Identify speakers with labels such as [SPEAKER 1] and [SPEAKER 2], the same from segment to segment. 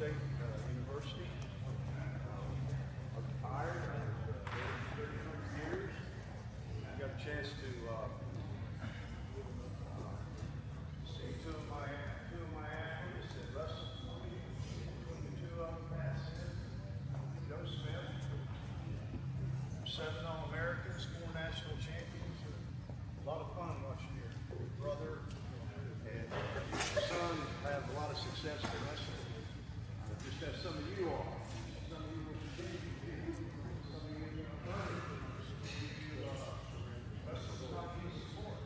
[SPEAKER 1] State University. I'm retired after 30 years. I got a chance to see two of my athletes at Russell. Two of them passed. Joe Smith, 7 All-Americans, 4 national champions. A lot of fun watching your brother and your son have a lot of success in wrestling. Just as some of you are. Some of you will continue to do. Some of you are learning. Wrestling is not easy sport.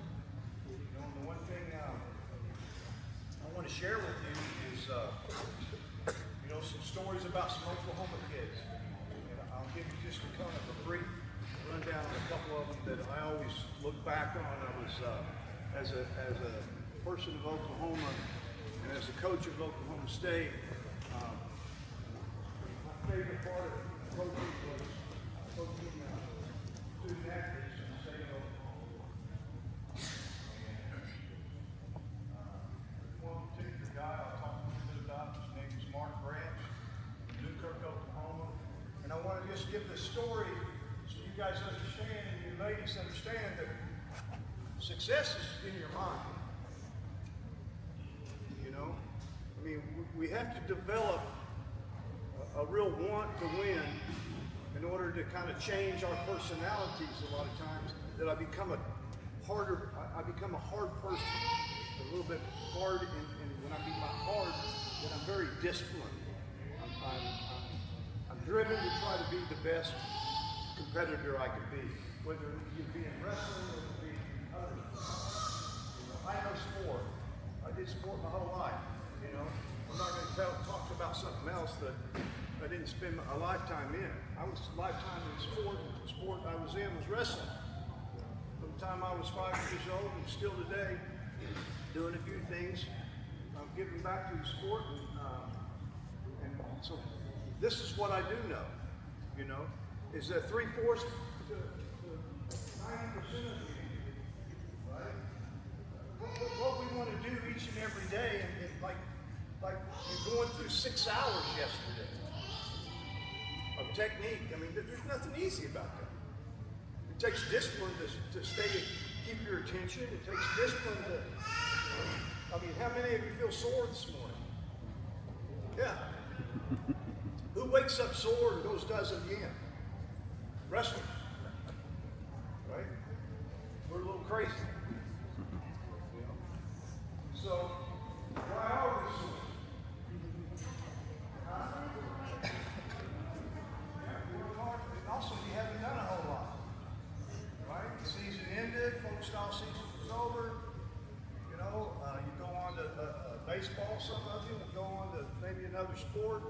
[SPEAKER 1] You know, and the one thing I want to share with you is, some stories about some Oklahoma kids. And I'll give you just a kind of a brief rundown of a couple of them that I always look back on. I was, as a person of Oklahoma and as a coach of Oklahoma State, my favorite part of coaching was coaching student athletes in the state of Oklahoma. And one particular guy I'll talk a little bit about, his name is Mark Branch, Newkirk, Oklahoma. And I want to just give this story so you guys understand and you ladies understand that success is in your mind. You know? I mean, we have to develop a real want to win in order to kind of change our personalities a lot of times, that I become a hard person, a little bit hard, and when I mean by hard, that I'm very disciplined. I'm driven to try to be the best competitor I can be, whether it be in wrestling or it be in other. I know sport. I did sport my whole life. I'm not going to talk about something else that I didn't spend a lifetime in. I was a lifetime in sport. The sport I was in was wrestling. From the time I was 5 years old and still today, doing a few things, giving back to the sport. And so this is what I do know, is that 3/4 to 90% of you, right? What we want to do each and every day, and like you're going through 6 hours yesterday of technique. I mean, there's nothing easy about that. It takes discipline to keep your attention. It takes discipline to, how many of you feel sore this morning? Yeah. Who wakes up sore and does it again? Wrestlers. Right? We're a little crazy. So, why are we sore? Also, you haven't done a whole lot, right? The season ended, football season was over. You go on to baseball. Some of you will go on to maybe another sport.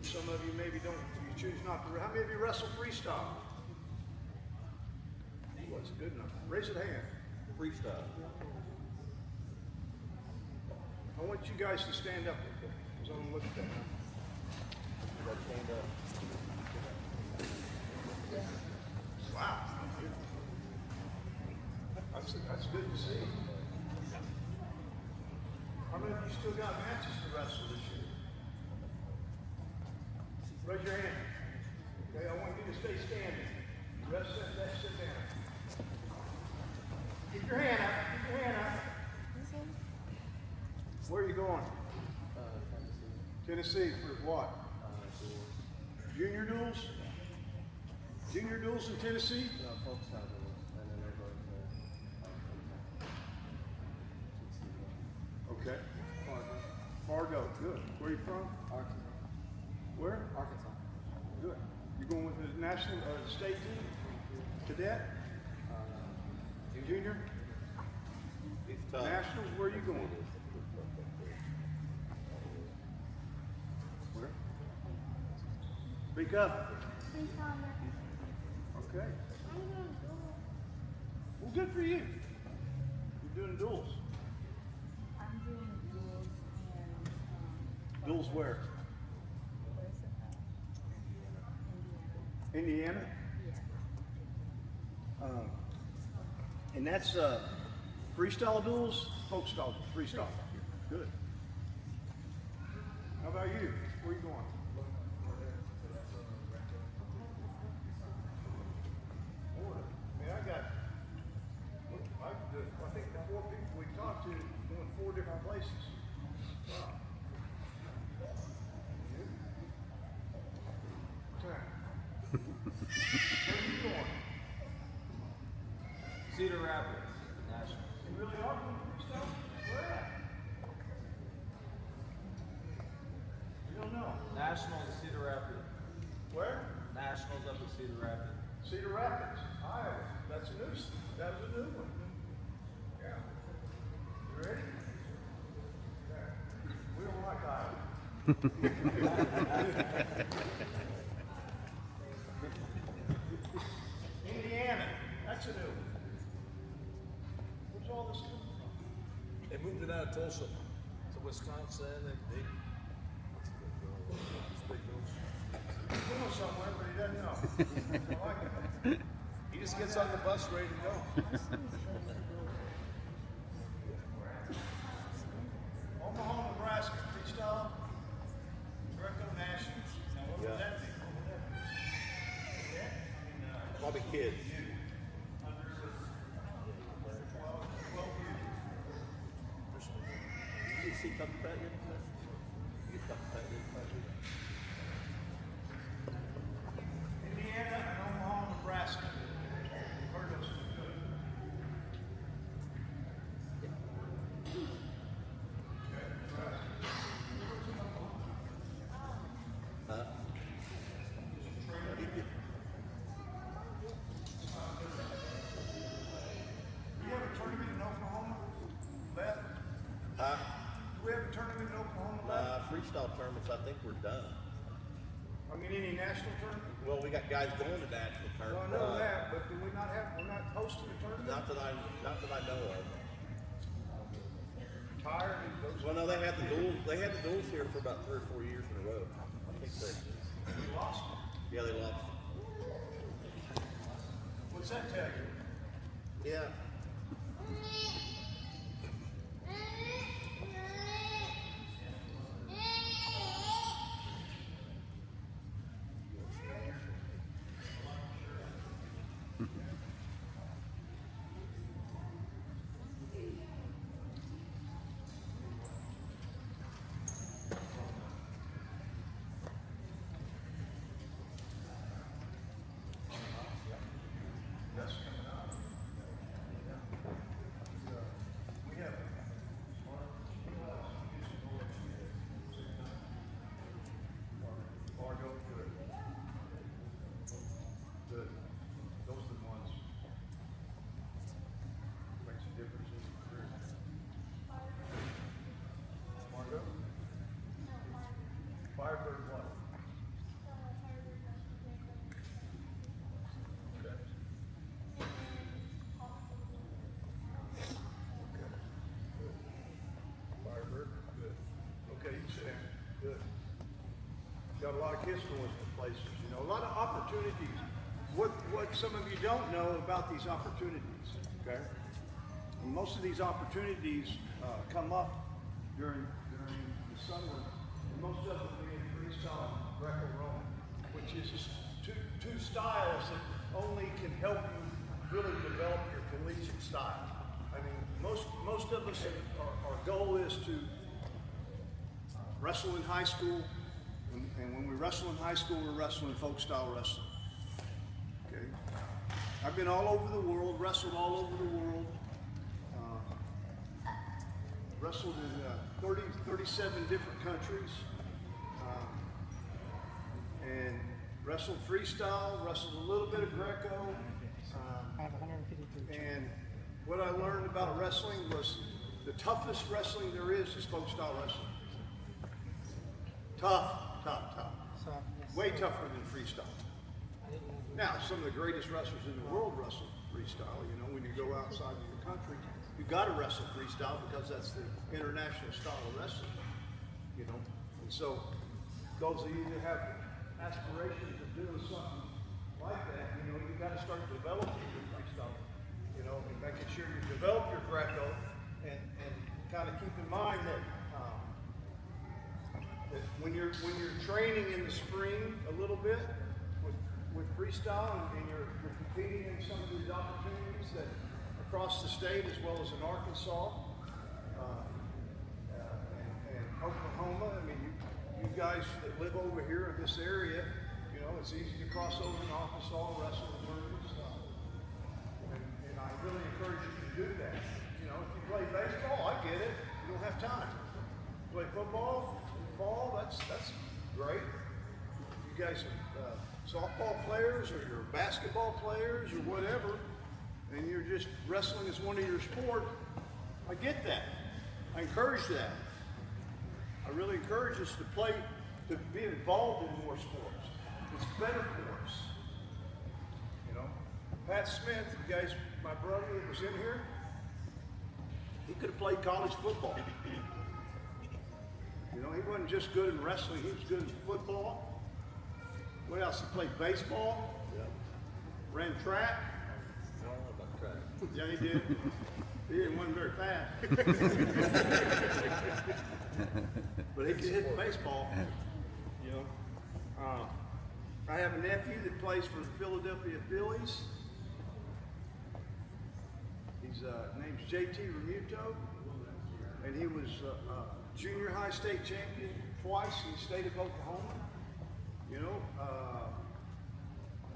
[SPEAKER 1] Some of you maybe don't. You choose not to. How many of you wrestle freestyle? What's good enough? Raise your hand. Freestyle. I want you guys to stand up real quick, because I'm going to look at that. You got to stand up. Wow. That's good to see. How many of you still got matches to wrestle this year? Raise your hand. Okay, I want you to stay standing. The rest of that, sit down. Keep your hand up. Keep your hand up. Where are you going? Tennessee for what? Junior duels? Junior duels in Tennessee?
[SPEAKER 2] No, folks have duels, and then they're going to
[SPEAKER 1] Okay. Fargo, good. Where are you from?
[SPEAKER 2] Arkansas.
[SPEAKER 1] Where?
[SPEAKER 2] Arkansas.
[SPEAKER 1] Good. You going with the national or the state team? Cadet? Junior?
[SPEAKER 3] It's tough.
[SPEAKER 1] Nationals? Where are you going? Where? Speak up. Okay. Well, good for you. You're doing duels.
[SPEAKER 4] I'm doing duels in
[SPEAKER 1] Duels where?
[SPEAKER 4] where is it?
[SPEAKER 1] Indiana?
[SPEAKER 4] Yeah.
[SPEAKER 1] And that's freestyle duels? Folk style, freestyle. Good. How about you? Where you going? Florida. Man, I think the 4 people we talked to going 4 different places. Wow. Okay. Where are you going?
[SPEAKER 5] Cedar Rapids, Nationals.
[SPEAKER 1] You really are going to stuff? Where at? You don't know.
[SPEAKER 5] Nationals, Cedar Rapids.
[SPEAKER 1] Where?
[SPEAKER 5] Nationals up at Cedar Rapids.
[SPEAKER 1] Cedar Rapids, Iowa. That was a new one. Yeah. You ready? Yeah. We don't like Iowa. Indiana. That's a new one. Where's all this coming from?
[SPEAKER 6] They moved it out of Tulsa to Wisconsin, and they
[SPEAKER 1] He's going somewhere, but he doesn't know. I like it.
[SPEAKER 6] he just gets on the bus ready to go.
[SPEAKER 1] Omaha, Nebraska, freestyle, Greco Nationals. Now, what would that be?
[SPEAKER 3] Probably kids. You see something about you? You get something about you?
[SPEAKER 1] Indiana and Omaha, Nebraska. Heard those two. We have a tournament in Oklahoma left. Do we have a tournament in Oklahoma left?
[SPEAKER 3] Freestyle tournaments, I think we're done.
[SPEAKER 1] I mean, any national tournament?
[SPEAKER 3] Well, we got guys going to national
[SPEAKER 1] Well, I
[SPEAKER 3] tournaments.
[SPEAKER 1] know that, but do we not have? We're not hosting a tournament.
[SPEAKER 3] Not that I know of.
[SPEAKER 1] Tired of those.
[SPEAKER 3] Well, no, they had the duels. They had the duels here for about 3 or 4 years in a row. I think they.
[SPEAKER 1] We lost.
[SPEAKER 3] Yeah, they lost.
[SPEAKER 1] What's that tell you?
[SPEAKER 3] Yeah.
[SPEAKER 1] That's coming out. We have. Fargo, good. Good. Those are the ones. Makes a difference in your career. Fargo? Firebird what? Okay. Firebird, good. Okay, you sit down. Good. Got a lot of kids going to places, you know, a lot of opportunities. What some of you don't know about these opportunities, okay? And most of these opportunities come up during the summer, and most of them being freestyle and Greco-Roman, which is two styles that only can help you really develop your collegiate style. I mean, most of us, our goal is to wrestle in high school, and when we wrestle in high school, we're wrestling folk style wrestling. Okay, I've been all over the world, wrestled all over the world, wrestled in 37 different countries, and wrestled freestyle, wrestled a little bit of Greco.
[SPEAKER 2] I have 153.
[SPEAKER 1] And what I learned about wrestling was the toughest wrestling there is folk style wrestling. Tough.
[SPEAKER 2] So, yes.
[SPEAKER 1] Way tougher than freestyle. Now, some of the greatest wrestlers in the world wrestle freestyle. You know, when you go outside of your country, you got to wrestle freestyle because that's the international style of wrestling. You know, and so those of you that have aspirations of doing something like that, you know, you got to start developing your freestyle. You know, and making sure you develop your Greco, and kind of keep in mind that that when you're training in the spring a little bit with freestyle and you're competing in some of these opportunities that across the state as well as in Arkansas and Oklahoma. I mean, you guys that live over here in this area, you know, it's easy to cross over in Arkansas, wrestle and learn and stuff. And I really encourage you to do that. You know, if you play baseball, I get it. You don't have time. Play football, fall, that's great. You guys are softball players or you're basketball players or whatever, and you're just wrestling as one of your sport, I get that. I encourage that. I really encourage us to play, to be involved in more sports. It's better for us. You know, Pat Smith, you guys, my brother that was in here, he could have played college football. You know, he wasn't just good in wrestling, he was good in football. What else? He played baseball, ran track.
[SPEAKER 3] I don't know about track.
[SPEAKER 1] Yeah, he did. He didn't run very fast. But he could hit baseball, you know. I have a nephew that plays for the Philadelphia Phillies. His name's JT Remuto, and he was junior high state champion twice in the state of Oklahoma. You know,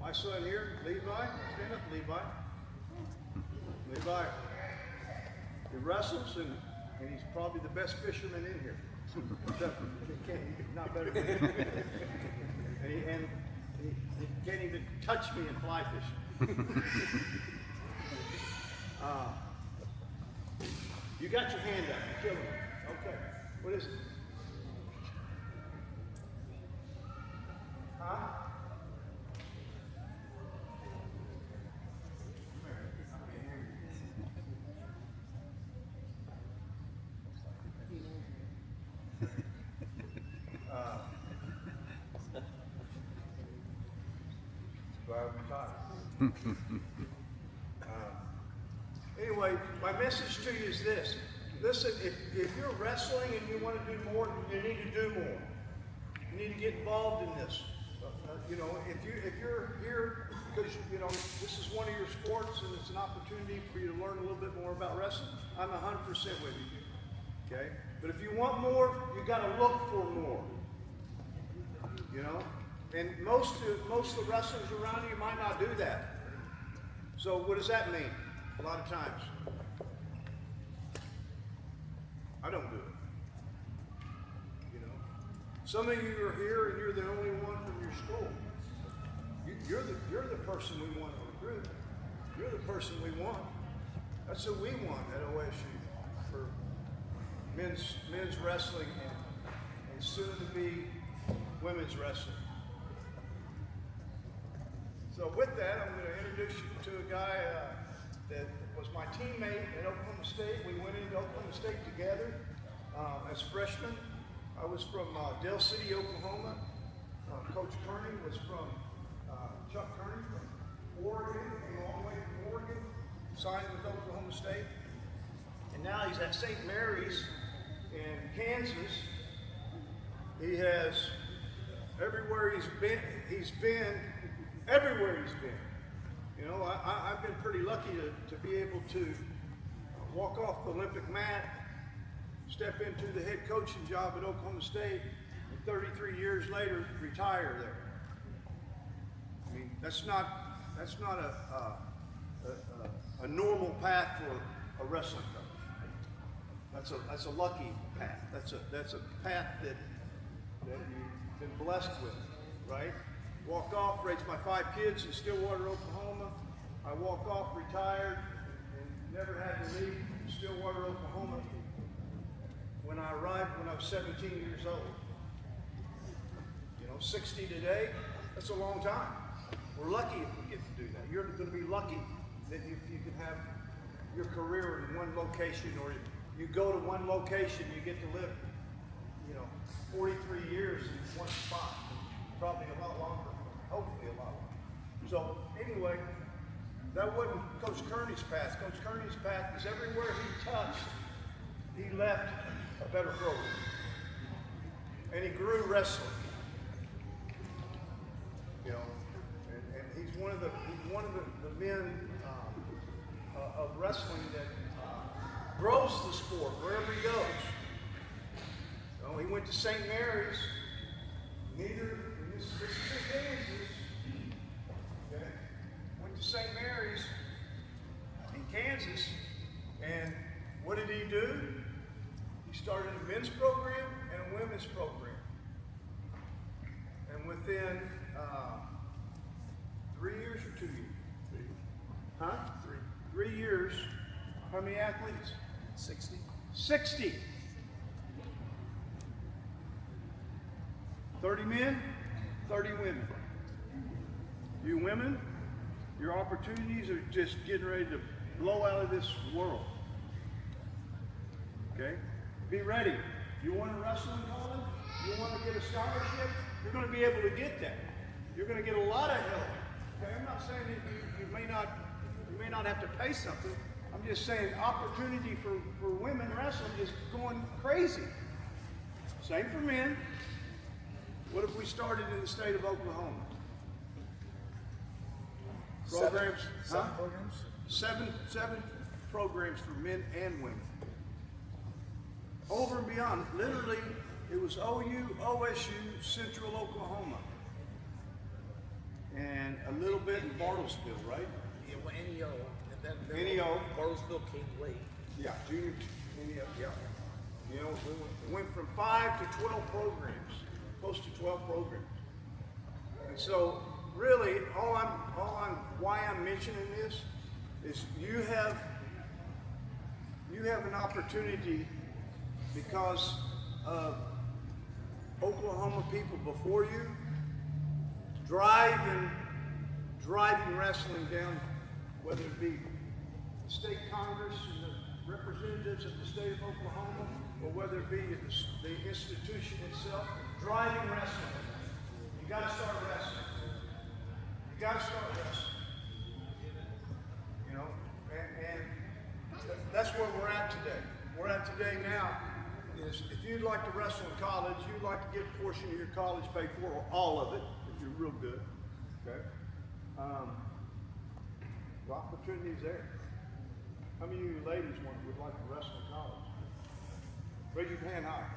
[SPEAKER 1] my son here, Levi, stand up, Levi. Levi, he wrestles and he's probably the best fisherman in here. Not better than me. and he can't even touch me in fly fishing. You got your hand up, you're killing me. Okay, what is it? Huh? Anyway, my message to you is this. Listen, if you're wrestling and you want to do more, you need to do more. You need to get involved in this. You know, if you're here because you know this is one of your sports and it's an opportunity for you to learn a little bit more about wrestling, I'm 100% with you. Okay, but if you want more, you got to look for more. You know, and most of the wrestlers around you might not do that. So what does that mean? A lot of times, I don't do it. You know, some of you are here and you're the only one from your school. You're the person we want to recruit. You're the person we want. That's what we want at OSU for men's wrestling and soon to be women's wrestling. So with that, I'm going to introduce you to a guy that was my teammate at Oklahoma State. We went into Oklahoma State together as freshmen. I was from Dale City, Oklahoma. Coach Kearney was from Chuck Kearney from Oregon, came all the way from Oregon, signed with Oklahoma State. And now he's at St. Mary's in Kansas. He has everywhere he's been everywhere he's been. You know, I've been pretty lucky to be able to walk off the Olympic mat, step into the head coaching job at Oklahoma State, and 33 years later, retire there. I mean, that's not a normal path for a wrestling coach. That's a lucky path. That's a path that you've been blessed with, right? Walk off, raised my 5 kids in Stillwater, Oklahoma. I walk off, retired, and never had to leave Stillwater, Oklahoma. When I arrived when I was 17 years old. You know, 60 today, that's a long time. We're lucky if we get to do that. You're going to be lucky that you can have your career in one location, or you go to one location, you get to live, you know, 43 years in one spot. Probably a lot longer, hopefully a lot longer. So anyway, that wasn't Coach Kearney's path. Coach Kearney's path is everywhere he touched, he left a better program. and he grew wrestling. You know, and he's one of the men of wrestling that grows the sport wherever he goes. You know, he went to St. Mary's. This is in Kansas. Okay, went to St. Mary's in Kansas, and what did he do? He started a men's program and a women's program. And within 3 years or 2 years? Huh? 3 years. How many athletes?
[SPEAKER 6] 60.
[SPEAKER 1] 60. 30 men, 30 women. You women, your opportunities are just getting ready to blow out of this world. Okay? Be ready. You want to wrestle in college? You want to get a scholarship? You're going to be able to get that. You're going to get a lot of help. Okay? I'm not saying that you may not have to pay something. I'm just saying opportunity for women wrestling is going crazy. Same for men. What if we started in the state of Oklahoma? Programs,
[SPEAKER 6] Seven programs?
[SPEAKER 1] seven programs for men and women. Over and beyond, literally, it was OU, OSU, Central Oklahoma, and a little bit in Bartlesville, right?
[SPEAKER 6] Yeah, well, NEO. And then
[SPEAKER 1] NEO.
[SPEAKER 6] Bartlesville came late.
[SPEAKER 1] Yeah, junior, NEO, yeah. You know, we went from 5 to 12 programs, close to 12 programs. And so, really, why I'm mentioning this is you have an opportunity because of Oklahoma people before you driving wrestling down, whether it be the state Congress and the representatives of the state of Oklahoma, or whether it be the institution itself, driving wrestling. You got to start wrestling. You got to start wrestling. You know, and that's where we're at today. We're at today now is if you'd like to wrestle in college, you'd like to get a portion of your college paid for, or all of it, if you're real good. Okay. The opportunity's there. How many of you ladies would like to wrestle in college? Raise your hand high.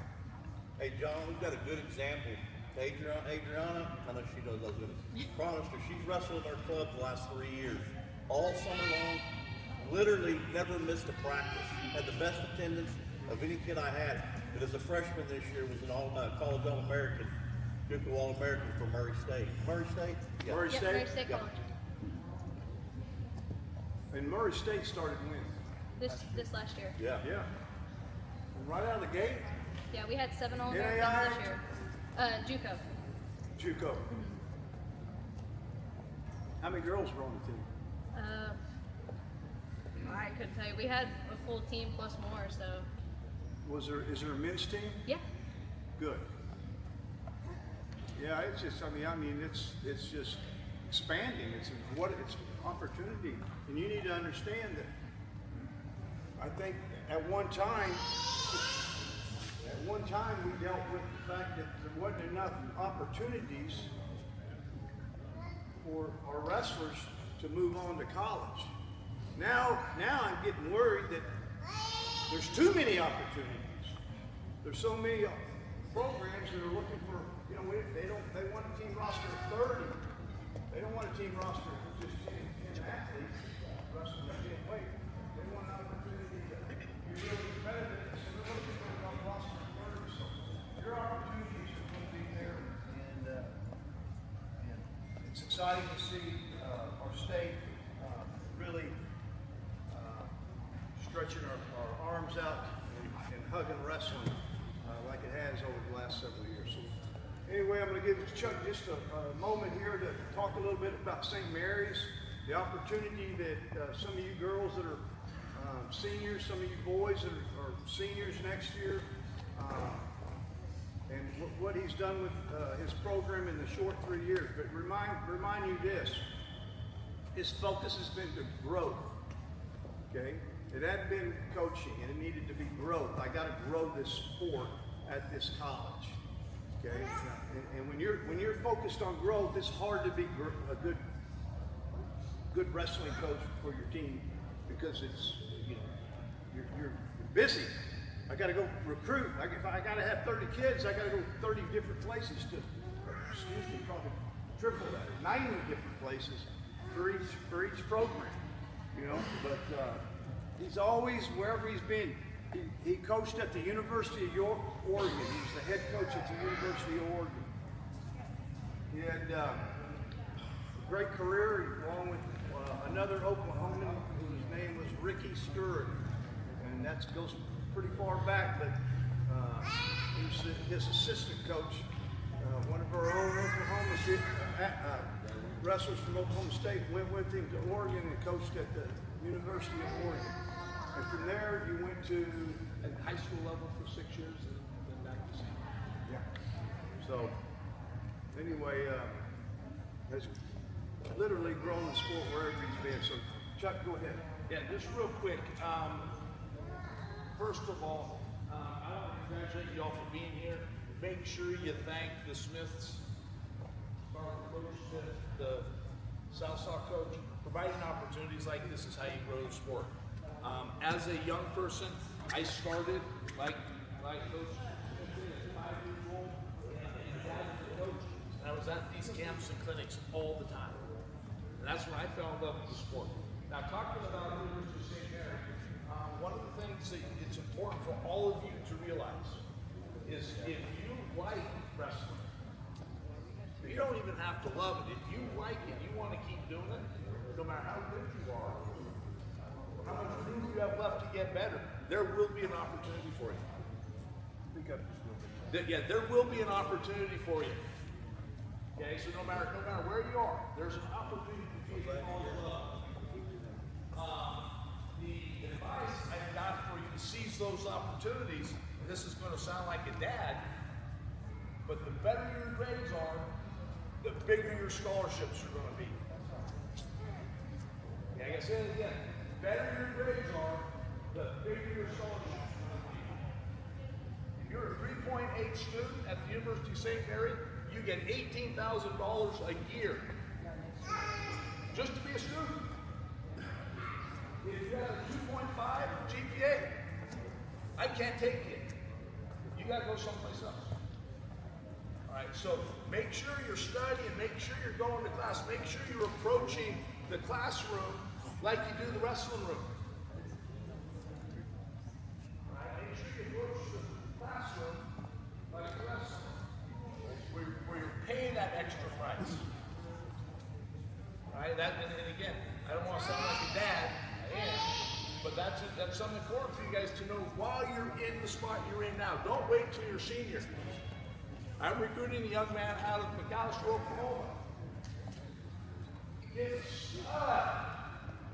[SPEAKER 3] Hey, John, we've got a good example. Adriana, I know she knows I was going to promise her. She's wrestled in our club the last 3 years. All summer long, literally never missed a practice. Had the best attendance of any kid I had. But as a freshman this year, was an college All-American, JUCO All-American for Murray State. Murray State? Yeah.
[SPEAKER 1] Murray State?
[SPEAKER 7] Murray State
[SPEAKER 3] Yeah.
[SPEAKER 7] College.
[SPEAKER 1] And Murray State started when?
[SPEAKER 7] This last year.
[SPEAKER 3] Yeah.
[SPEAKER 1] Yeah. And right out of the gate,
[SPEAKER 7] Yeah, we had 7
[SPEAKER 1] NAI?
[SPEAKER 7] All-Americans this year. JUCO.
[SPEAKER 1] JUCO. How many girls were on the team?
[SPEAKER 7] I couldn't tell you. We had a full team plus more, so
[SPEAKER 1] Is there a men's team?
[SPEAKER 7] yeah.
[SPEAKER 1] Good. Yeah, it's just, it's just expanding. It's opportunity. And you need to understand that I think at one time we dealt with the fact that there wasn't enough opportunities for our wrestlers to move on to college. Now I'm getting worried that there's too many opportunities. There's so many programs that are looking for, they want a team roster of 30. They don't want a team roster of just 10 athletes wrestling at 10 weight. They want an opportunity to be really competitive. So they're looking for a roster of 30. So your opportunities are going to be there. And it's exciting to see our state really stretching our arms out and hugging wrestling like it has over the last several years. So anyway, I'm going to give Chuck just a moment here to talk a little bit about St. Mary's, the opportunity that some of you girls that are seniors, some of you boys that are seniors next year, and what he's done with his program in the short 3 years. But remind you this, his focus has been to growth, okay? It hadn't been coaching, and it needed to be growth. I got to grow this sport at this college. Okay, and when you're focused on growth, it's hard to be a good wrestling coach for your team because it's you're busy. I got to go recruit. If I got to have 30 kids, I got to go 30 different places to, excuse me, probably triple that, 90 different places for each program. But he's always wherever he's been. He coached at the University of Oregon. He was the head coach at the University of Oregon. He had a great career along with another Oklahoman whose name was Ricky Stewart. And that goes pretty far back, but he was his assistant coach. One of our own Oklahoma wrestlers from Oklahoma State went with him to Oregon and coached at the University of Oregon. And from there, you went to
[SPEAKER 6] At high school level for 6 years and then back to senior.
[SPEAKER 1] yeah. So anyway, has literally grown the sport wherever he's been. So Chuck, go ahead.
[SPEAKER 6] Yeah, just real quick. First of all, I want to congratulate you all for being here. Make sure you thank the Smiths, Coach Smith, the Sallisaw coach. Providing opportunities like this is how you grow the sport. As a young person, I started like Coach at 5 years old, and Dad was a coach. And I was at these camps and clinics all the time. And that's when I fell in love with the sport. Now, talking about University of St. Mary, one of the things that it's important for all of you to realize is if you like wrestling, you don't even have to love it. If you like it, you want to keep doing it, no matter how good you are, how much room you have left to get better, there will be an opportunity for you. Yeah, there will be an opportunity for you. Okay, so no matter where you are, there's an opportunity for you to fall in love. The advice I've got for you to seize those opportunities, and this is going to sound like a dad, but the better your grades are, the bigger your scholarships are going to be. Yeah, I can say it again. The better your grades are, the bigger your scholarships are going to be. If you're a 3.8 student at the University of St. Mary, you get $18,000 a year just to be a student. If you have a 2.5 GPA, I can't take you. You got to go someplace else. All right, so make sure you're studying, make sure you're going to class, make sure you're approaching the classroom like you do the wrestling room. All right, make sure you approach the classroom like the wrestling room, where you're paying that extra price. All right, and again, I don't want to sound like a dad, I am, but that's something important for you guys to know while you're in the spot you're in now. Don't wait till you're senior. I'm recruiting a young man out of McAllister, Oklahoma.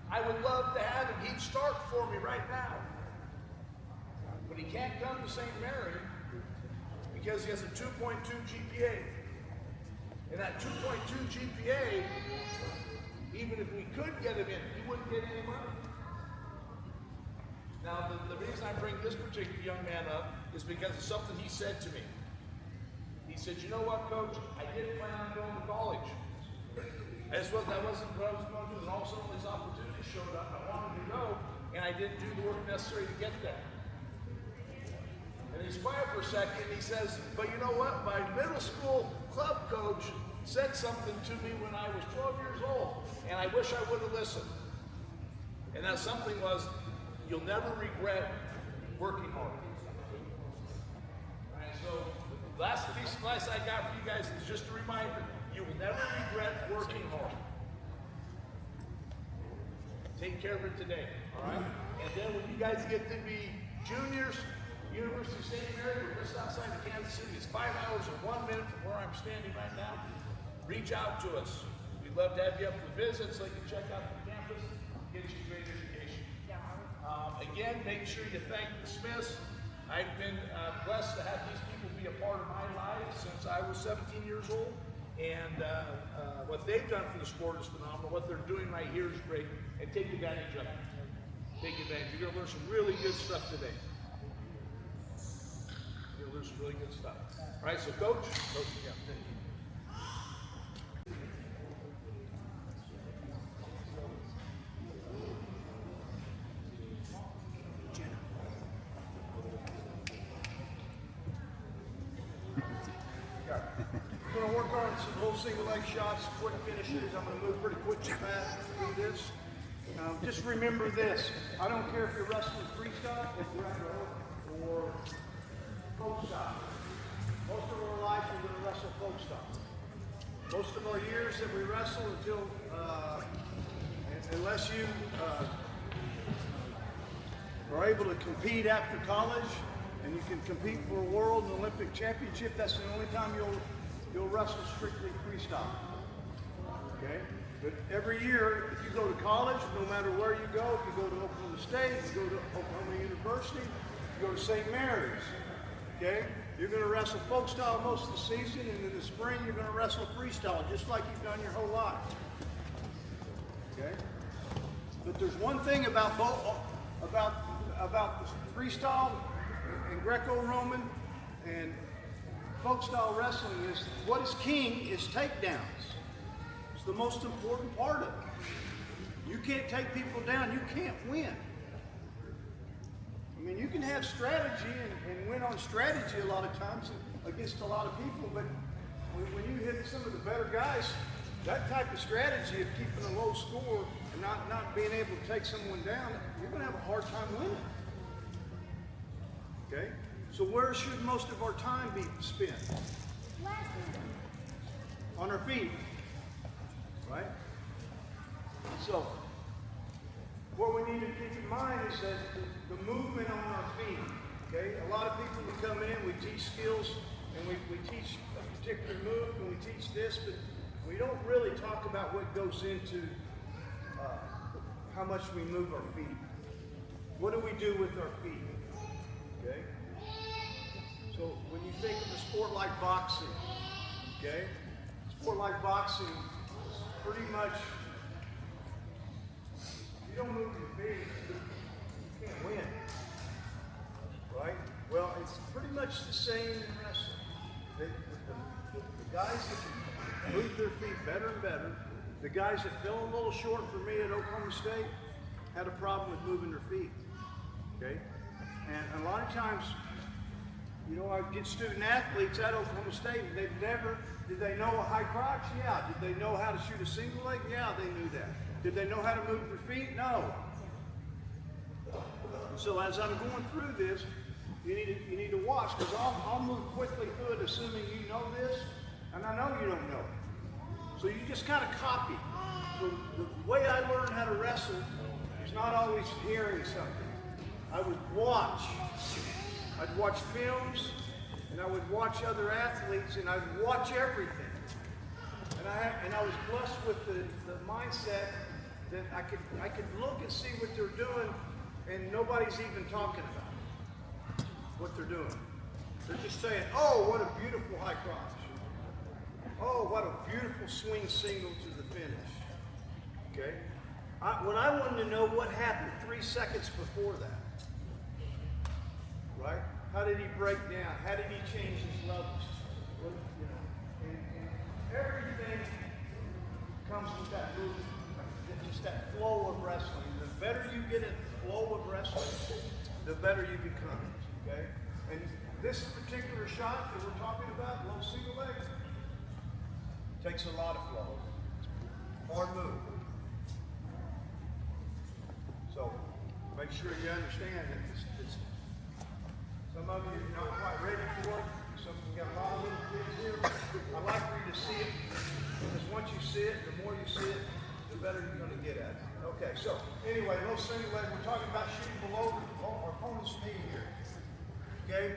[SPEAKER 6] I would love to have him. He'd start for me right now. But he can't come to St. Mary because he has a 2.2 GPA. And that 2.2 GPA, even if we could get him in, he wouldn't get any money. Now, the reason I bring this particular young man up is because of something he said to me. He said, you know what, Coach? I didn't plan on going to college. That wasn't what I was going to do. And all of a sudden, this opportunity showed up. I wanted to go, and I didn't do the work necessary to get there. And he's quiet for a second, and he says, but you know what? My middle school club coach said something to me when I was 12 years old, and I wish I would have listened. And that something was, you'll never regret working hard. All right, so the last piece of advice I got for you guys is just a reminder, you will never regret working hard. Take care of it today, all right? And then when you guys get to be juniors, University of St. Mary, we're just outside of Kansas City. It's 5 hours and 1 minute from where I'm standing right now. Reach out to us. We'd love to have you up for visits so you can check out the campus, get you a great education. Again, make sure you thank the Smiths. I've been blessed to have these people be a part of my life since I was 17 years old. And what they've done for the sport is phenomenal. What they're doing right here is great. And take advantage of it. Take advantage. You're going to learn some really good stuff today. there's really good stuff. All right, so coach, yeah, thank you.
[SPEAKER 1] We're going to work on some little single leg shots, quick finishes. I'm going to move pretty quick and fast through this. Just remember this. I don't care if you're wrestling freestyle, if you're at the or folk style. Most of our life we're going to wrestle folk style. Most of our years that we wrestle until, unless you are able to compete after college, and you can compete for a world and Olympic championship, that's the only time you'll wrestle strictly freestyle. Okay? But every year, if you go to college, no matter where you go, if you go to Oklahoma State, if you go to Oklahoma University, if you go to St. Mary's, okay? You're going to wrestle folk style most of the season, and in the spring, you're going to wrestle freestyle, just like you've done your whole life. Okay? But there's one thing about the freestyle and Greco-Roman and folk style wrestling is what is king is takedowns. It's the most important part of it. You can't take people down, you can't win. I mean, you can have strategy and win on strategy a lot of times against a lot of people, but when you hit some of the better guys, that type of strategy of keeping a low score and not being able to take someone down, you're going to have a hard time winning. Okay? So where should most of our time be spent? On our feet. Right? So, what we need to keep in mind is that the movement on our feet. Okay? A lot of people who come in, we teach skills, and we teach a particular move, and we teach this, but we don't really talk about what goes into how much we move our feet. What do we do with our feet? Okay? So when you think of a sport like boxing, okay? A sport like boxing is pretty much, if you don't move your feet, you can't win. Right? Well, it's pretty much the same in wrestling. The guys that can move their feet better and better, the guys that fell a little short for me at Oklahoma State had a problem with moving their feet. Okay? And a lot of times, you know, I get student athletes at Oklahoma State, and did they know a high crotch? Yeah. Did they know how to shoot a single leg? Yeah, they knew that. Did they know how to move their feet? No. So as I'm going through this, you need to watch, because I'll move quickly through it assuming you know this, and I know you don't know it. So you just kind of copy. So the way I learned how to wrestle is not always hearing something. I would watch. I'd watch films, and I would watch other athletes, and I'd watch everything. And I was blessed with the mindset that I could look and see what they're doing, and nobody's even talking about what they're doing. They're just saying, "Oh, what a beautiful high crotch! Oh, what a beautiful swing single to the finish." Okay. What I wanted to know, what happened 3 seconds before that. Right? How did he break down? How did he change his levels? What, you know, and everything comes with that movement, just that flow of wrestling. The better you get at the flow of wrestling, the better you become. Okay? And this particular shot that we're talking about, low single leg, takes a lot of flow. Hard move. So make sure you understand that it's some of you are not quite ready for it. Some of you got a lot of little kids here. I like for you to see it, because once you see it, the more you see it, the better you're going to get at it. Okay, so anyway, low single leg, we're talking about shooting below our opponent's knee here. Okay,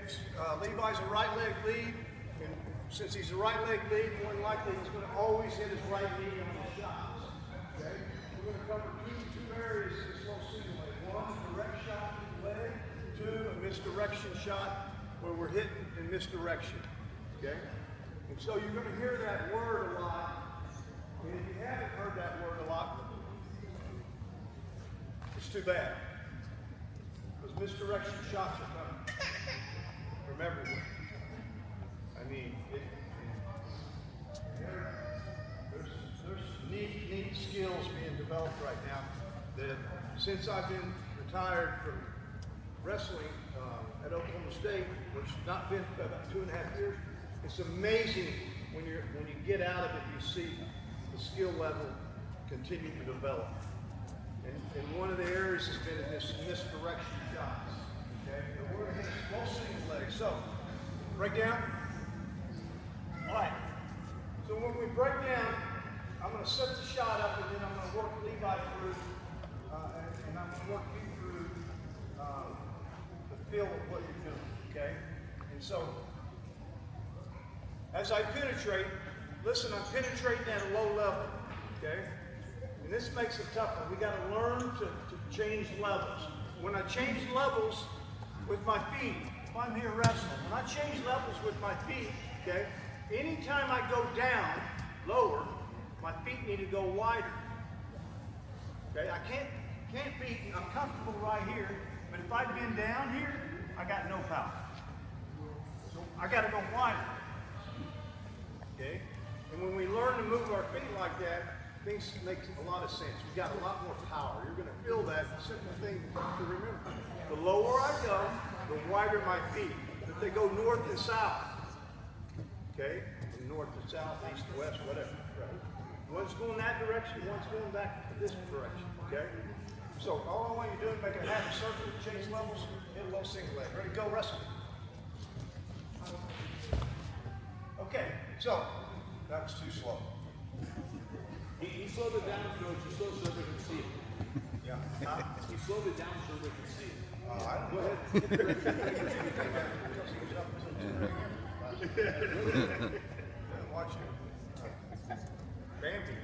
[SPEAKER 1] Levi's a right leg lead, and since he's a right leg lead, more than likely he's going to always hit his right knee on the shots. Okay, we're going to cover two areas in this low single leg. One, direct shot in the leg. Two, a misdirection shot where we're hitting in misdirection. Okay? And so you're going to hear that word a lot. And if you haven't heard that word a lot, it's too bad. Because misdirection shots are coming from everywhere. mean, there's neat skills being developed right now that since I've been retired from wrestling at Oklahoma State, which has not been about 2.5 years, it's amazing when you get out of it, you see the skill level continue to develop. And one of the areas has been in this misdirection shots. Okay, and we're going to hit both single legs. So, break down. All right. So when we break down, I'm going to set the shot up, and then I'm going to work Levi through, and I'm going to work you through the feel of what you're doing. Okay. And so, as I penetrate, listen, I'm penetrating at a low level. Okay. And this makes it tougher. We got to learn to change levels. When I change levels with my feet, if I'm here wrestling, when I change levels with my feet, okay, anytime I go down, lower, my feet need to go wider. Okay, I can't be, I'm comfortable right here, but if I bend down here, I got no power. So I got to go wider. Okay, and when we learn to move our feet like that, things make a lot of sense. We got a lot more power. You're going to feel that simple thing to remember. The lower I go, the wider my feet. If they go north and south, okay, from north to south, east to west, whatever. Right? One's going that direction, one's going back this direction. Okay. So all I want you to do is make a half circle, change levels, hit a low single leg. Ready? Go wrestle. Okay. So that was too slow.
[SPEAKER 6] He slowed it down, Coach. He slowed it so we can see it.
[SPEAKER 1] Yeah.
[SPEAKER 6] He slowed it down so we can see it.
[SPEAKER 1] I don't know. Watch it. Bambi.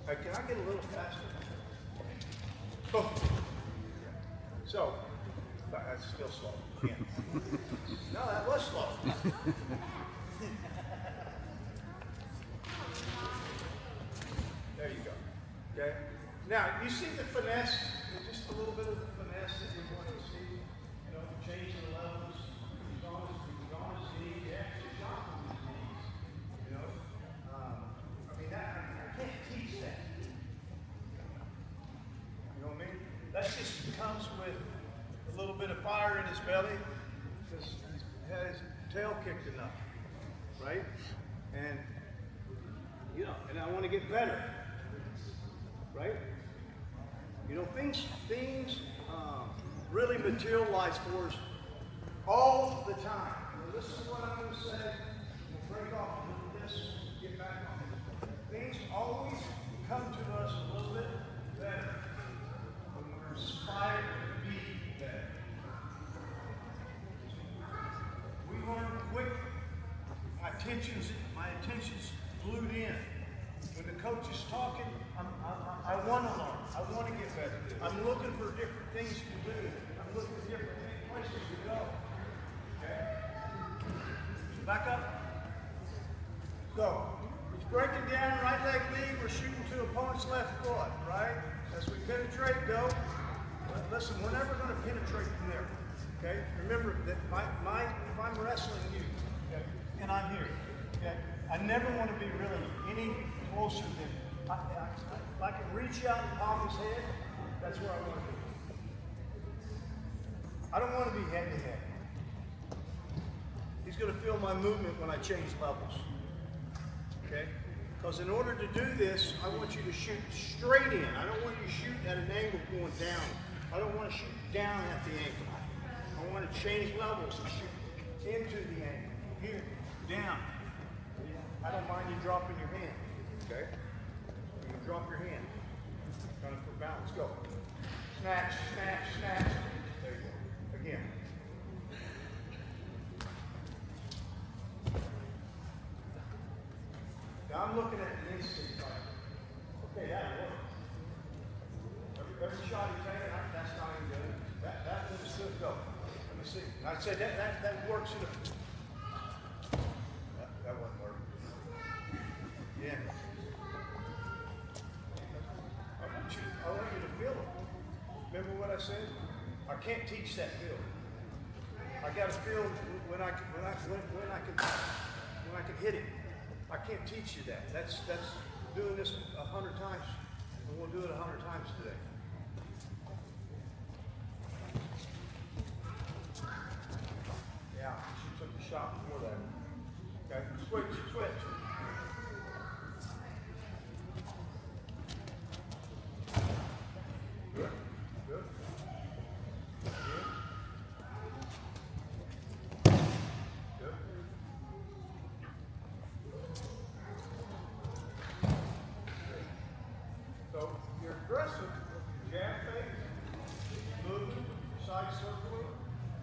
[SPEAKER 1] Hey, can I get a little faster? Oh. So, that's still slow. Yeah. No, that was slow. There you go. Okay. Now you see the finesse, just a little bit of the finesse that we want to see. You know, changing the levels. He's on his knees. Yeah, he's on his knees. You know, I mean I can't teach that. You know what I mean? That just comes with a little bit of fire in his belly because he's had his tail kicked enough, right? And you know, and I want to get better. Right? You know, things really materialize for us all the time. Now, listen to what I'm going to say. We'll break off a little this, get back on it. Things always come to us a little bit better when we're inspired to be better. We learn quick. My attention's glued in. When the coach is talking, I want to learn. I want to get better. I'm looking for different things to do. I'm looking for different places to go. Okay? Back up. Go. He's breaking down, right leg lead. We're shooting to opponent's left foot, right? As we penetrate, go. Listen, we're never going to penetrate from there. Okay? Remember that if I'm wrestling you, okay, and I'm here, okay, I never want to be really any closer than if I can reach out and palm his head, that's where I want to be. I don't want to be head to head. He's going to feel my movement when I change levels. Okay? Because in order to do this, I want you to shoot straight in. I don't want you to shoot at an angle going down. I don't want to shoot down at the ankle. I want to change levels and shoot into the ankle. Here, down. I don't mind you dropping your hand. Okay? You drop your hand. Kind of for balance. Go. Snatch, snatch, snatch. There you go. Again. Now I'm looking at the instinct side. Okay, that worked. Every shot he takes, that's not even good. That was good. Go. Let me see. And I said that works in a. That wouldn't work. Yeah. I want you to feel it. Remember what I said? I can't teach that feeling. I got to feel when I can hit it. I can't teach you that. That's doing this 100 times, and we'll do it 100 times today. Yeah, she took the shot before that. Okay, switch. Good. Good. Good. So you're aggressive, jab fake, moving, side circling,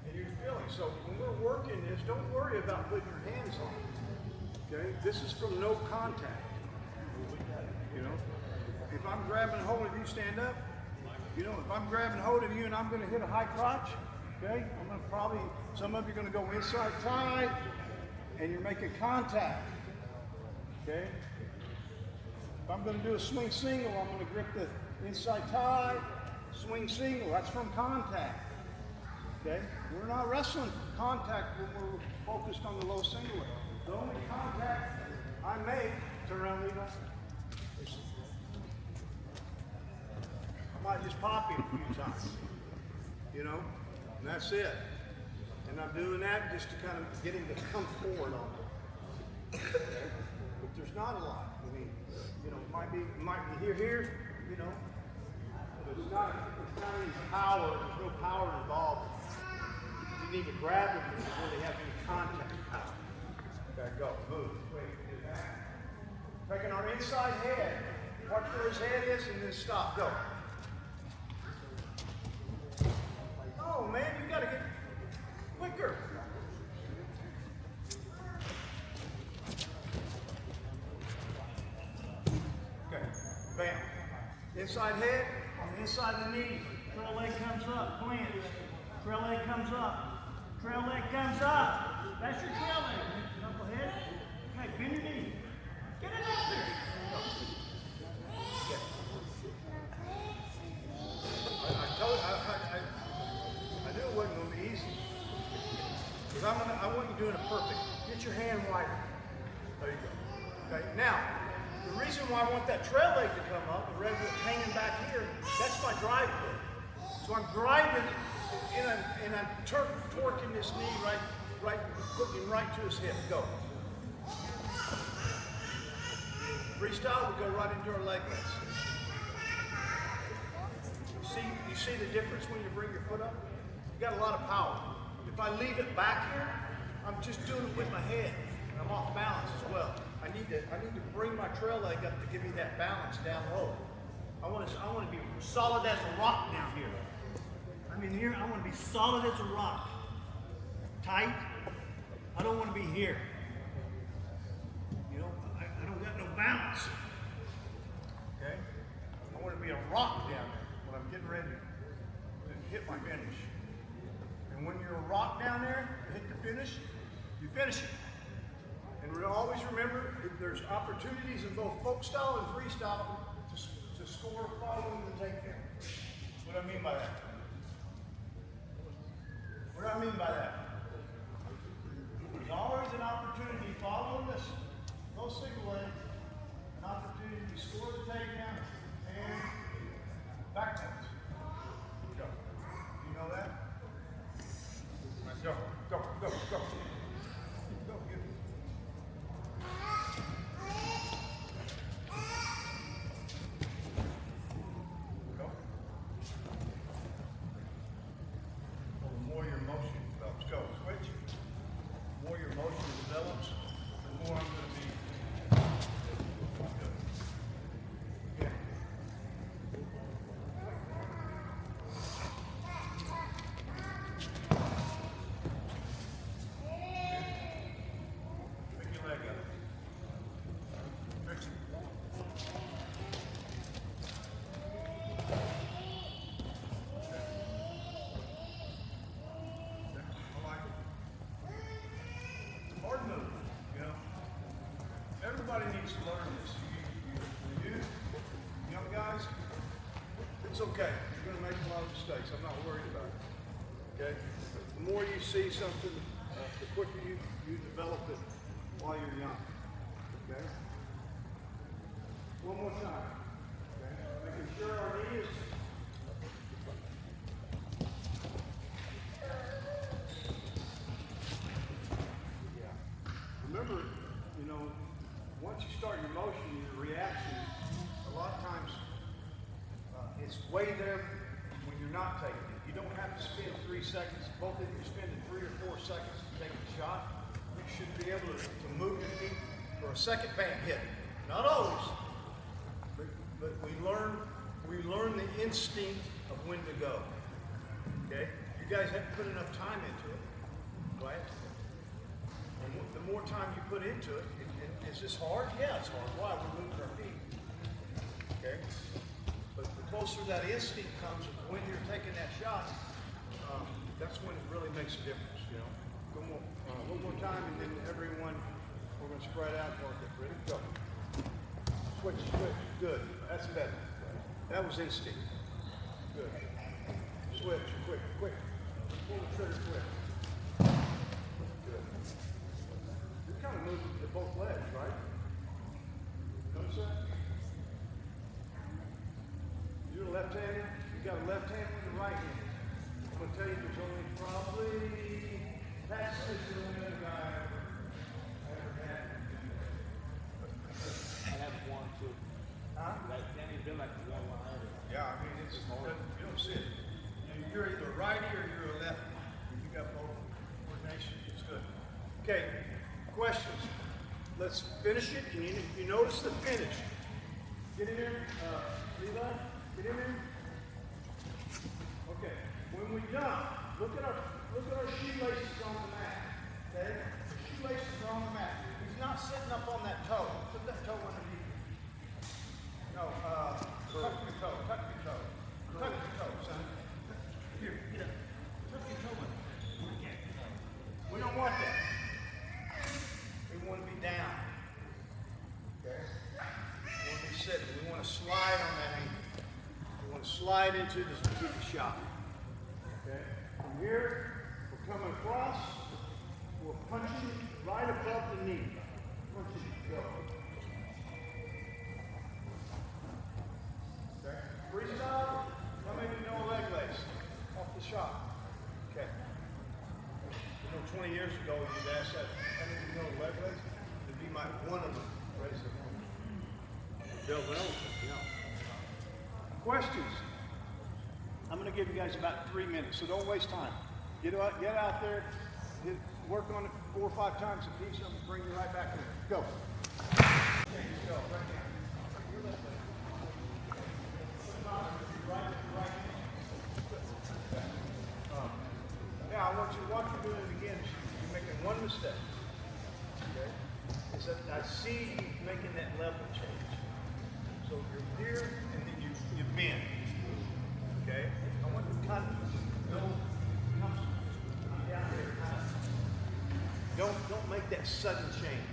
[SPEAKER 1] and you're feeling. So when we're working this, don't worry about putting your hands on it. Okay? This is from no contact. You know? If I'm grabbing hold of you, stand up. You know, if I'm grabbing hold of you and I'm going to hit a high crotch, okay, I'm going to probably, some of you are going to go inside tight, and you're making contact. Okay? If I'm going to do a swing single, I'm going to grip the inside tie, swing single. That's from contact. Okay? We're not wrestling from contact when we're focused on the low single. The only contact I make, turn around, Levi. I might just pop him a few times, you know, and that's it. And I'm doing that just to kind of get him to come forward on it. Okay? But there's not a lot. I mean, you know, it might be here, you know, but it's not any power. There's no power involved. You need to grab them before they have any contact. Okay, go, move, wait, get back. Taking our inside head, watch where his head is, and then stop, go. Oh man, you gotta get quicker. Okay, bam. Inside head, on the inside of the knee. Trail leg comes up, plant. Trail leg comes up. Trail leg comes up. That's your trail leg. Knucklehead. Okay, bend your knee. Get it up there. Okay. I told you, I knew it wasn't going to be easy. Because I want you doing it perfect. Get your hand wider. There you go. Okay, now, the reason why I want that trail leg to come up, rather than hanging back here, that's my drive foot. So I'm driving and I'm torquing this knee right, putting him right to his hip. Go. Freestyle, we go right into our leg lifts. You see the difference when you bring your foot up? You got a lot of power. If I leave it back here, I'm just doing it with my head. And I'm off balance as well. I need to bring my trail leg up to give me that balance down low. I want to be solid as a rock down here. I mean here, I want to be solid as a rock. Tight. I don't want to be here. You know, I don't got no balance. Okay? I want to be a rock down there when I'm getting ready to hit my finish. And when you're a rock down there, to hit the finish, you finish it. And always remember, there's opportunities in both folk style and freestyle to score following the takedown. What do I mean by that? What do I mean by that? There's always an opportunity following this, those single legs, an opportunity to score the takedown and backwards. Go. You know that? Go, go, go, go. Go, get it. Go. Well, the more your motion develops, go, switch. The more your motion develops, the more I'm going to be good. Yeah. Pick your leg up. Fix it. I like it. Hard move, you know. Everybody needs to learn this. You young guys, it's okay. You're going to make a lot of mistakes. I'm not worried about it. Okay? the more you see something, the quicker you develop it while you're young. Okay? One more time. Okay? Making sure our knee is. Yeah. Remember, you know, once you start your motion, your reaction, a lot of times it's way there when you're not taking it. You don't have to spend 3 seconds. Both of you spending 3 or 4 seconds to take a shot. You should be able to move your feet for a second bang hit. Not always, but we learn the instinct of when to go. Okay? You guys haven't put enough time into it, right? And the more time you put into it, is this hard? Yeah, it's hard. Why? We're moving our feet. Okay? But the closer that instinct comes when you're taking that shot, that's when it really makes a difference, you know. One more time, and then everyone, we're going to spread out and work it. Ready? Go. Switch. Good. That's better. That was instinct. Good. Switch. Quick. Pull the trigger quick. Good. You're kind of moving to both legs, right? Notice that? You're a left-hander. You got a left hand and a right hand. I'm going to tell you there's only probably Pat Smith is the only other guy I ever had.
[SPEAKER 5] I have one too.
[SPEAKER 1] Huh?
[SPEAKER 5] That can't even be like the one line.
[SPEAKER 1] Yeah, I mean, it's hard. You don't see it. You're either a righty or you're a lefty. You got both coordination. It's good. Okay, questions. Let's finish it. You notice the finish. Get in there, Levi. Get in there. Okay. When we jump, look at our shoelaces on the mat. Okay? The shoelaces are on the mat. He's not sitting up on that toe. Put that toe underneath. No, tuck your toe. Tuck your toe, son. Here, get up. Tuck your toe in. We don't want that. We want to be down. Okay? We want to be sitting. We want to slide on that ankle. We want to slide into the shot. Okay? From here, we're coming across. We're punching right above the knee. Punching. Go. Okay? Freestyle. How many of you know leg lace? Off the shot. Okay. You know, 20 years ago, you'd ask that, how many of you know leg lace? It'd be one of them. Raise their hand. Bill Wellington, yeah. Questions? I'm going to give you guys about 3 minutes, so don't waste time. Get out there, work on it 4 or 5 times a piece, and bring you right back in. Go. Okay, go. Right now. Your left leg. Right. Now, I want you to watch you doing it again. You're making one mistake. Okay? Is that I see you making that level change. So you're here, and then you bend. Okay? I want you to kind of go, come down here. Don't make that sudden change.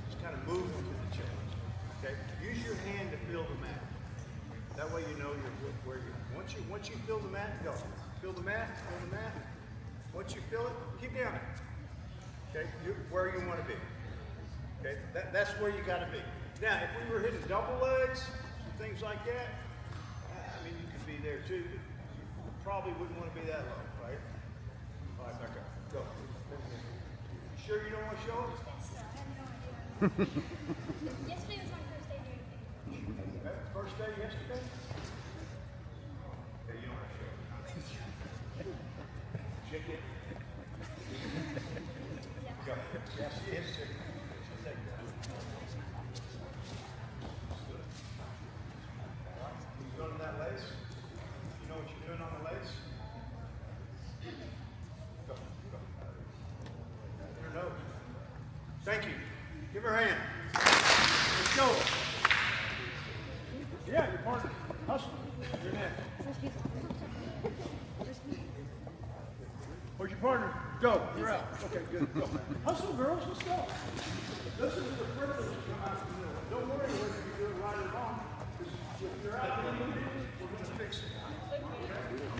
[SPEAKER 1] Just kind of move into the change. Okay? Use your hand to feel the mat. That way you know where you're. Once you feel the mat, go. Feel the mat. Once you feel it, keep down it. Okay? You're where you want to be. Okay? That's where you got to be. Now, if we were hitting double legs, things like that, I mean, you could be there too, but you probably wouldn't want to be that low, right? All right, back up. Go. You sure you don't want to show it?
[SPEAKER 8] Yesterday was my first day doing it.
[SPEAKER 1] Okay, first day yesterday? Okay, you don't want to show it. Chicken. Go. Yes, yes, chicken. Take that. You running that lace? You know what you're doing on the lace? Go. Your nose. Thank you. Give her a hand. Let's go. Yeah, your partner. Hustle. Your next. Where's your partner? Go. You're out. Okay, good. Go. Hustle, girls. Let's go. This is the privilege to come out from the middle. Don't worry whether you do it right or wrong. If you're out there, we're going to fix it. Okay?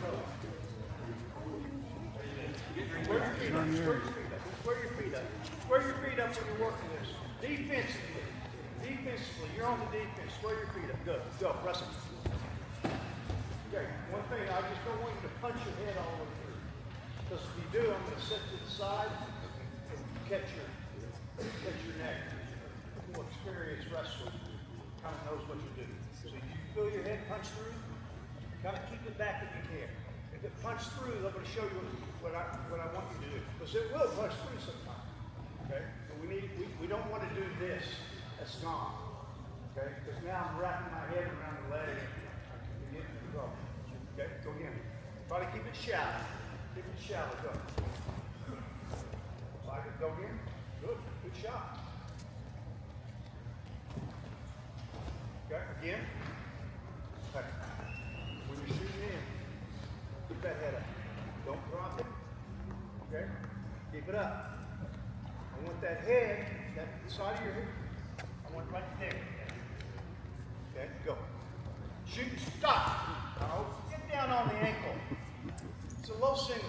[SPEAKER 1] Go. Square your feet up. Square your feet up when you're working this. Defensively. Defensively. You're on the defense. Square your feet up. Good. Go. Wrestle. Okay. One thing, I just don't want you to punch your head all the way through. Because if you do, I'm going to set to the side and catch your neck. More experienced wrestler kind of knows what you're doing. So you feel your head punch through, kind of keep it back if you can. If it punched through, I'm going to show you what I want you to do. Because it will punch through sometimes. Okay? But we don't want to do this. That's gone. Okay? Because now I'm wrapping my head around the leg to get to the go. Okay? Go again. Try to keep it shallow. Keep it shallow. Go. Like it. Go again. Good. Good shot. Okay, again. Okay. When you're shooting in, keep that head up. Don't drop it. Okay? Keep it up. I want that head, that side of your head, I want it right there. Okay, go. Shoot, stop. Now, get down on the ankle. It's a low single.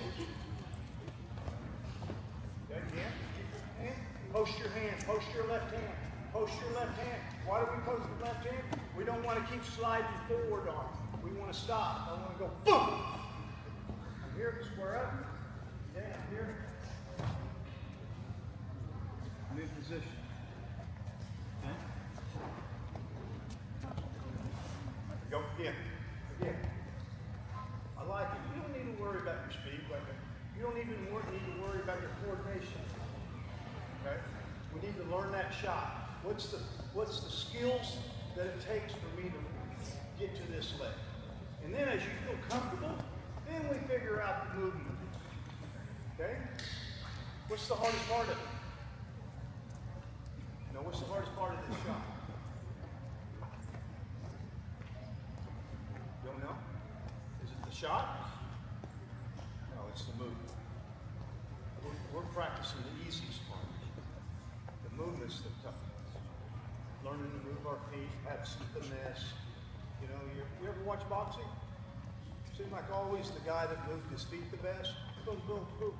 [SPEAKER 1] Okay, again. Keep your hand. Post your hand. Post your left hand. Post your left hand. Why do we post the left hand? We don't want to keep sliding forward on it. We want to stop. I want to go boom. I'm here, square up. Okay, I'm here. I'm in position. Okay. Go again. Again. I like it. You don't need to worry about your speed. You don't even need to worry about your coordination. Okay? We need to learn that shot. What's the skills that it takes for me to get to this leg? And then as you feel comfortable, then we figure out the movement. Okay? What's the hardest part of it? You know, what's the hardest part of this shot? Don't know? Is it the shot? No, it's the movement. We're practicing the easiest part. The movement's the toughest. Learning to move our feet, have some finesse. You know, you ever watch boxing? Seems like always the guy that moved his feet the best. Boom, boom, boom.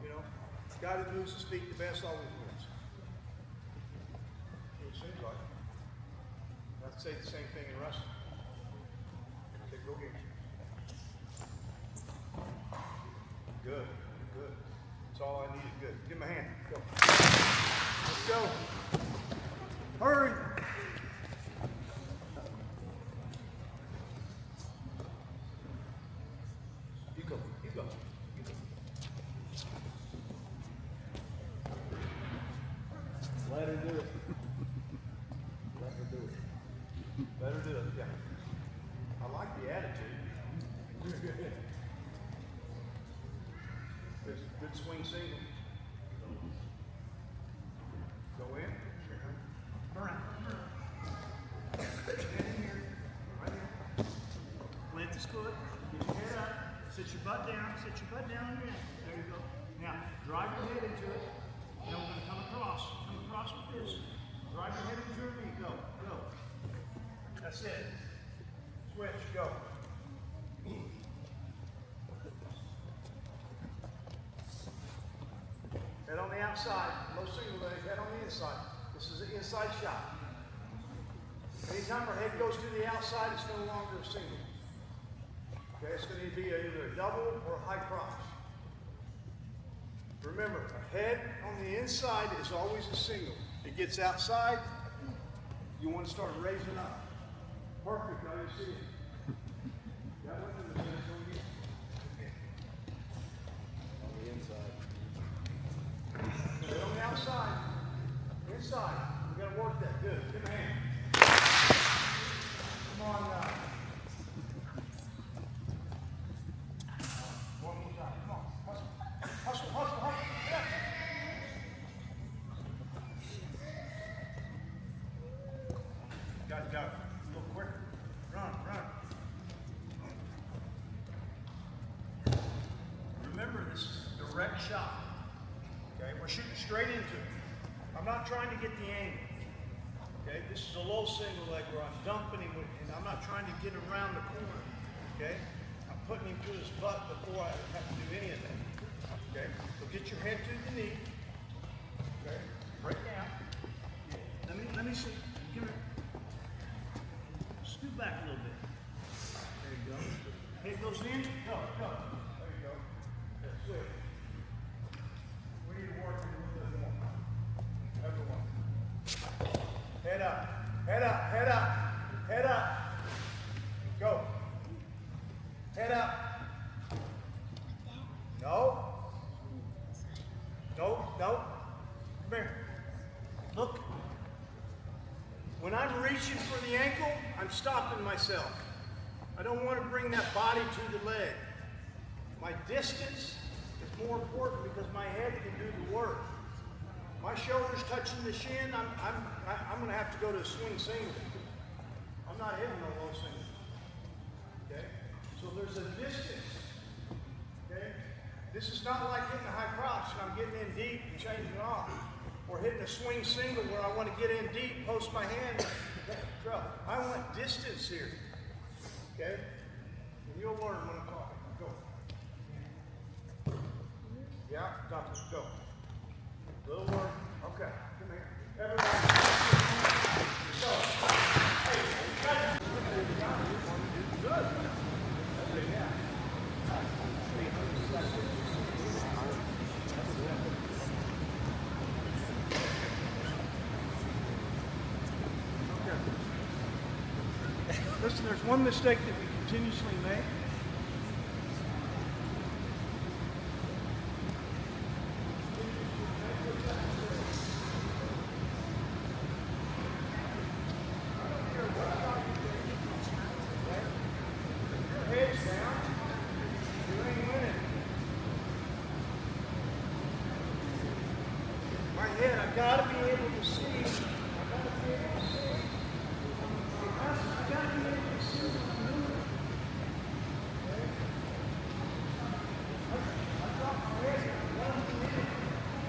[SPEAKER 1] You know, the guy that moves his feet the best always wins. It seems like. I'd say the same thing in wrestling. Okay, go get you. Good, good. That's all I needed. Good. Give him a hand. Go. Let's go. Hurry! You go, you go, you go.
[SPEAKER 5] Let her do it. Let her do it.
[SPEAKER 1] Let her do it, yeah. I like the attitude. Good swing single. Go in. Around. Get in here. Right here. Plant this foot. Get your head up. Sit your butt down. Sit your butt down again. There you go. Now, drive your head into it. Then we're going to come across. Come across with this. Drive your head into your knee. Go. Go. That's it. Switch. Go. Head on the outside. Low single leg. Head on the inside. This is an inside shot. Anytime our head goes to the outside, it's no longer a single. Okay, it's going to be either a double or a high cross. Remember, a head on the inside is always a single. It gets outside, you want to start raising up. Perfect, now you see it. That one to the center,
[SPEAKER 5] On the inside.
[SPEAKER 1] head on the outside. Inside. We got to work that. Good. Give him a hand. Come on now. One more time. Come on. Hustle. Hustle, hustle, hustle. Yeah. Got it, got it. A little quicker. Run, run. Remember, this is a direct shot. Okay, we're shooting straight into it. I'm not trying to get the angle. Okay, this is a low single leg where I'm dumping him, and I'm not trying to get around the corner. Okay, I'm putting him to his butt before I have to do any of that. Okay, get your head to the knee. Okay, right down. Let me see. Give it. Scoot back a little bit. There you go. Head goes in. Go. There you go. That's it. We need to work a little bit more. Everyone. Head up. Head up. Head up. Head up. Go. Head up. No. No. Come here. Look. When I'm reaching for the ankle, I'm stopping myself. I don't want to bring that body to the leg. My distance is more important because my head can do the work. My shoulders touching the shin, I'm going to have to go to a swing single. I'm not hitting no low single. Okay? So there's a distance. Okay? This is not like hitting a high crotch and I'm getting in deep and changing it off. Or hitting a swing single where I want to get in deep, post my hand. I want distance here. Okay? And you'll learn when I'm talking. Go. Yeah, stop it. Go. Little work. Okay. Come here. Everybody. Go. Hey, you got it. Good. Yeah. Listen, there's one mistake that we continuously make. Your head's down. You ain't winning. My head, I've got to be able to see. I've got to be able to see. I've got to be able to see what I'm doing. Okay? I drop my head down. One minute.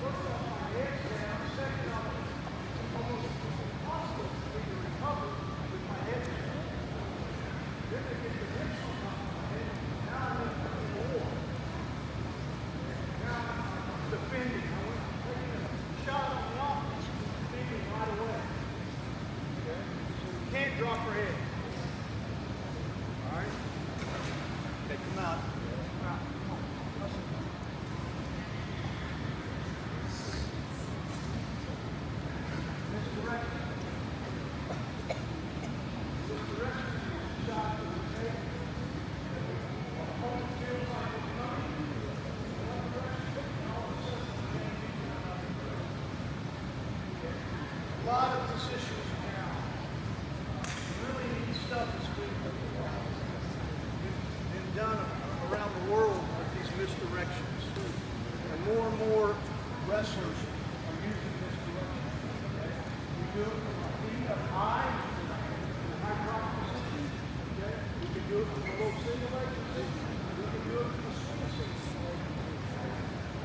[SPEAKER 1] First off, my head's down. Second off, it's almost impossible for me to recover with my head down. Then I get the hips on top of my head. Now I'm in the war. Now I'm defending. I'm taking a shot on the offense. Defending right away. Okay? Can't drop her head. All right? Okay, come out. Come out. Come on. Hustle. Misdirection. Misdirection is a shot to the head. The opponent feels like it's coming. In one direction, and all of a sudden, you can't beat it another direction. Okay? A lot of positions now. Really neat stuff has been done around the world with these misdirections. And more wrestlers are using misdirection. Okay? We do it from our feet up high, in a high drop position. Okay? We can do it from a low single leg position. We can do it from a swing single leg position.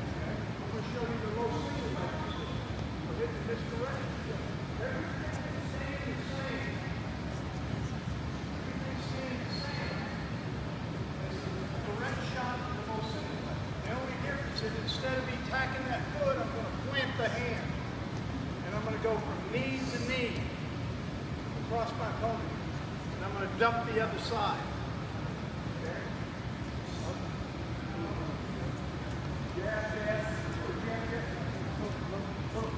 [SPEAKER 1] Okay? I'm going to show you the low single leg position. We're hitting misdirection. Everything is staying the same. Everything's staying the same. It's the correct shot to the low single leg. The only difference is instead of me tacking that foot, I'm going to plant the hand. And I'm going to go from knee to knee across my opponent. And I'm going to dump the other side. Okay? Yeah. Look.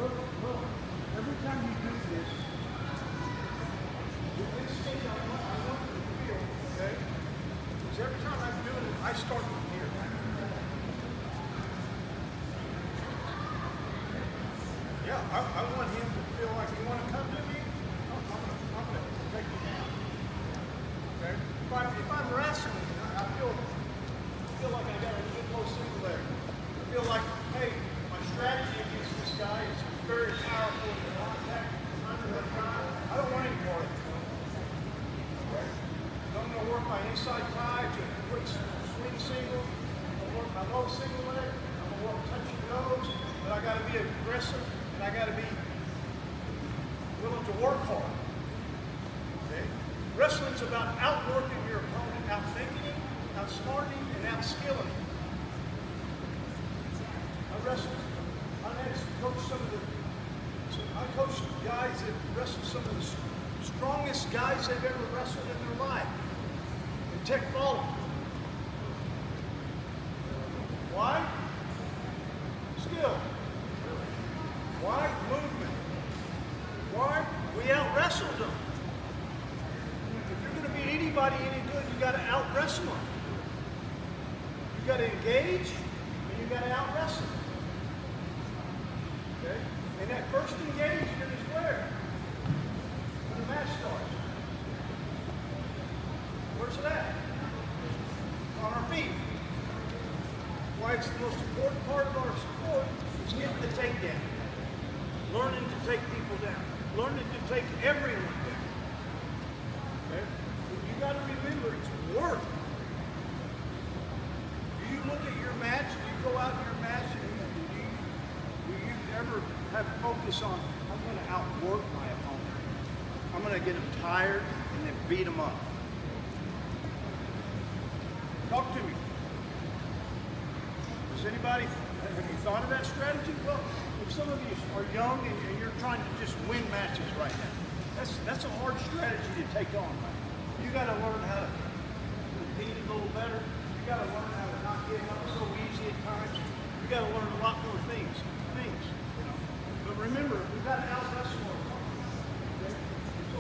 [SPEAKER 1] Every time you do this, with this state I want you to feel, okay? Because every time I'm doing it, I start from here. Yeah, I want him to feel like you want to come to me. I'm going to take you down. Okay? If I'm wrestling, I feel like I got a good low single leg. I feel like, hey, my strategy against this guy is very powerful in the contact under the thigh. I don't want any more of it. Okay? So I'm going to work my inside thigh to a quick swing single. I'm going to work my low single leg. I'm going to work touching nose. But I got to be aggressive and I got to be willing to work hard. Okay? Wrestling's about outworking your opponent, outthinking him, outsmarting him, and outskilling him. wrestled some of the strongest guys they've ever wrestled in their life. And tech followed. Why? Skill. Why? Movement. Why? We out-wrestled them. If you're going to beat anybody any good, you got to out-wrestle them. You got to engage, and you got to out-wrestle. Okay? And that first engagement is where? When the match starts. Where's it at? On our feet. Why it's the most important part of our sport is getting the takedown. Learning to take people down. Learning to take everyone down. Okay? You got to remember it's work. Do you look at your match? Do you go out to your match and do you ever have focus on, I'm going to outwork my opponent. I'm going to get them tired and then beat them up. Talk to me. Does anybody, have you thought of that strategy? Well, if some of you are young and you're trying to just win matches right now, that's a hard strategy to take on, right? You got to learn how to compete a little better. You got to learn how to not get up so easy at times. You got to learn a lot more things, you know. But remember, we've got to out-wrestle our opponent. Okay? So,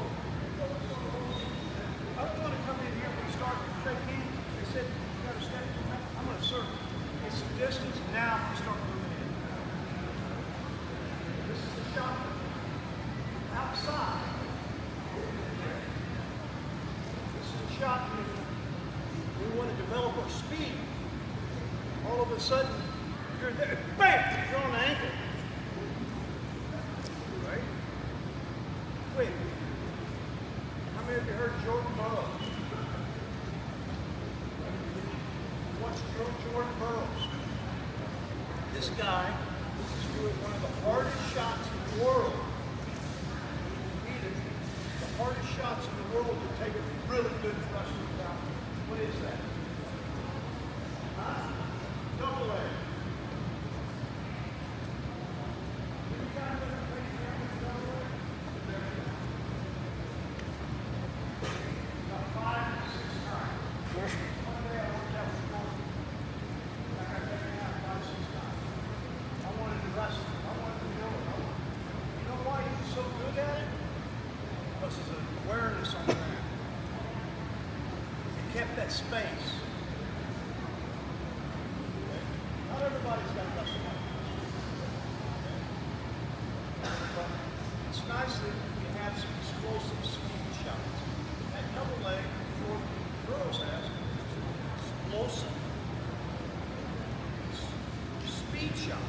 [SPEAKER 1] I don't want to come in here and we start to shake hands. They said, you got to step in. I'm going to serve. It's some distance. Now we start moving in. This is the shot. Outside. This is the shot. We want to develop our speed. All of a sudden, you're there. Bam! You're on the ankle. Right? Quick. How many of you heard Jordan Burroughs? Watch Jordan Burroughs. This guy is doing one of the hardest shots in the world. The hardest shots in the world to take a really good wrestling down. What is that? Huh? Double leg. About 5 to 6 times. One day I worked out with Crotch. I got taken out 5 or 6 times. I wanted to wrestle. I wanted to do it. You know why he was so good at it? Because his awareness on the mat. He kept that space. Okay? Not everybody's got to wrestle like this. But it's nice that you have some explosive speed shots. That double leg, for girls has, explosive speed shot.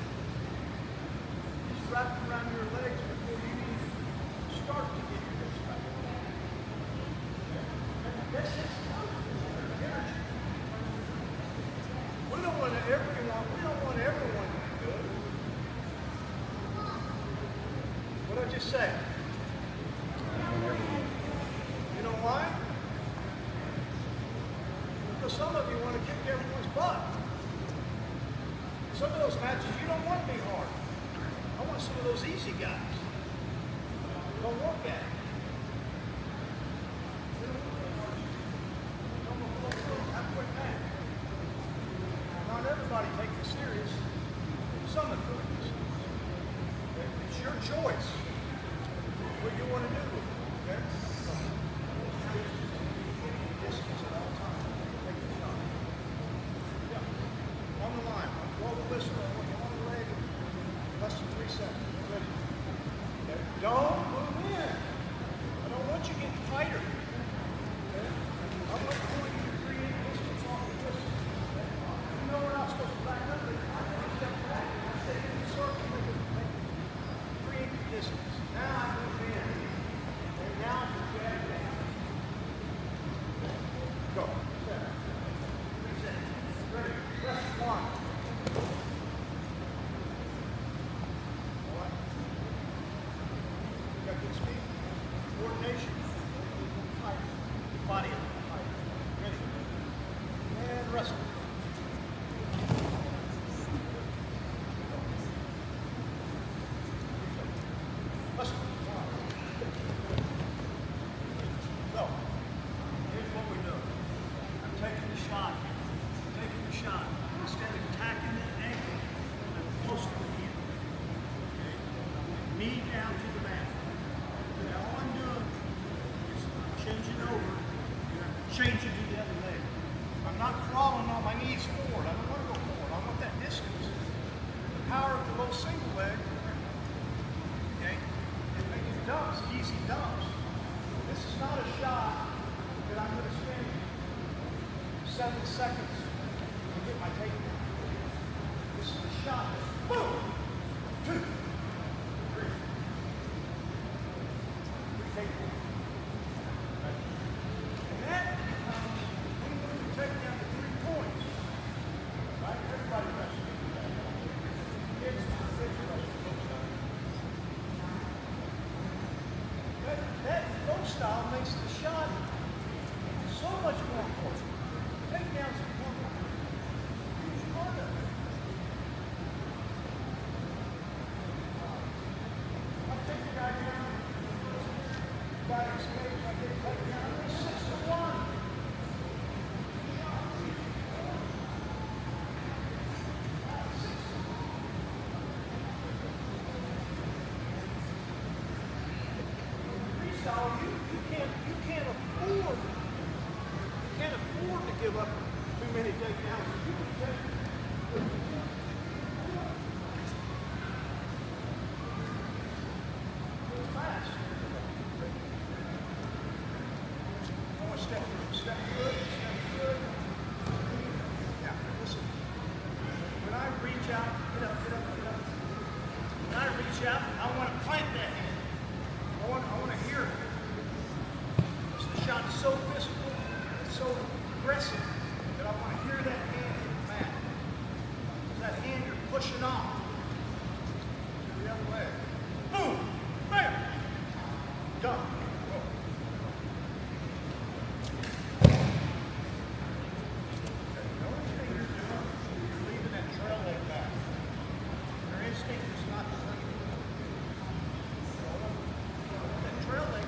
[SPEAKER 1] It's wrapped around your legs before you even start to get your hips back. That's just energy. We don't want everyone to be good. What did I just say? You know why? Because some of you want to kick everyone's butt. Some of those matches you don't want to be hard. I want some of those easy guys. Don't work at it. Have a quick match. Not everybody takes it serious. Some of them. It's your choice. What you want to do. Okay? Distance at all times. Take the shot. Yeah. On the line. Blow the whistle. On the leg. Less than 3 seconds. Ready? Okay. Don't move in. 7 seconds to get my takedown. This is the shot. Boom! 2, 3. 3 takedowns. And that becomes, we move the takedown to 3 points. Right? Everybody wrestles. Kids wrestle. That throw style makes the shot so much more important. Takedowns become a huge part of it. I take the guy down, guy escapes, I get a takedown, 6-1. Freestyle, you can't afford to give up too many takedowns. You can take fast. I want to step good, step good. Now, listen. When I reach out, get up. When I reach out, I want to plant that hand. I want to hear it. The shot is so physical, it's so aggressive that I want to hear that hand hit the mat. That hand you're pushing off the other way. Boom! Bam! Done. Whoa. The only thing you're doing is you're leaving that trail leg back. Your instinct is not to let it go. That trail leg,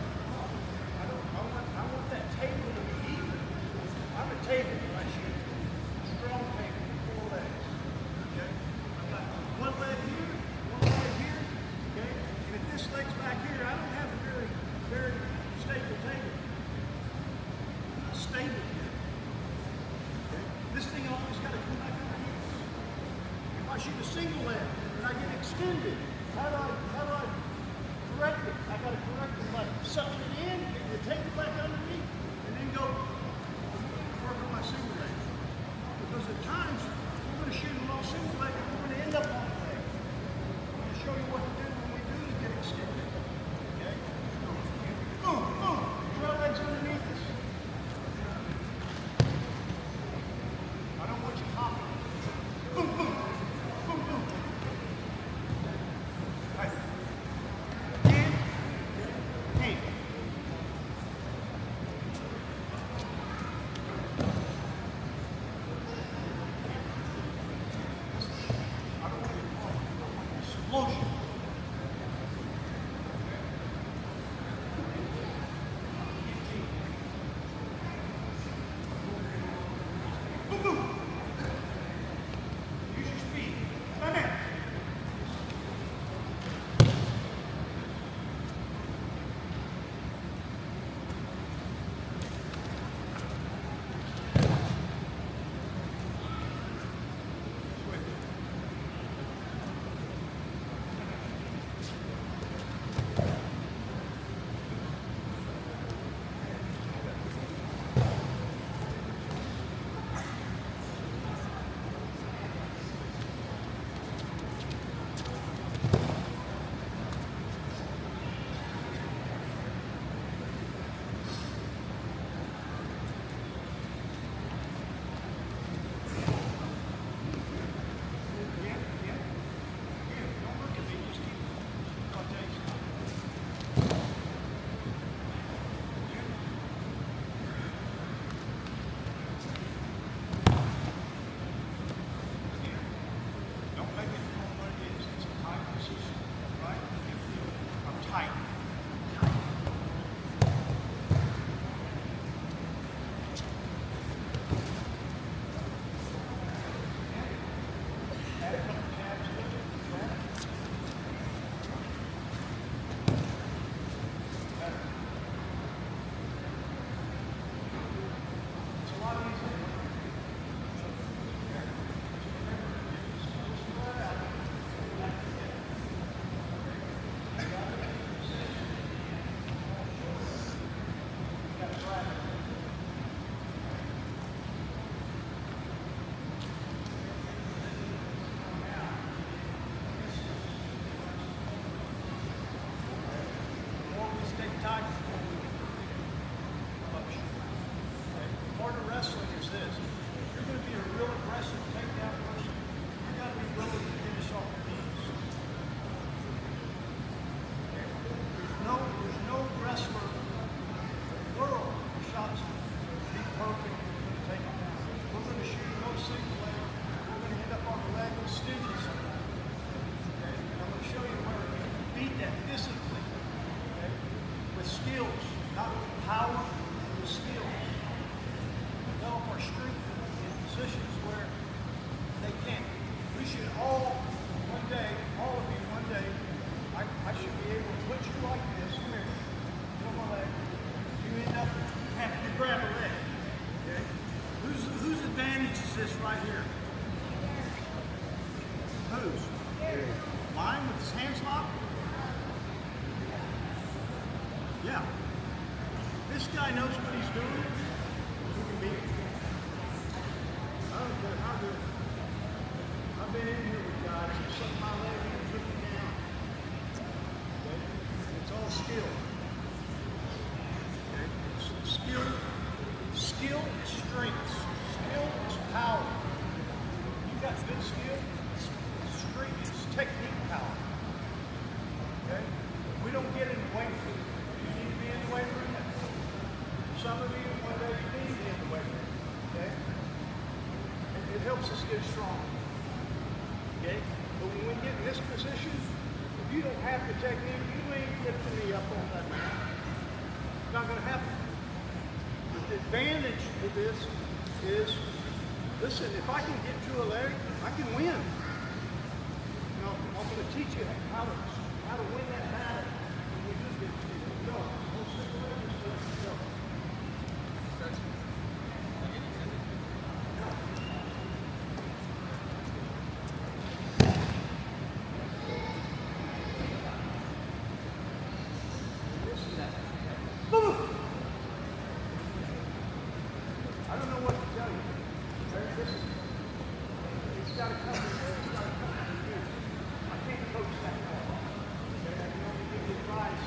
[SPEAKER 1] I want that table to be even. I'm a table when I shoot. Strong table, 4 legs. Okay? I've got one leg here, okay? And if this leg's back here, I don't have a very stable table. Stable here. Okay? This thing always got to come back over here. If I shoot a single leg and I get extended, how do I correct it? I got to correct it by sucking it in, and you take it back underneath, and then go work on my single leg. Because at times, we're going to shoot a low single leg, and we're going to end up on the leg. I'm going to show you what to do when we do to get extended. Okay? Boom, boom. Trail legs underneath us. I don't want you hopping. Boom, boom. Boom, boom. Right. Hey. I don't want you to explosion. Whose? Mine with his hands locked? Yeah. This guy knows what he's doing. He can beat me. I don't care how good. I've been in here with guys who suck my leg and took me down. Okay? It's all skill. Okay? Skill is strength. Skill is power. You got good skill, strength is technique power. Okay? We don't get in the weight room. You need to be in the weight room. Some of you, one day you need to be in the weight room. Okay? It helps us get strong. Okay? But when we get in this position, if you don't have the technique, you ain't lifting me up on that man. It's not going to happen. But the advantage of this is, listen, if I can get to a leg, I can win. You know, I'm going to teach you how to win that battle. When we do get to it. Go. Don't stick away, just let it go. I don't know what to tell you. It's got to come from there. It's got to come from you. I can't coach that far. Okay? I can only give you advice.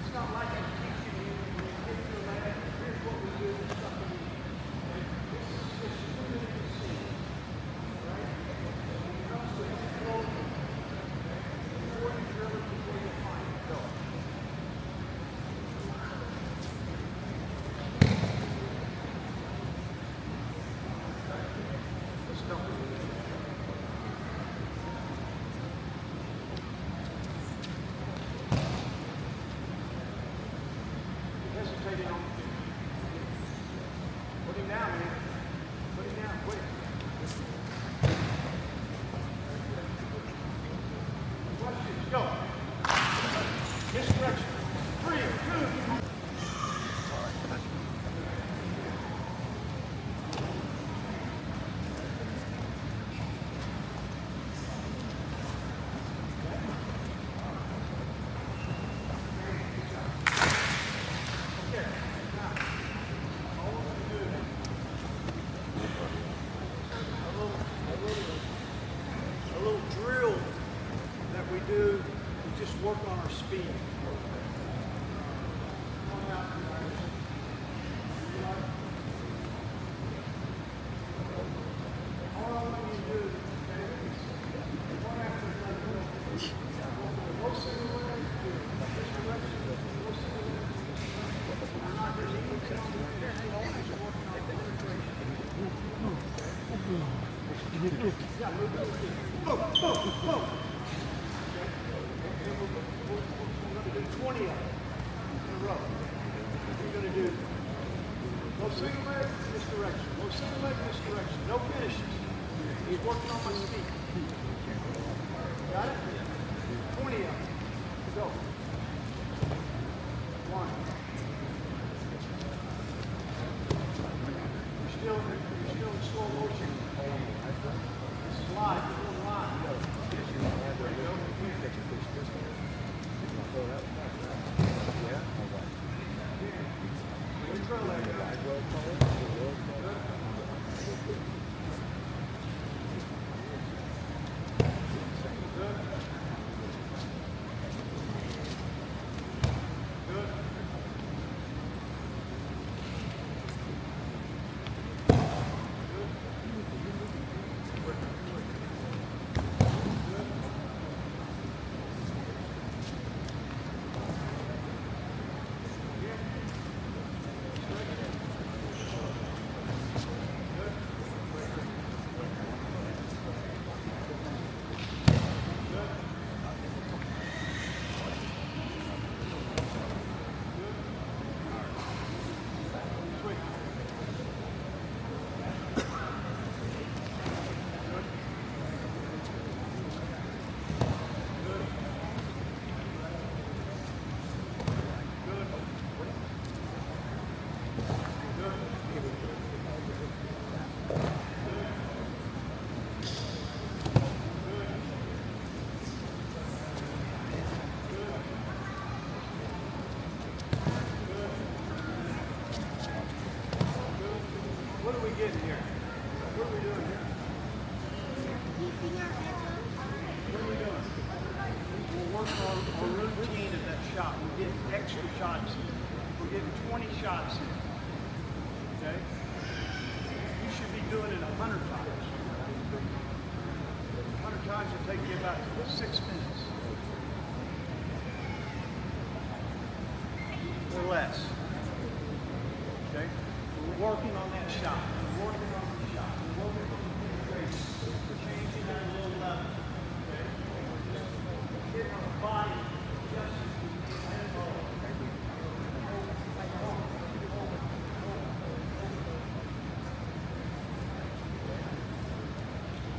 [SPEAKER 1] It's not like I'm teaching you when you get to a leg. Here's what we do. This stuff we do. Okay? This is just too many to see. Right? When it comes to control, before you drill it, before you find it, go. Let's go. Hesitating on the feet. Put him down, man. Put him down, quick. Questions, go. Missdirection. 3, 2, 1. Okay, now, all we're going to do, a little drill that we do to just work on our speed. Come out, guys. All I want you to do, okay, is one after another. Low single leg, this direction, low single leg. I'm not just easy on the head, always working on penetration. Yeah, move those feet. Boom, boom, boom. Okay? And we're going to do 20 of them in a row. We're going to do low single leg, misdirection. Low single leg, misdirection. No finishes. He's working on my speed. Got it? 20 of them. Go. 1. You're still in slow motion. This is live. You're going live. Neutral leg. Good. shot. We're getting extra shots in. We're getting 20 shots in. Okay? You should be doing it 100 times. 100 times will take you about 6 minutes. Or less. Okay? We're working on that shot. We're working on the shot. We're working on the penetration. We're changing that a little level. Okay? Just getting our body just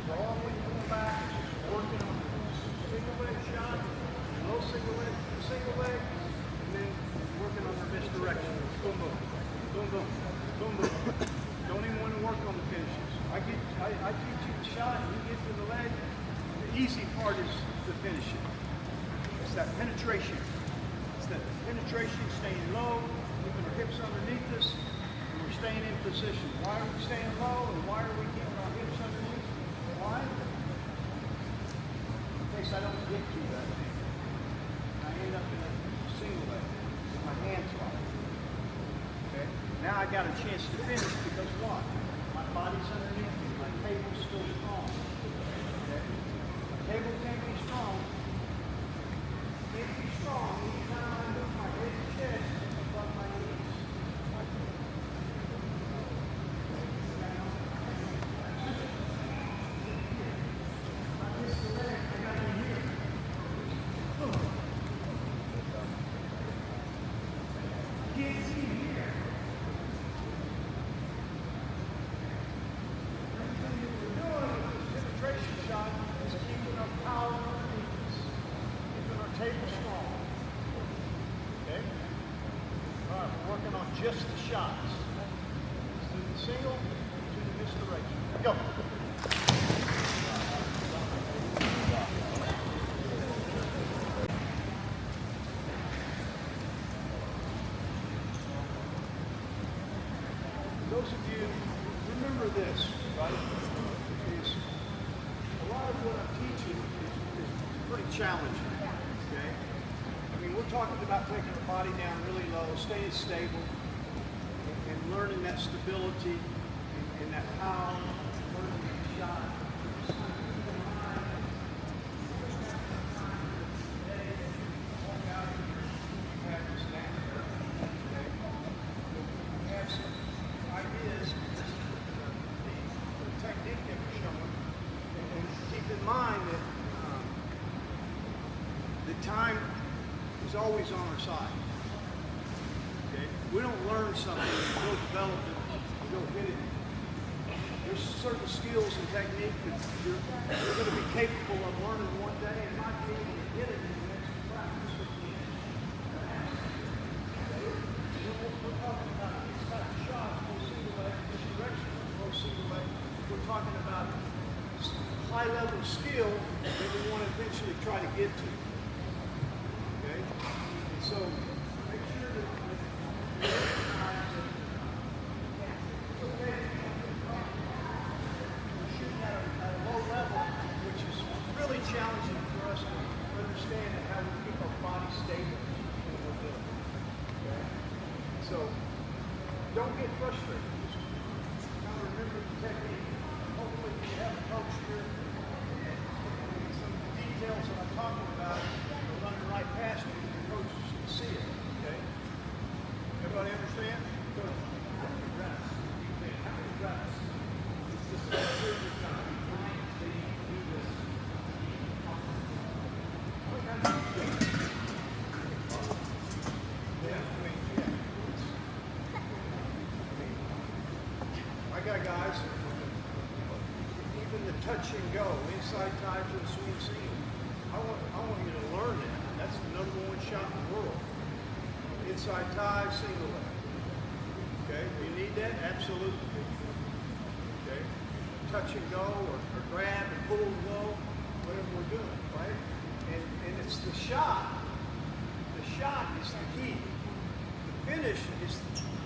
[SPEAKER 1] so all we're going back is just working on single leg shot, low single leg, and then working on the misdirection. Boom, boom, boom, boom, boom, boom. Don't even want to work on the finishes. I teach you the shot, and you get to the leg. The easy part is the finishing. It's that penetration. It's that penetration, staying low, keeping our hips underneath us, and we're staying in position. Why are we staying low, and why are we keeping our hips underneath? Why? In case I don't get to that thing. I end up in a single leg with my hands locked. Okay? Now I got a chance to finish because why? My body's underneath me. My table's still strong. Okay? My table can't be strong. Can't be strong anytime I move my head and chest above my knees. Just the shots. To the single, to the misdirection. Go. Those of you, remember this, right? Is a lot of what I'm teaching is pretty challenging. Okay? I mean, we're talking about taking the body down really low, staying stable, and learning that stability and that power, learning the shot. Have some ideas, the technique that we're showing, and keep in mind that the time is always on our side. Okay? We don't learn something, we don't develop it, we don't get it. There's certain skills and technique that you're going to be capable of learning one day and not be able to get it in the next practice with the end. We're talking about these type of shots, low single leg, misdirection, low single leg. We're talking about high level skill that we want to eventually try to get to. Okay? And so make sure that you recognize that it's okay to we're shooting at a low level, which is really challenging for us to understand how we keep our body stable when we're doing it. Okay? So don't get frustrated. Just kind of remember the technique. Hopefully you have a coach here and some of the details that I'm talking about will run right past you. The coach can see it. Okay? Everybody understand? Good. How many reps? How many reps? It's just a period of time. That you can do this. What kind of I got guys, even the touch and go, inside ties or swing seam. I want you to learn that. That's the number one shot in the world. Inside tie, single leg. Okay, do you need that? Absolutely. Okay, touch and go or grab and pull and go, whatever we're doing, right? And it's the shot. The shot is the key. The finish is,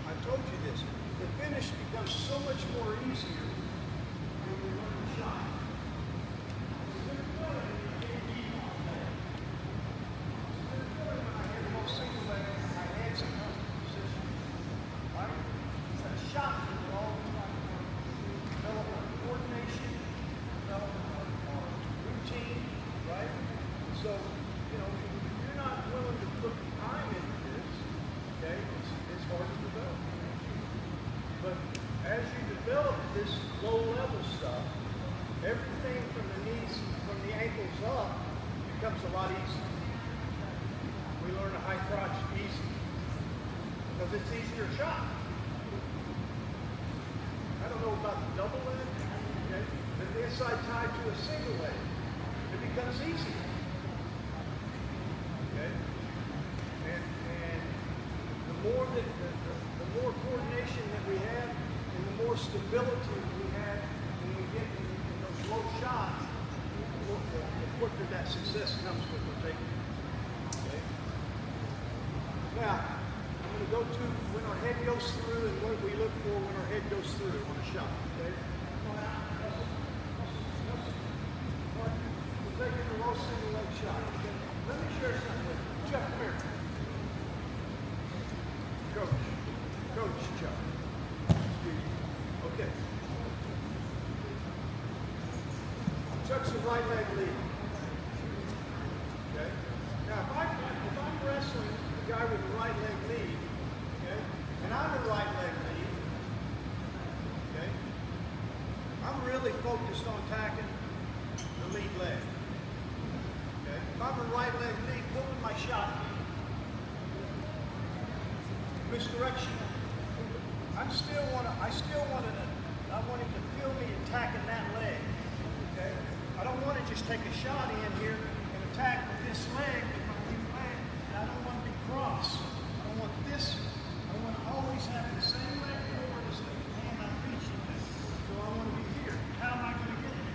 [SPEAKER 1] I told you this, the finish becomes so much more easier when we learn the shot. It's going to go and you can't keep on that. It's going to go when I have So, you know, if you're not willing to put time into this, okay, it's hard to develop. But as you develop this low-level stuff, everything from the knees, from the ankles up, becomes a lot easier. We learn a high crotch easy because it's easier shot. I don't know about the double leg, okay? But the inside tied to a single leg, it becomes easier. Okay? And the more that the more coordination that we have and the more stability we have when we get in those low shots, the quicker that success comes with the taking. Okay? Now, I'm going to go to when our head goes through and what we look for when our head goes through on a shot. Okay? We're taking a low single leg shot. Okay? Let me share something with you. Chuck, come here. Coach Chuck. Okay. Chuck's a right leg lead. Okay? Now, if I'm wrestling a guy with a right leg lead, okay, and I'm a right leg lead, okay, I'm really focused on attacking the lead leg. Okay? If I'm a right leg lead, pulling my shot, misdirection. I want him to feel me attacking that leg. Okay? I don't want to just take a shot in here and attack with this leg, with my weak leg, and I don't want to be cross. I want this. I want to always have the same leg forward as the hand I'm reaching with. So I want to be here. How am I going to get there?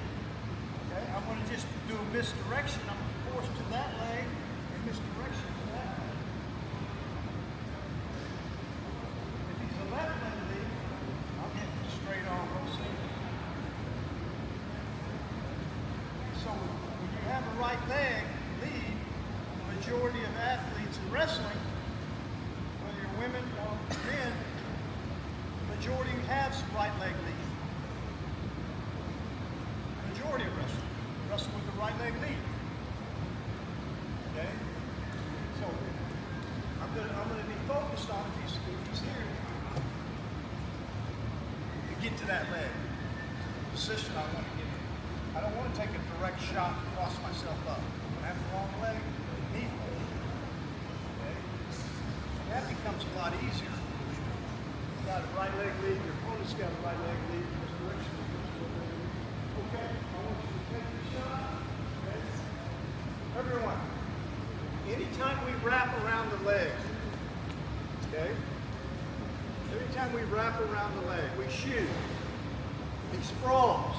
[SPEAKER 1] Okay? I'm going to just do a misdirection. I'm going to force to that leg and misdirection to that leg. If he's a left leg lead, I'll get straight on rotate. So when you have a right leg lead, the majority of athletes in wrestling, whether you're women or men, the majority has right leg lead. The majority of wrestle with the right leg lead. Okay? So I'm gonna be focused on if he's here to get to that leg. The position I want to get to. I don't want to take a direct shot and cross myself up. I'm gonna have the wrong leg, knee forward. Okay? That becomes a lot easier. You got a right leg lead, your opponent's got a right leg lead in this direction. Okay, I want you to take the shot. Okay? Everyone, anytime we wrap around the leg, okay? Anytime we wrap around the leg, we shoot. He sprawls.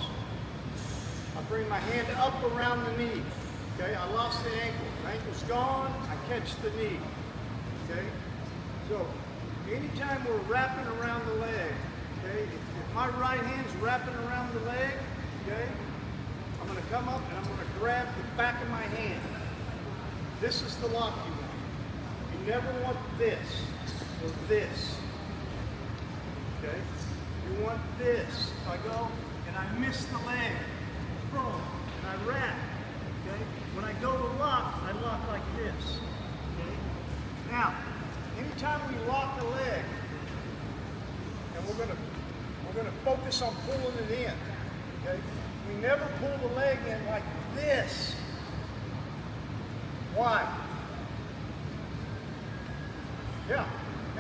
[SPEAKER 1] I bring my hand up around the knee. Okay, I lost the ankle. The ankle's gone, I catch the knee. Okay? So, anytime we're wrapping around the leg, okay, if my right hand's wrapping around the leg, okay, I'm going to come up and I'm going to grab the back of my hand. This is the lock you want. You never want this or this. Okay? You want this. If I go and I miss the leg, boom, and I wrap. Okay? When I go to lock, I lock like this. Okay? Now, anytime we lock a leg, and we're gonna focus on pulling it in. Okay? We never pull the leg in like this. Why? Yeah,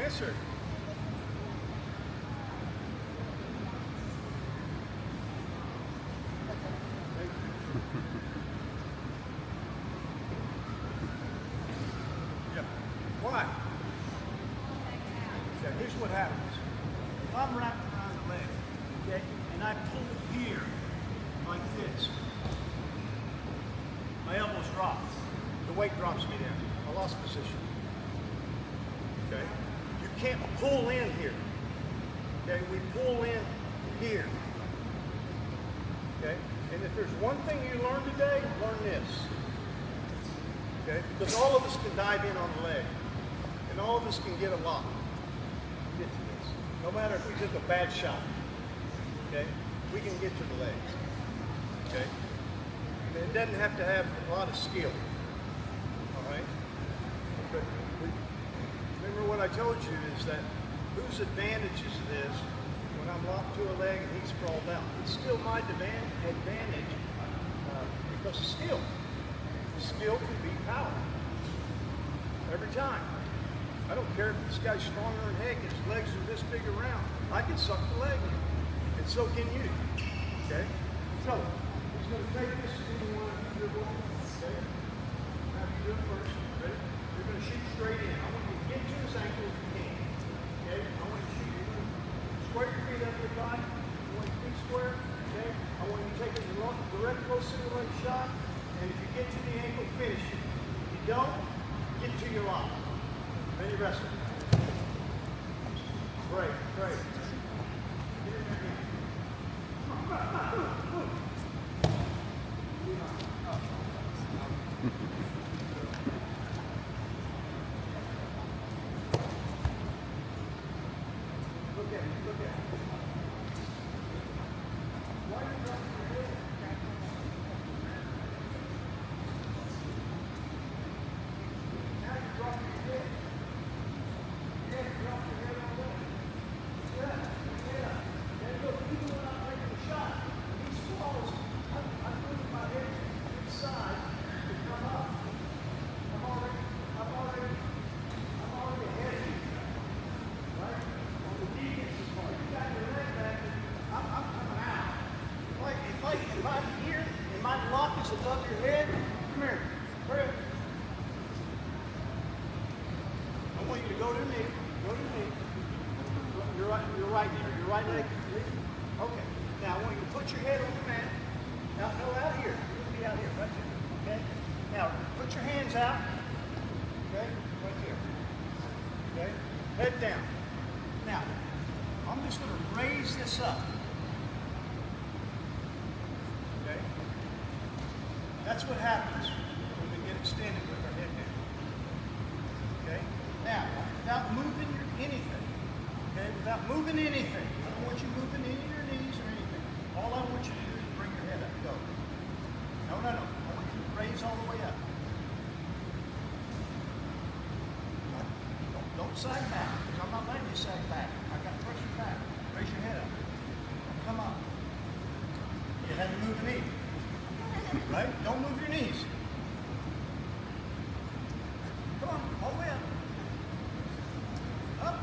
[SPEAKER 1] answer. Yeah. Why? Yeah, here's what happens. If I'm wrapped around the leg, okay, and I pull here like this, my elbows drop. The weight drops me down. I lost position. Okay? You can't pull in here. Okay? We pull in here. Okay? And if there's one thing you learn today, learn this. Okay? Because all of us can dive in on the leg. And all of us can get a lock. Get to this. No matter if we took a bad shot. Okay? We can get to the legs. Okay? And it doesn't have to have a lot of skill. remember what I told you is that whose advantage is this when I'm locked to a leg and he's sprawled out? It's still my advantage because of skill. Skill can beat power. Every time. I don't care if this guy's stronger than heck and his legs are this big around. I can suck the leg in. And so can you. Okay? So, he's going to take this to the one of your one. Okay? Now you do it first. Ready? You're going to shoot straight in. I want you to get to his ankle if you can. Okay? I want you to shoot. You're going to square your feet up your thigh. I want your feet square. Okay? I want you to take a direct close single leg shot. And if you get to the ankle, finish it. If you don't, get to your lock. Then you wrestle. Great, great. Get in there. Look at it, look at it. Why are you dropping your head? Now you're dropping your head. You have to drop your head on that. Yeah, yeah. And look, even when I'm taking a shot, these falls, I'm moving my head to the inside to come up. I'm already ahead of you. Right? On the defensive part, you got your leg back, I'm coming out. If I'm here and my lock is above your head, come here. Hurry up. I want you to go to the knee. Go to the knee. You're right there. Your right leg. Okay. Now I want you to put your head on the mat. Now, no, out here. You'll be out here, right here. Okay? Now, put your hands out. Okay? Right here. Okay? Head down. Now, I'm just going to raise this up. Okay? That's what happens when we get extended with our head down. Okay? Now, without moving anything, okay? Without moving anything, I don't want you moving any of your knees or anything. All I want you to do is bring your head up. Go. No, no, no. I want you to raise all the way up. Don't sag back, because I'm not letting you sag back. I got to press your back. Raise your head up. Come on. You had to move the knee. Right? Don't move your knees. Come on, all the way up. Up.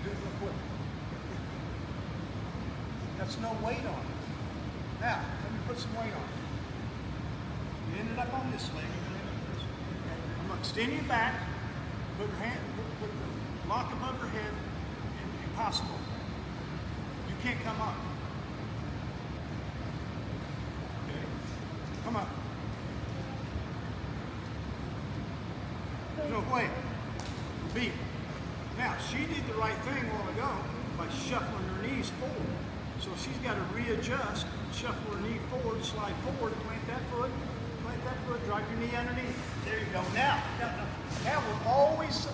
[SPEAKER 1] Do it real quick. That's no weight on it. Now, let me put some weight on it. You ended up on this leg. I'm going to extend you back. Put your hand, put the lock above your head. Impossible. You can't come up. Okay. Come on. No way. Beat. Now, she did the right thing a while ago by shuffling her knees forward. So she's got to readjust, shuffle her knee forward, slide forward, plant that foot, drive your knee underneath. There you go. Now we're always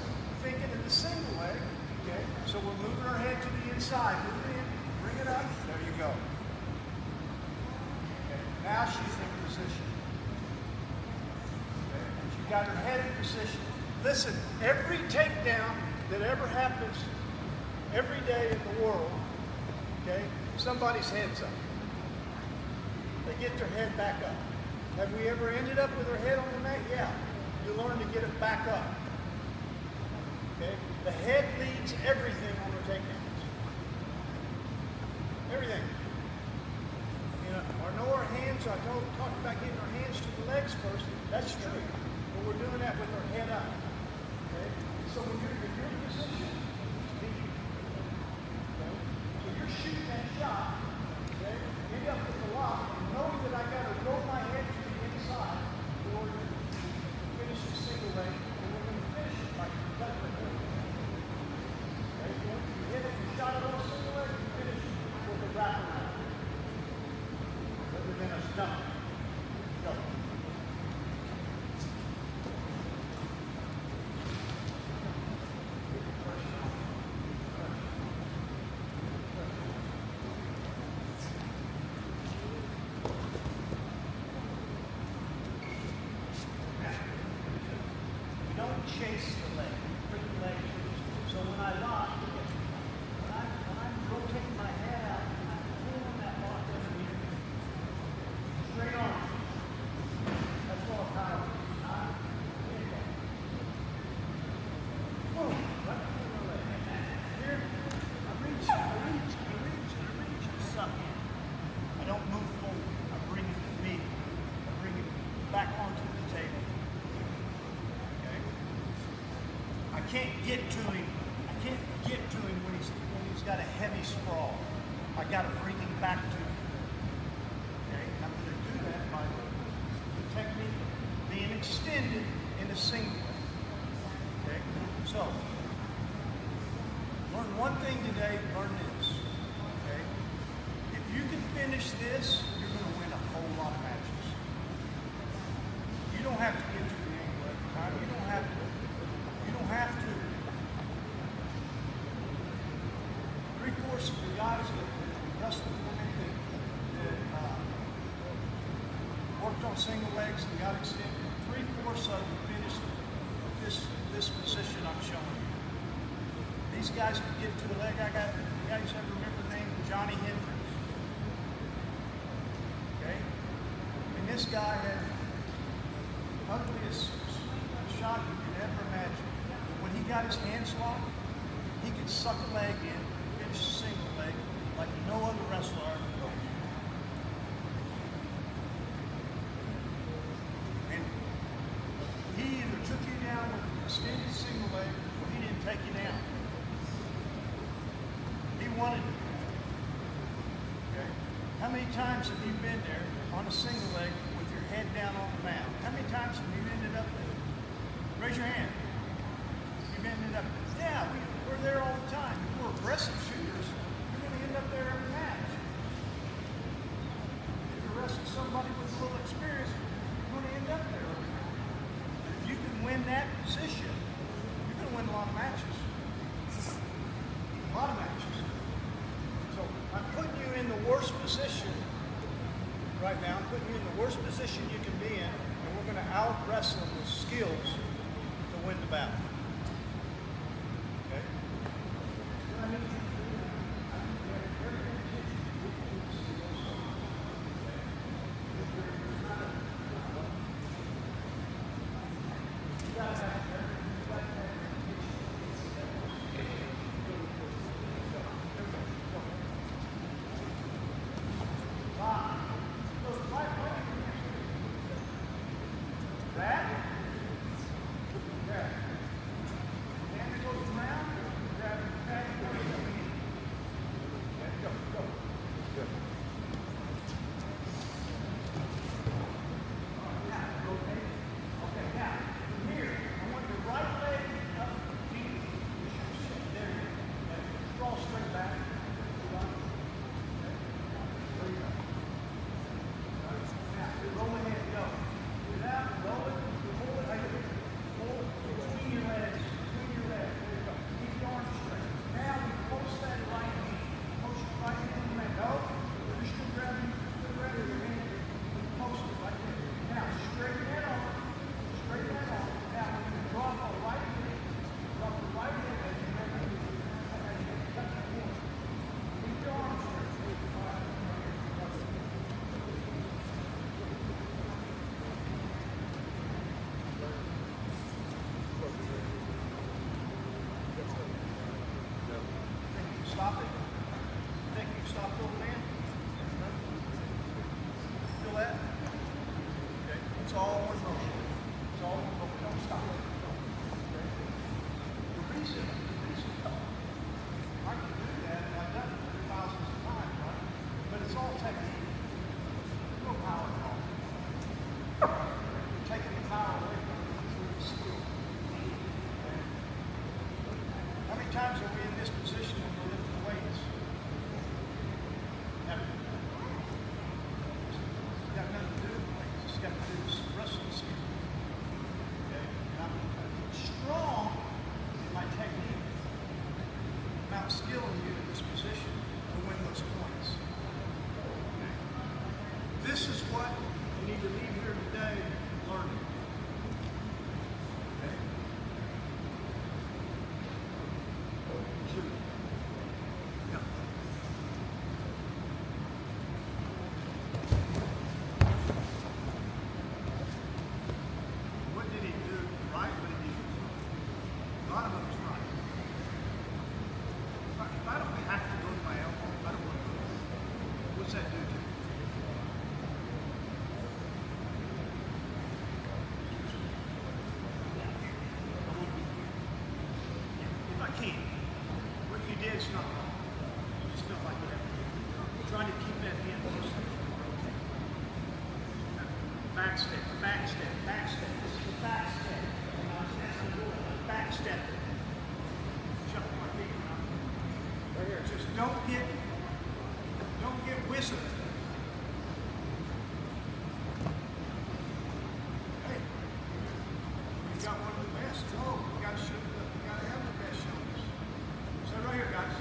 [SPEAKER 1] thinking of the single leg. Okay? So we're moving our head to the inside. Move it in, bring it up. There you go. Okay. Now she's in position. Okay. And she got her head in position. Listen, every takedown that ever happens every day in the world, okay, somebody's head's up. They get their head back up. Have we ever ended up with our head on the mat? Yeah. You learn to get it back up. Okay? The head leads everything on the takedowns. Everything. You know our hands, I talked about getting our hands to the legs first. That's true. But we're doing that with our head up. Okay? So when you're in your position, okay? So you're shooting that shot, okay? Get up with the lock, and knowing that I got to roll my head to the inside in order to finish the single leg, and we're going to finish it like that. Okay? You hit it, you shot it on a single leg, you finish it with a wraparound. Rather than a stump. Go. can't get to him. I can't get to him when he's got a heavy sprawl. I got to bring him back to him. Okay, and I'm going to do that by the technique being extended in a single. Okay, so learn one thing today. Learn this. Okay, if you can finish this, you're going to win a whole lot of matches. You don't have to get to the ankle every time. You don't have to. You don't have to. 3/4 of the guys that wrestled for me that worked on single legs and got extended, 3/4 of them finished this position I'm showing you. These guys could get to the leg. You guys ever remember the name Johnny Hendricks? Okay? And this guy had the ugliest shot you could ever imagine. But when he got his hands locked, he could suck a leg in, finish a single leg, like no other wrestler I ever coached. And he either took you down with an extended single leg, or he didn't take you down. He wanted to. Okay? How many times have you been there on a single leg with your head down on the mat? How many times have you ended up there? Raise your hand. You've ended up there. Yeah, we're there all the time. If we're aggressive shooters, you're going to end up there every match. If you're wrestling somebody with a little experience, you're going to end up there every match. If you can win that position, you're going to win a lot of matches. A lot of matches. So I'm putting you in the worst position right now. I'm putting you in the worst position you can be in, and we're going to out-wrestle with skills to win the battle. Okay? I need you to do that. I need you to have every intention to get to the skills. If you're not a... You got to have every Stop it. Think you stop over there? Feel that? Okay. It's all one motion. It's all one motion. Don't stop it. Okay. The reason I can do that, and I've done it thousands of times, right? But it's all technique. No power at all. You're taking the power away from it through the skill. Okay. How many times are we in this position when we're lifting weights? Never. It's got nothing to do with weights. It's got to do with wrestling skill. Okay? And I'm strong in my technique. I'm outskilling you in this position to win those points. Okay? This is what you need to leave here today learning. Okay? Shoot. Yeah. What did he do right? What did he do? A lot of it was right. If I don't have to go to my elbow, I don't want to go. What's that do to me? Back step, back step, back step. This is the back step. That's the door. Back step. Shuffle my feet. Right here. Just don't get whistled. Hey, you got one of the best. Oh, you gotta show you gotta have the best shoulders. So right here, guys.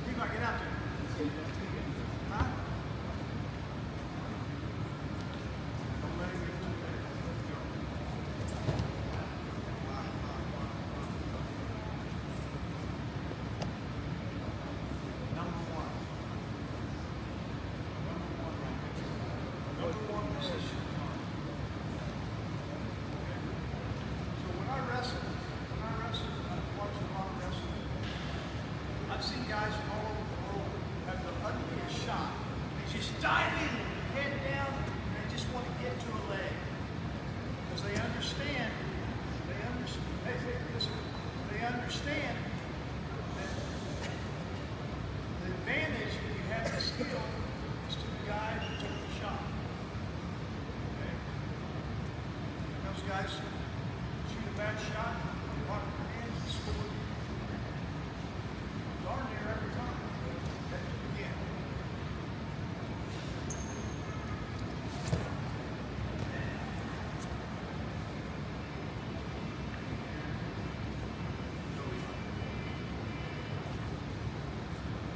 [SPEAKER 1] You might get out there. Huh? Don't let him get too bad. Go. Number one. Number one position. So when I wrestle, I've watched a lot of wrestling. I've seen guys from all over the world have the ugliest shot. They just dive in, head down, and they just want to get to a leg. Because they understand, hey, listen, they understand that the advantage if you have the skill is to the guy who took the shot. Okay? And those guys shoot a bad shot, lock their hands and score. Darn near every time. Okay, again.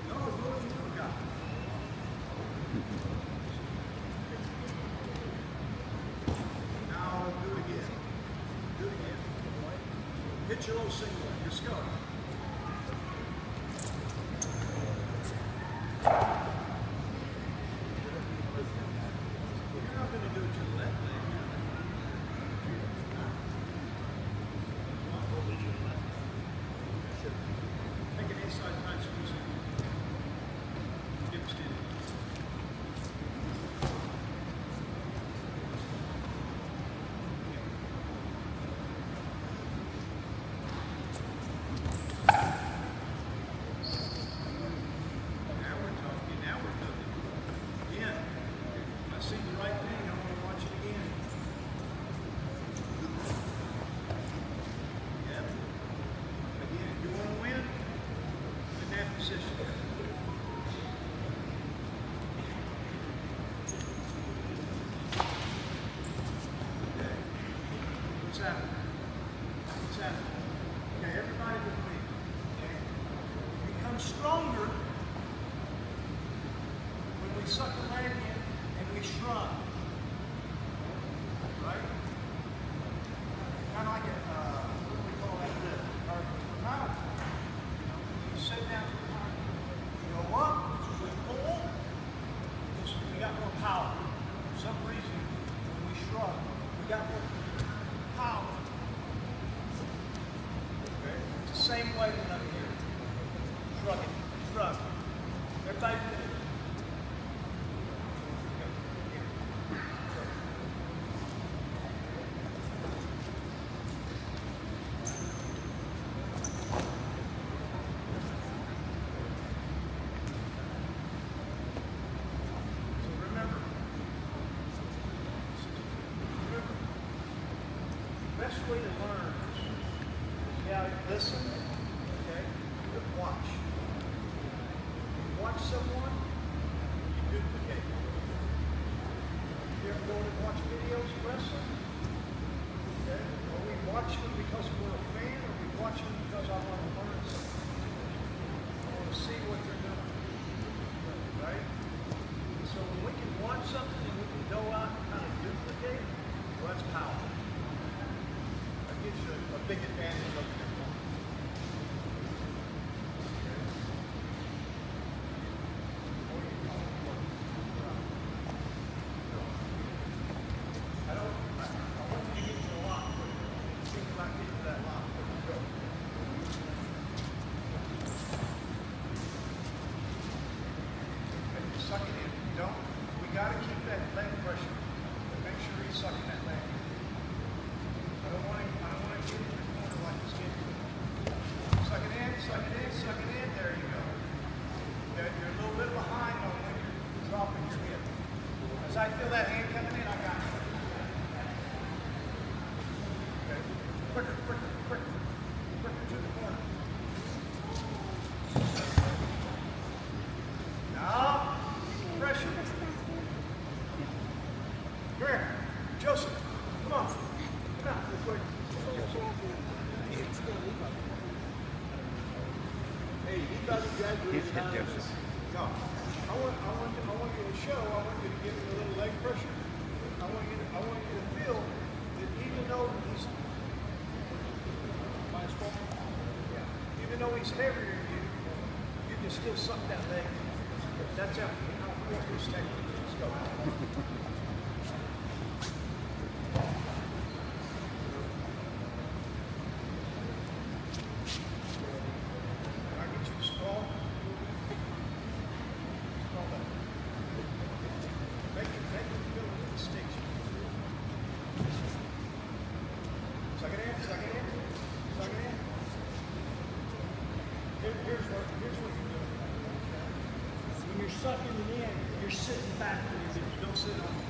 [SPEAKER 1] No, go to the little guy. Now do it again. Do it again. Hit your little single. Just go. You're not going to do it to the left leg. Take an inside tight squeeze. Give it to Now we're talking. Now we're cooking. Again, I see the right thing. I want to watch it again. Yep. Again, you want to win in that position. Okay. What's happening? What's happening? Okay, everybody with me. Okay. Become stronger when we suck a leg in and we shrug. Right? Kind of like a, what do we call that lift? Or mount. You sit down to the mount. You go up, we pull, we got more power. For some reason, when we shrug, we got more power. Okay? It's the same way when I'm here. Shrugging, shrug. Everybody do it. So remember, the best way to learn is, yeah, listen, okay, but watch. You watch someone, you duplicate. You ever go and watch videos of wrestling? Okay? Are we watching them because we're a fan, or are we watching them because I want to learn something? I want to see what they're doing. Right? So when we can watch something and we can go out and kind of duplicate, well, that's power. That gives you a big advantage over your opponent. I want you to get to a lock. Think about getting to that lock. Go. And you suck it in. You don't. We got to keep that leg pressure. Make sure he's sucking that leg. I don't want to get in the corner like this kid. Suck it in, suck it in, suck it in. There you go. Okay, you're a little bit behind on when you're dropping your hip. As I feel that hand coming in, I got it. Quicker, quicker, quicker. Quicker to the corner. Now, keep the pressure. Come here. Joseph, come on. Come out real quick.
[SPEAKER 5] Hey, you thought you graduated high?
[SPEAKER 1] No. I want you to show, I want you to give him a little leg pressure. I want you to feel that even though he's even though he's heavier than you can still suck that leg. That's how quick this technique is. Let's go. I get you to stall. Stall that. Make it feel the distinction. Suck it in, suck it in, suck it in. Here's what you're doing. When you're sucking it in, you're sitting back a little bit. You don't sit on it.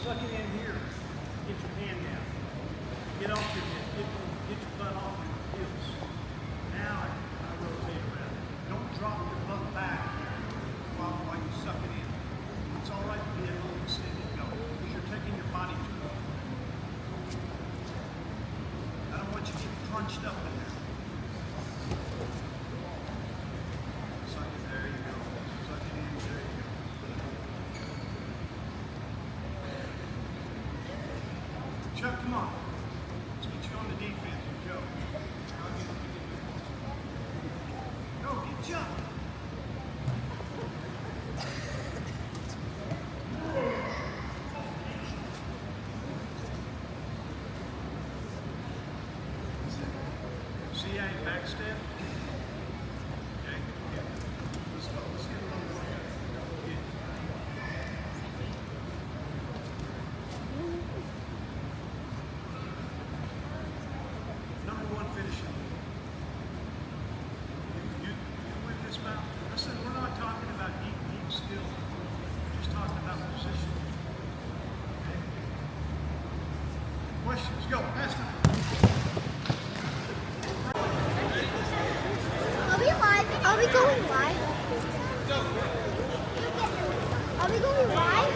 [SPEAKER 1] Suck it in here. Get your hand down. Get off your hip. Get your butt off your hips. Now I rotate around. Don't drop your butt back while you suck it in. It's all right to be a little extended go. You're taking your body too long. I don't want you getting crunched up in there. Suck it, there you go. Suck it in, there you go. Chuck, come on. Let's get you on the defense, Joe. Go, get Chuck. See how you backstep? Okay, yeah. Let's go. Let's get a little more. Yeah. Number one finishing. You with this mount? Listen, we're not talking about deep skill. We're just talking about position. Okay? Questions? Go. Ask them.
[SPEAKER 8] Are we live? Are we going live? Are we going live?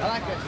[SPEAKER 5] I like that.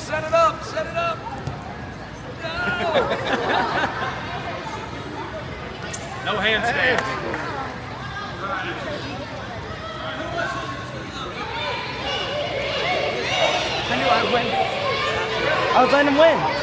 [SPEAKER 6] set it up, set it up. No handstand.
[SPEAKER 2] I knew I'd win. I was letting him win.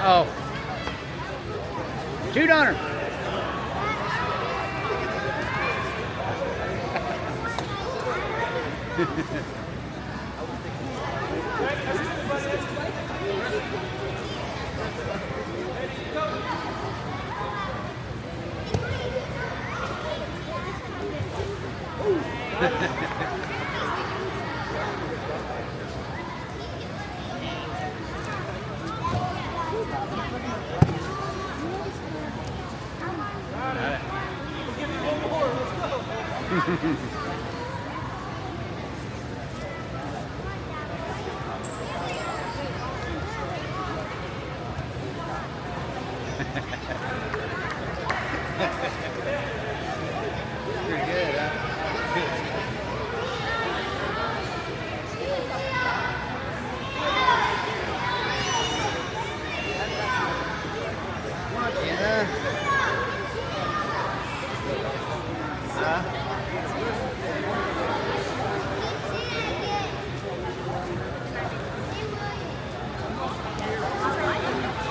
[SPEAKER 2] Uh-oh. Shoot on her. Pretty good, huh? Yeah.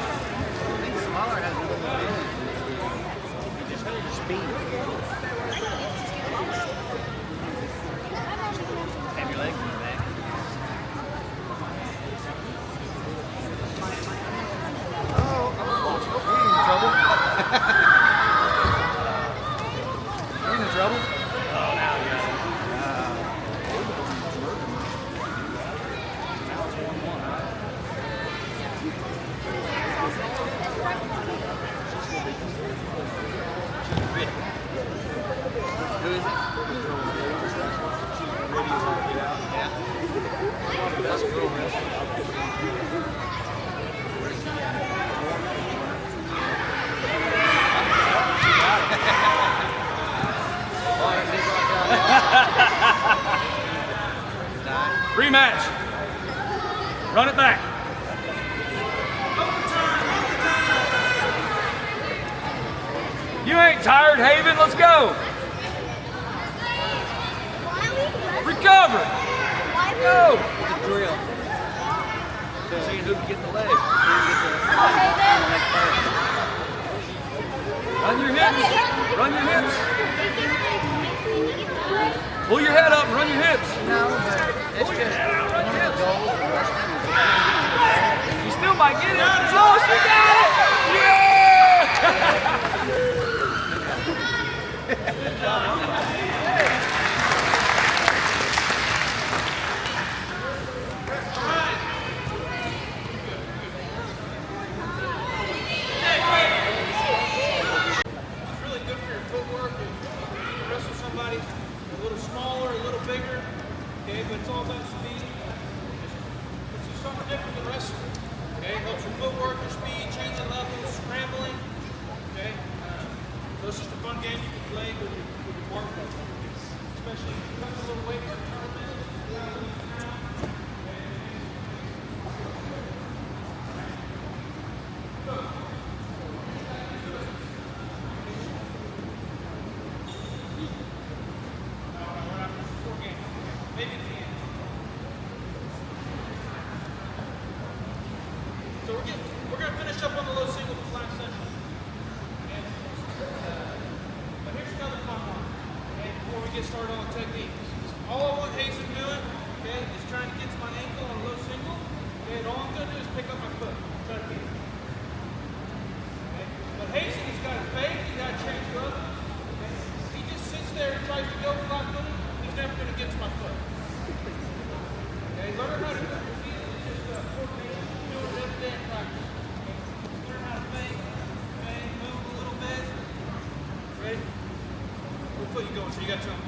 [SPEAKER 2] Smaller has a little bit. Just hold your speed. Have your legs in the back. Run it back. You ain't tired, Haven. Let's go. Recover. Go. Drill. Seeing who can get the leg. Run your hips. Run your hips. Pull your head up and run your hips. Pull your head out, run your hips. You still might get it. Close, you got it. Yeah!
[SPEAKER 6] Somebody a little smaller, a little bigger, okay, but it's all about speed. It's just something different than wrestling, okay? Helps your footwork, your speed, changing levels, scrambling, okay? So it's just a fun game you can play with your partner, especially if you cut a little weight for a tournament. So we're going to finish up on the low single this last session. And, but here's another fun one, okay, before we get started on the technique. All I want Hazen doing, okay, is trying to get to my ankle on a low single. Okay, and all I'm going to do is pick up my foot. Try to beat it. Okay? But Hazen, he's got to fake, he's got to change up. Okay? If he just sits there and tries to go flat-footed, he's never going to get to my foot. Okay, learn how to put your feet in just coordination. Every day in practice. Okay? Learn how to fake, move a little bit. Ready? What foot you going? So you got your own.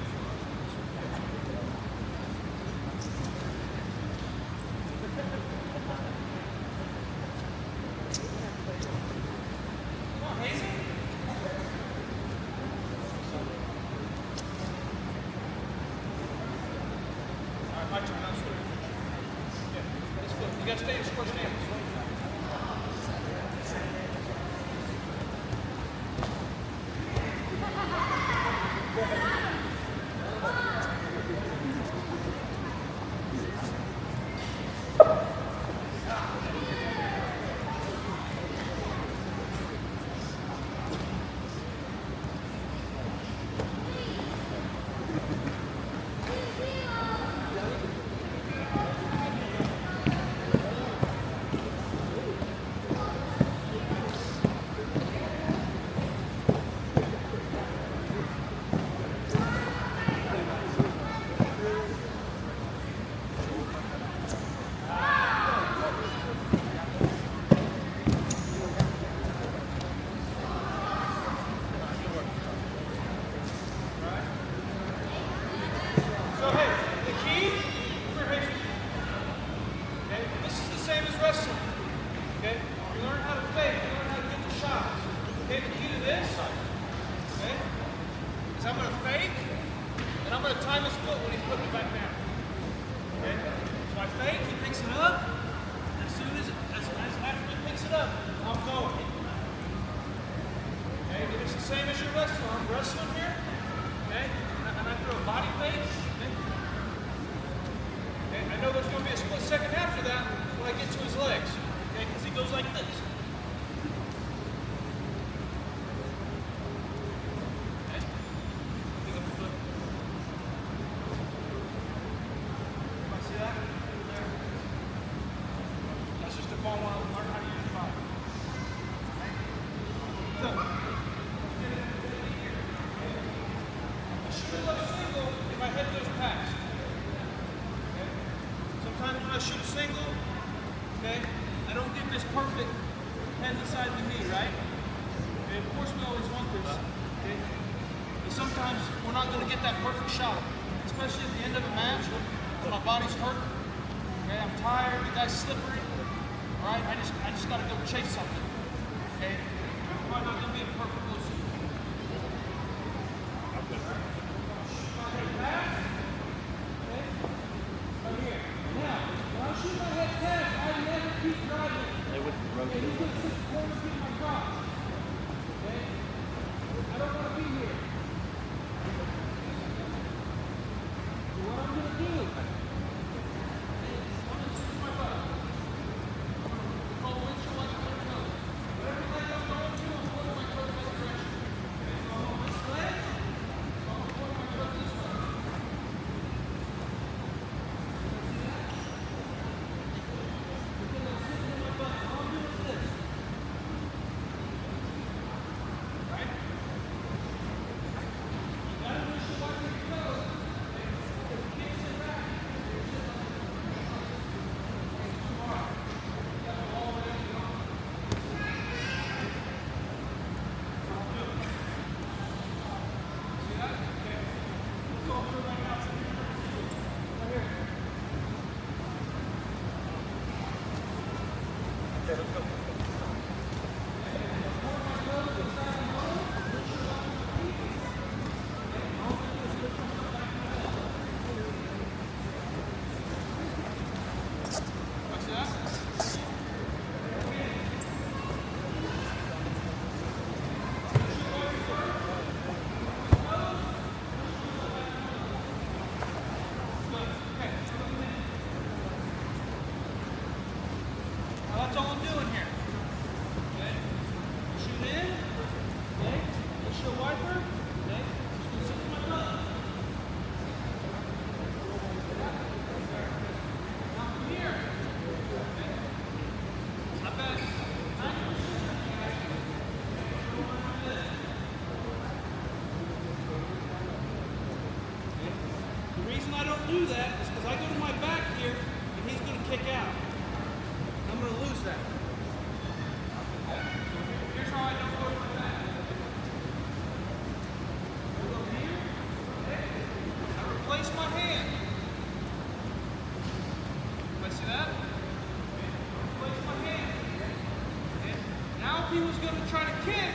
[SPEAKER 6] Come on, Hazen. All right, my turn. Now square. Yeah, let's flip. You got to stay in square stance. So hey, the key, okay, this is the same as wrestling, okay? You learn how to fake, you learn how to get the shots. Okay, the key to this, okay, is I'm gonna fake, and I'm gonna time his foot when he's putting it back down. Okay? So I fake, he picks it up, and as soon as after he picks it up, I'm going. Okay, and it's the same as your wrestling. I'm wrestling here, okay? And I throw a body fake. Okay, I know there's going to be a split second after that when I get to his legs. Okay, because he goes like this. Okay. Pick up the foot. Everybody see that? There. That's just a ball while I learn how to use the body. So, I shoot a low single if my head goes past. Okay? Sometimes when I shoot a single, okay, I don't get this perfect head inside the knee, right? Okay, of course we always want this. Okay? But sometimes we're not going to get that perfect shot, especially at the end of a match when my body's hurt. Okay, I'm tired, the guy's slippery. All right, I just got to go chase something. Okay, it's probably not going to be a perfect low single. Pass. Okay. Right here. Now, when I shoot my head past,
[SPEAKER 2] do that is because I go to my back here and he's going to kick out. I'm going to lose that. Here's how I don't go to my back. I go here. Okay. I replace my hand. Everybody see that? Replace my hand. Okay. Now if he was going to try to kick,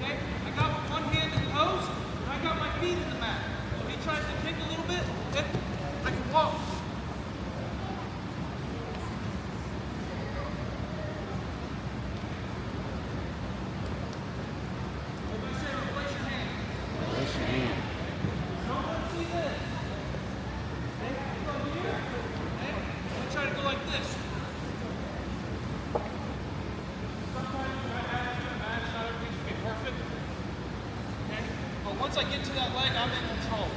[SPEAKER 2] okay, I got one hand in the post and I got my feet in the mat. So if he tries to kick a little bit, okay, I can walk. Everybody say replace your hand.
[SPEAKER 5] Place your hand.
[SPEAKER 2] Don't let him see this. Okay, you go here. Okay, I'm going to try to go like this. Sometimes when I have a match, not everything's going to be perfect. Okay, but once I get to that leg, I'm in control.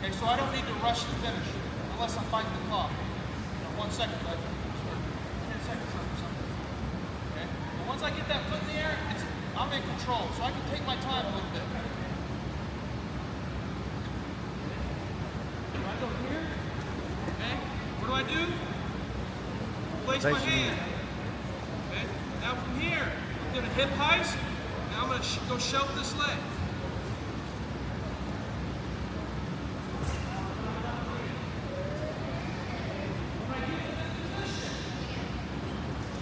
[SPEAKER 2] Okay, so I don't need to rush the finish unless I'm fighting the clock. 1 second, like 10 seconds or something. Okay, but once I get that foot in the air, I'm in control, so I can take my time a little bit. I go here, okay, what do I do? Place my hand. Okay, now from here, I'm going to hip heist, and I'm going to go shove this leg. When I get to this position,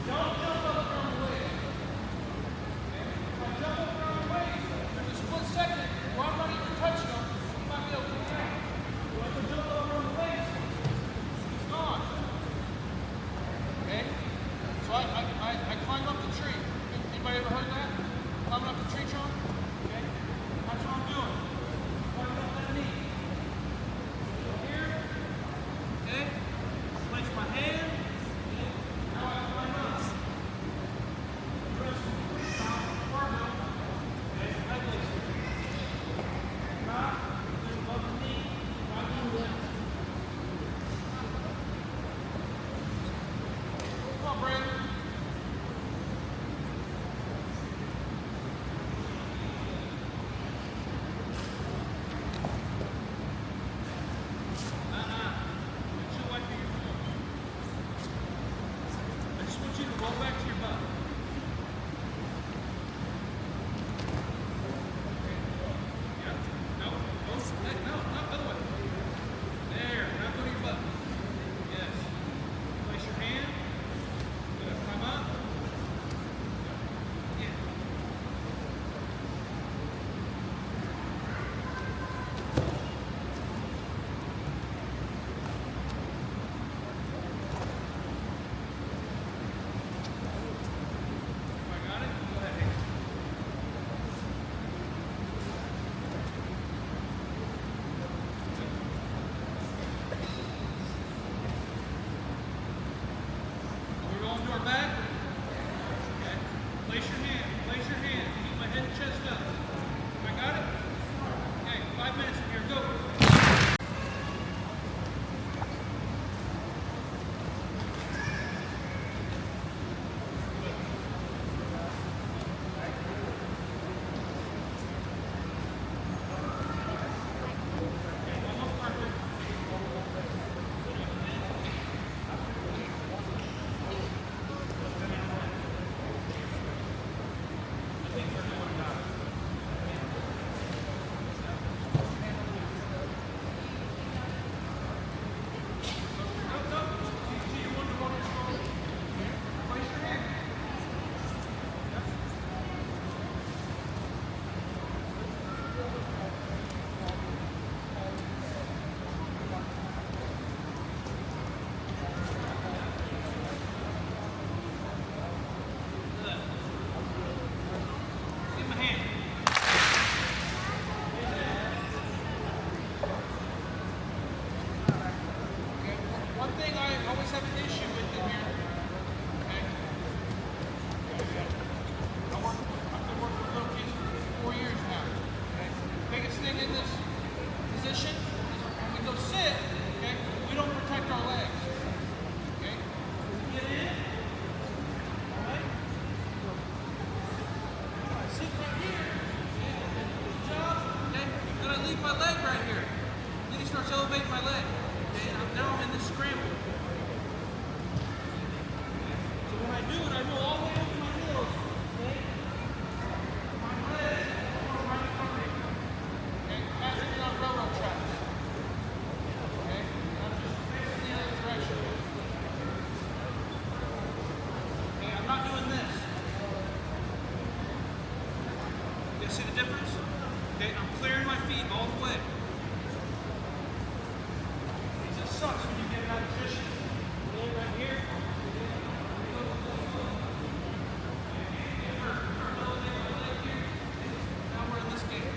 [SPEAKER 2] don't jump up around the waist. Okay? If I jump up around the waist, there's a split second where I'm not even touching him, he might be able to get out. When I can jump up around the waist, he's gone. Okay? So I climb up the tree. Anybody ever heard that? Climbing up the tree trunk? Okay? That's what I'm doing. Climbing up that knee. Go here. Okay? Place my hand. Okay? Now I climb up. Press down the barbell. Okay? Leg lace. Drop. Then above the knee. Drop the leg. Come on, Brandon. Windshield wiper your toes. I just want you to roll back to your butt. Yep. No. No, other way. There. Now go to your butt. Yes. Place your hand. Good. Climb up. Yeah. I got it. Go ahead. We're going to our back. Okay. Place your hand. Place your hand. Keep my head and chest up. I got it? Okay. 5 minutes from here. Go. Almost perfect. I think we're doing that. You see the difference? Okay, I'm clearing my feet all the way. It just sucks when you get in that position. Lay right here. Now we're in this game.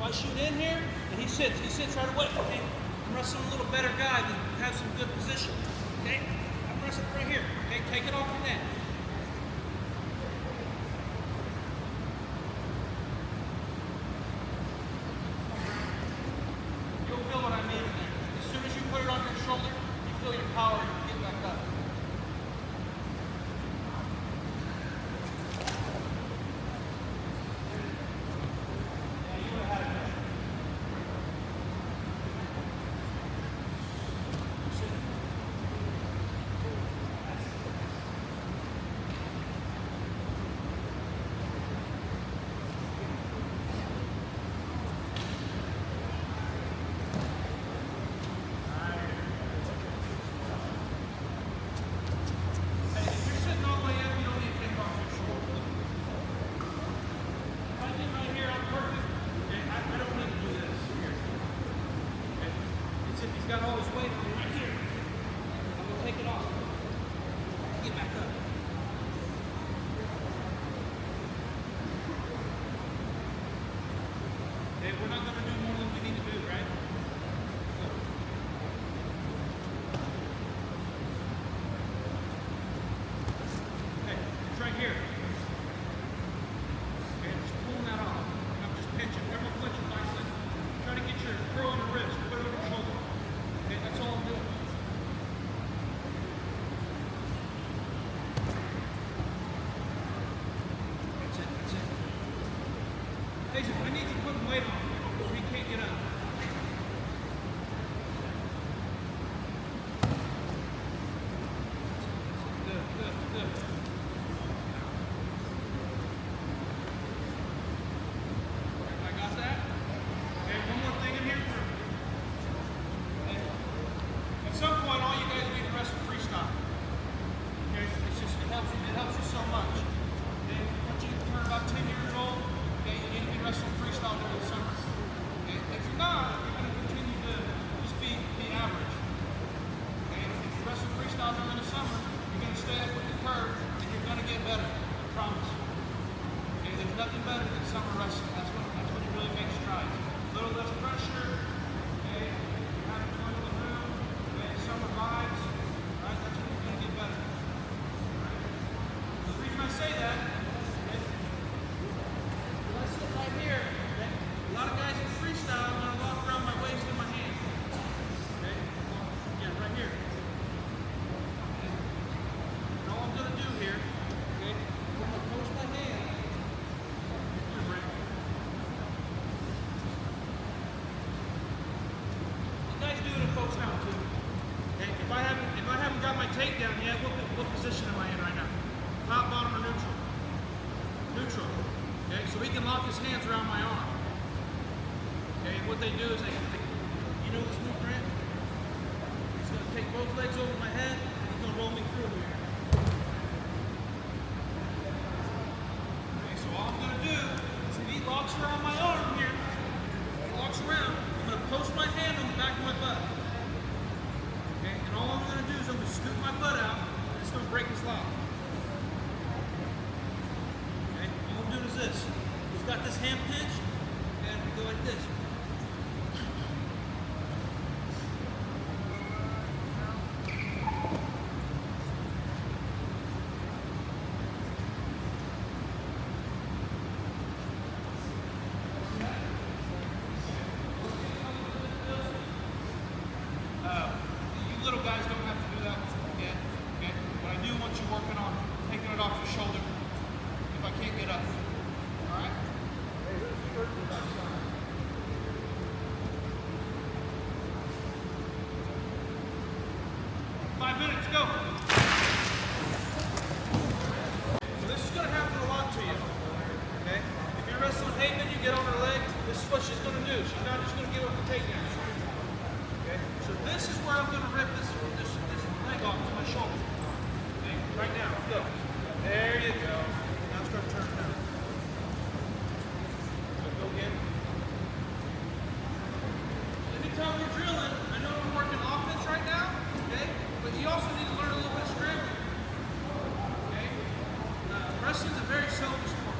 [SPEAKER 2] I shoot in here, and he sits right away. Okay? I'm wrestling a little better guy that has some good position. Okay? I'm wrestling right here. Okay? Take it off your neck. You'll feel what I mean in there. As soon as you put it on your shoulder, you feel your power and you get back up. Got all his weight on me right here. I'm gonna take it off. Get back up. Okay, we're not gonna do more than we need to do, right? Go. Okay, it's right here. Okay, I'm just pulling that off. And I'm just pinching. Everyone clench your biceps. Try to get your curl on your wrist. Put it over your shoulder. Okay, that's all I'm doing. That's it, that's it. Jason, I need you to put weight on so he can't get up. Good, good, good. Everybody got that? Okay, one more thing in here. At some point, all you guys need to wrestle freestyle. Okay, it helps you so much. Okay, once you turn about 10 years old, okay, you need to be wrestling freestyle during the summer. Okay, if you're not, you're going to continue to just be average. Okay, if you wrestle freestyle during the summer, you're going to stay up with the curve, and you're going to get better. I promise. Okay, there's nothing better than summer wrestling. That's when you really make strides. A little less pressure. Okay, you're having fun in the room. Summer vibes, right? That's when you're going to get better. Right? The reason I say that, okay, when I sit right here, okay, a lot of guys in freestyle want to walk around my waist and my hand. Okay? Yeah, right here. Okay? And all I'm going to do here, okay, I'm going to post my hand. Here, Brent. You guys do it in folks now, too. Okay, if I haven't got my takedown yet, what position am I in right now? Top, bottom, or neutral? Neutral. Okay, so he can lock his hands around my arm. Okay, and what they do is you know this move, Grant? He's going to take both legs over my head, and he's going to roll me through here. Okay, so all I'm going to do is if he locks around my arm here, he locks around, I'm going to post my hand on the back of my butt. Okay, and all I'm going to do is I'm going to scoop my butt out, and it's going to break his lock. Okay, all I'm doing is this. He's got this hand pinch, and we go like this. wrestling's a very selfish sport.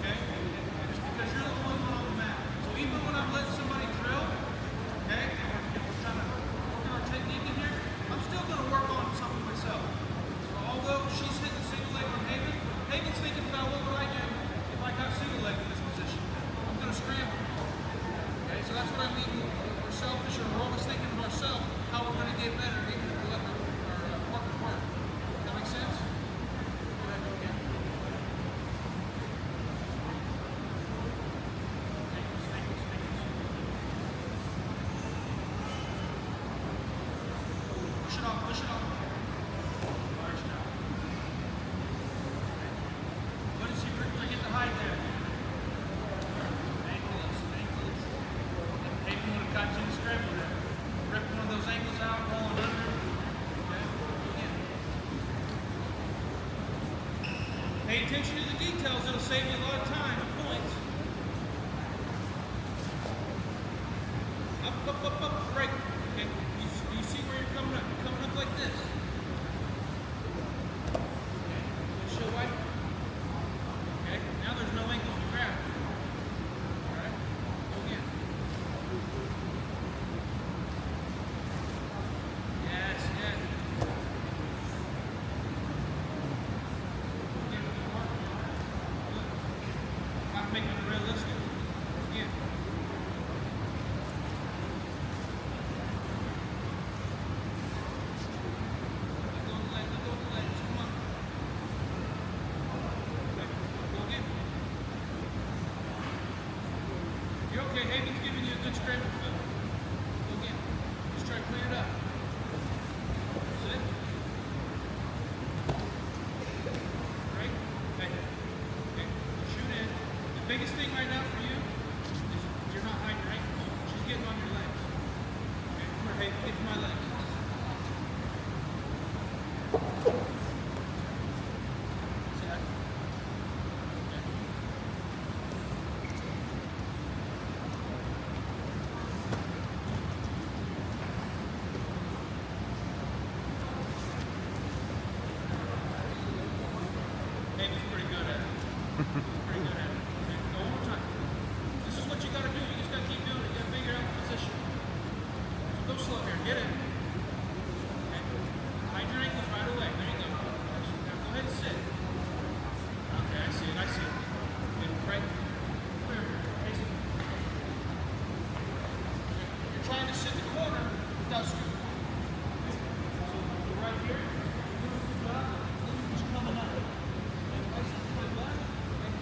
[SPEAKER 2] Okay? It's because you're the only one on the mat. So even when I'm letting somebody drill, okay, and we're trying to work on our technique in here, I'm still going to work on something myself. So although she's hitting single leg on Haven, Haven's thinking about what would I do if I got single leg in this position. I'm going to scramble. Okay, so that's what I mean. We're selfish, or we're always thinking of ourselves, how we're going to get better, even if we let our partner work. Does that make sense? Go ahead, go again. Push it off, push it off. Large now. What is he really get the high there? Ankles, ankles. Maybe you would have got you in the scramble there. Rip one of those ankles out, rolling under. Okay, again. Pay attention to the details, it'll save you a lot of time and points. Up, right. Okay, you see where you're coming up? You're coming up like this. Okay, show wide. Okay, now there's no ankles to grab. Alright, go again. Yes, yes. Again, good work. Good. Not making it realistic. Again. Let go of the legs. Come on. Okay, go again. You're okay. Haven's giving you a good scramble fill. Go again. Just try to clean it up. That's it. Right? Okay. Okay. Shoot in. The biggest thing right now for you is you're not hiding your ankles. She's getting on your legs. Okay? Come here, Haven. Get to my legs. See that? Okay. Haven's pretty good at it. Pretty good at it. Okay, go one more time. This is what you gotta do. You just gotta keep doing it. You gotta figure out the position. Go slow here. Get it. Okay. Hide your ankles right away. There you go. Now go ahead and sit. Okay, I see it. I see it. Okay, right. Come here. Face it. Okay. You're trying to sit the corner without scooping. Okay. So go right here. Look at coming up. Okay, face it to my left. Okay.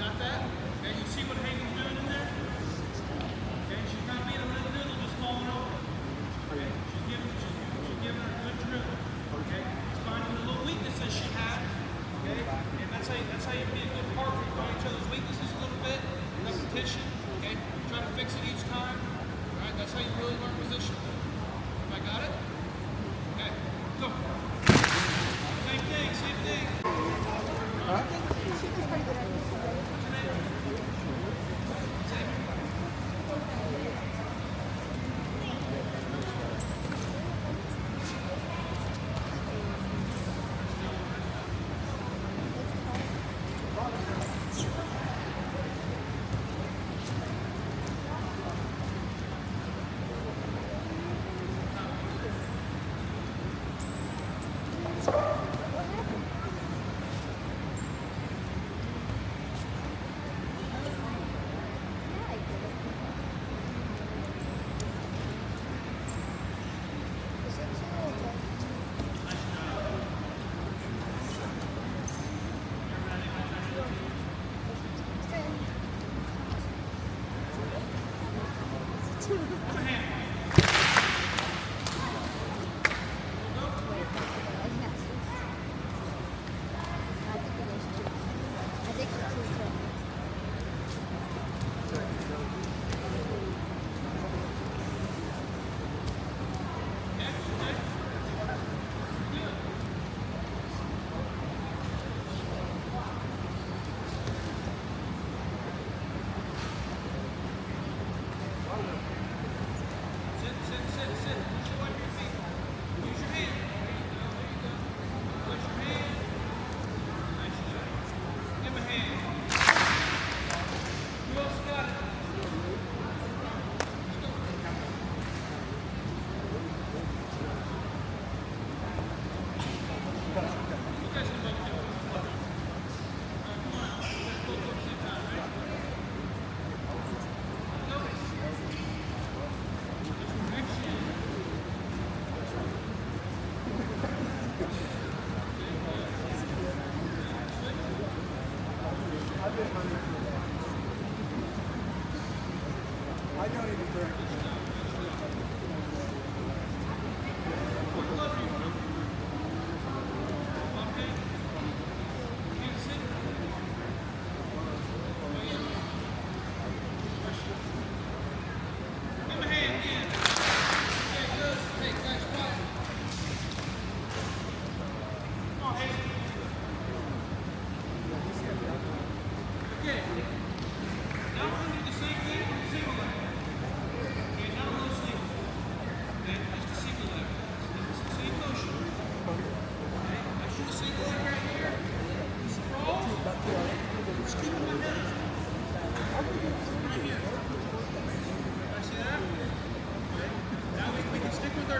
[SPEAKER 2] got that? Okay, you see what Hagen's doing in there? Okay, she's not being a little noodle, just falling over. Okay, she's giving her a good drill. Okay, she's finding the little weaknesses she had. Okay, and that's how you be a good partner. You find each other's weaknesses a little bit, repetition. Okay, try to fix it each time. All right, that's how you really learn position. Have I got it? Okay, go. Same thing, same thing.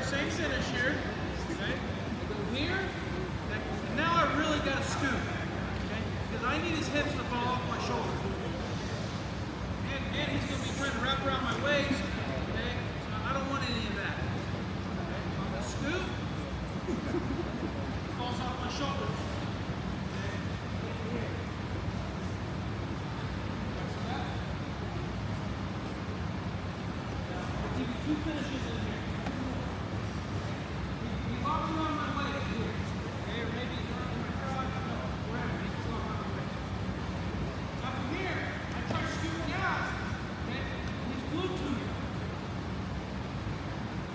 [SPEAKER 2] Same finish here. Okay? Go here. Okay? And now I really got to scoop. Okay? Because I need his hips to fall off my shoulders. And he's going to be trying to wrap around my waist. Okay? So I don't want any of that. Okay? So I'm going to scoop. It falls off my shoulders. Okay? Here. I'll give you 2 finishes in here. Walk around my waist here. Okay, or maybe around my crotch, wherever. You can walk around my waist. Now from here, I try scooting out. Okay? And he's glued to me.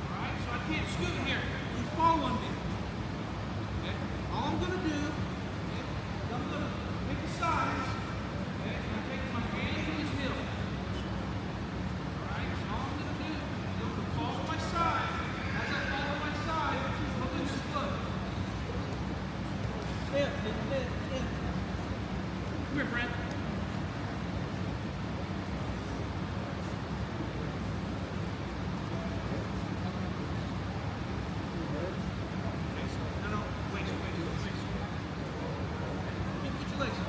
[SPEAKER 2] Alright, so I can't scoot here. He's following me. Okay? All I'm gonna do is I'm gonna pick the sides. Okay, and I take my hand to his heel. Alright, so all I'm gonna do is I'm gonna follow my side. As I follow my side, look at this foot. In. Come here, Brent. No, wait. Put your legs up.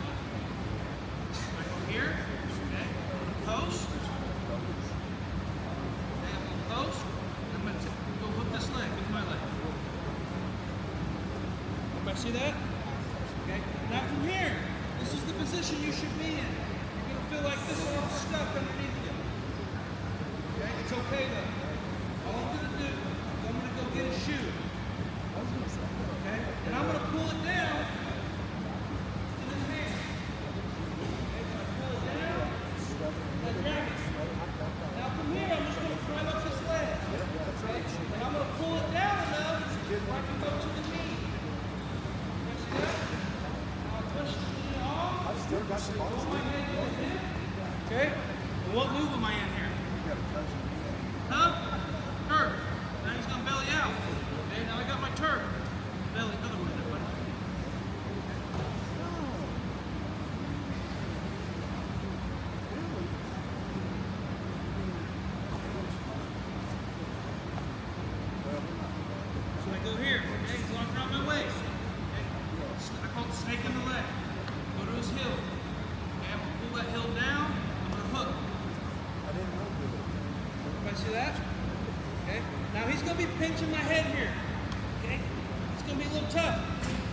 [SPEAKER 2] I go here, okay, post. Okay, I'm going to post. I'm going to go hook this leg with my leg. Everybody see that? Okay, now from here, this is the position you should be in. feel like this arm's stuck underneath you. Okay? It's okay though. All I'm gonna do is I'm gonna go get a shoe. Okay? And I'm gonna pull it down to this hand. Okay? So I pull it down, and grab it. Now from here, I'm just gonna climb up this leg. Okay? And I'm gonna pull it down enough where I can go to the knee. You see that? Now I'll push the knee off. Pull my head to the hip. Okay? And what move am I in here? Huh? Turn. Now he's gonna belly out. Okay, now I got my turn. Belly, other way, that way. So I go here, okay? He's locked around my waist. Okay? I call it snake in the leg. Go to his heel. Okay, I'm gonna pull that heel down. I'm gonna hook. Everybody see that? Okay. Now he's gonna be pinching my head here. Okay. It's gonna be a little tough.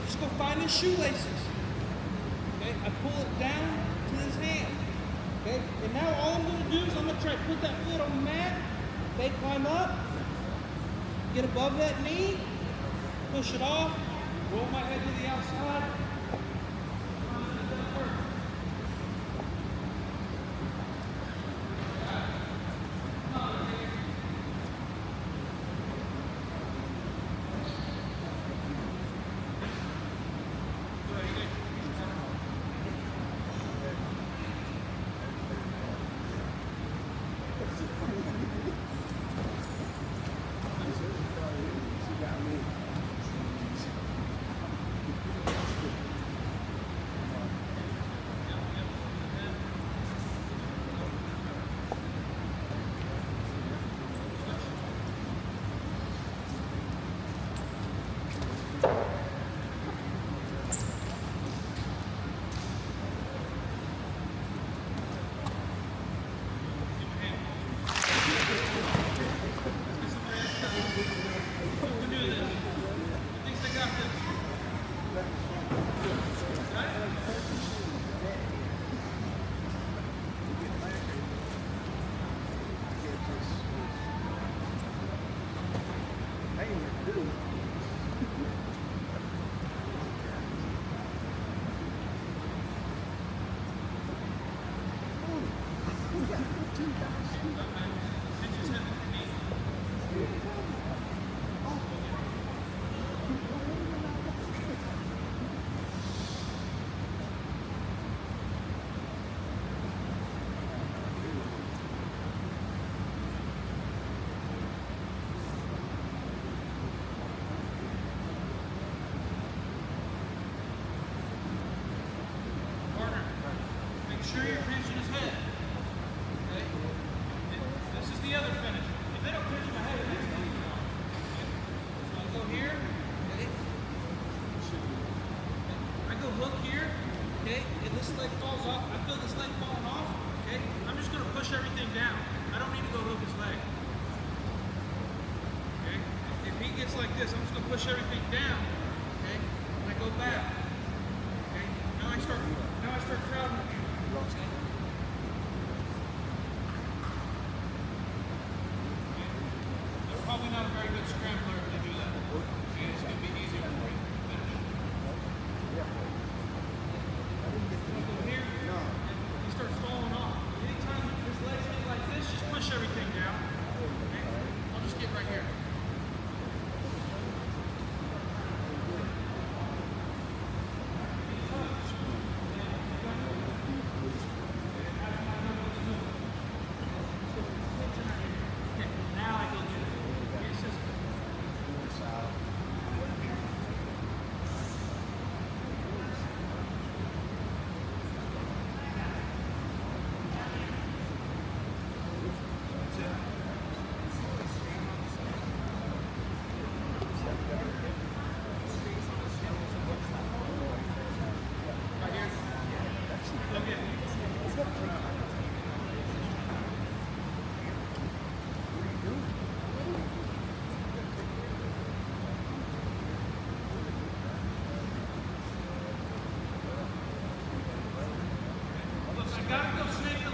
[SPEAKER 2] Just go find his shoelaces. Okay. I pull it down to his hand. Okay. And now all I'm gonna do is I'm gonna try to put that foot on the mat. Okay. Climb up. Get above that knee. Push it off. Roll my head to the outside. Sure you're pinching his head. Okay? This is the other finish. If they don't pinch my head, it's going to be wrong. So I go here. Okay? I go hook here. Okay? And this leg falls off. I feel this leg falling off. Okay? I'm just going to push everything down. I don't need to go hook his leg. Okay? If he gets like this, I'm just going to push everything down. Okay? And I go back. Okay? Now I start crowding again. They're probably not a very good scrambler if they do that. And it's going to be easier for you to finish. Go here, and he starts falling off. Anytime his legs get like this, just push everything down. Okay? I'll just get right here. Gotta go snake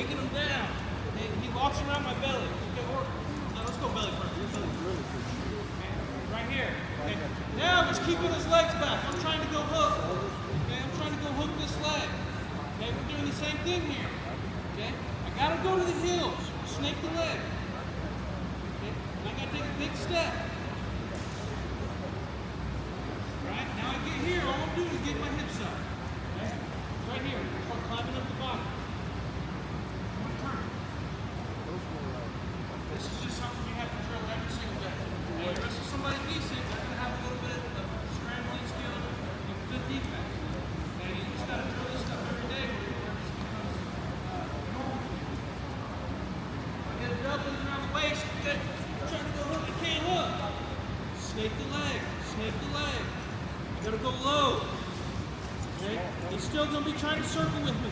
[SPEAKER 2] Taking him down. And he walks around my belly. Okay, now let's go belly first. Okay, right here. Okay. Now just keeping his legs back. I'm trying to go hook. Okay, I'm trying to go hook this leg. Okay, we're doing the same thing here. Okay, I gotta go to the heels. Snake the leg. Okay, and I gotta take a big step. Right, now I get here. All I'm doing is get my hips up. Okay, right here. Start climbing up the bottom. This is just something we have to drill every single day. And the rest of somebody decent, they're going to have a little bit of scrambling skill and good defense. And you just got to drill this stuff every day where it just becomes normal. I get a doubling around the waist, okay? I'm trying to go hook, I can't hook. Snake the leg, snake the leg. You got to go low. Okay? He's still going to be trying to circle with me.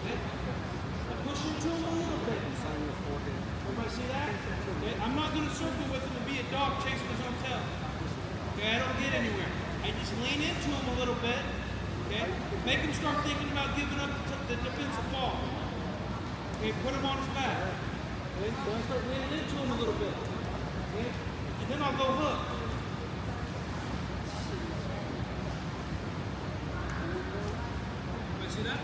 [SPEAKER 2] Okay? I push into him a little bit. Everybody see that? Okay, I'm not going to circle with him and be a dog chasing his own tail. Okay, I don't get anywhere. I just lean into him a little bit. Okay, make him start thinking about giving up the defensive ball. Okay, put him on his back. Okay, so I start leaning into him a little bit. Okay, and then I'll go hook. Everybody see that?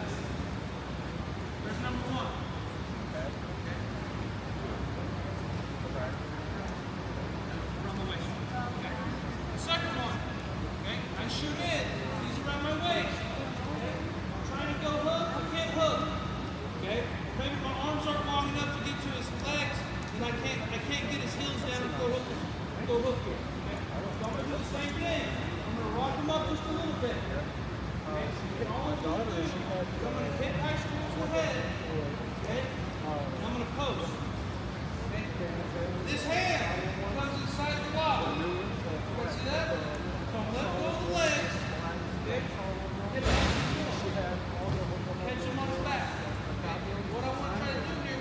[SPEAKER 2] There's number one. I shoot in. He's around my waist. Okay? I'm trying to go hook. I can't hook. Okay? Maybe my arms aren't long enough to get to his legs, and I can't get his heels down and go hook here. Okay? So I'm gonna do the same thing. I'm gonna rock him up just a little bit. Okay? And all I'm gonna do is I'm gonna hit Heist towards the head. Okay? And I'm gonna post. Okay? This hand comes inside the lock. You see that? So I'm let go of the legs. Okay? Hit him. Catch him on his back. Okay? What I want to try to do here,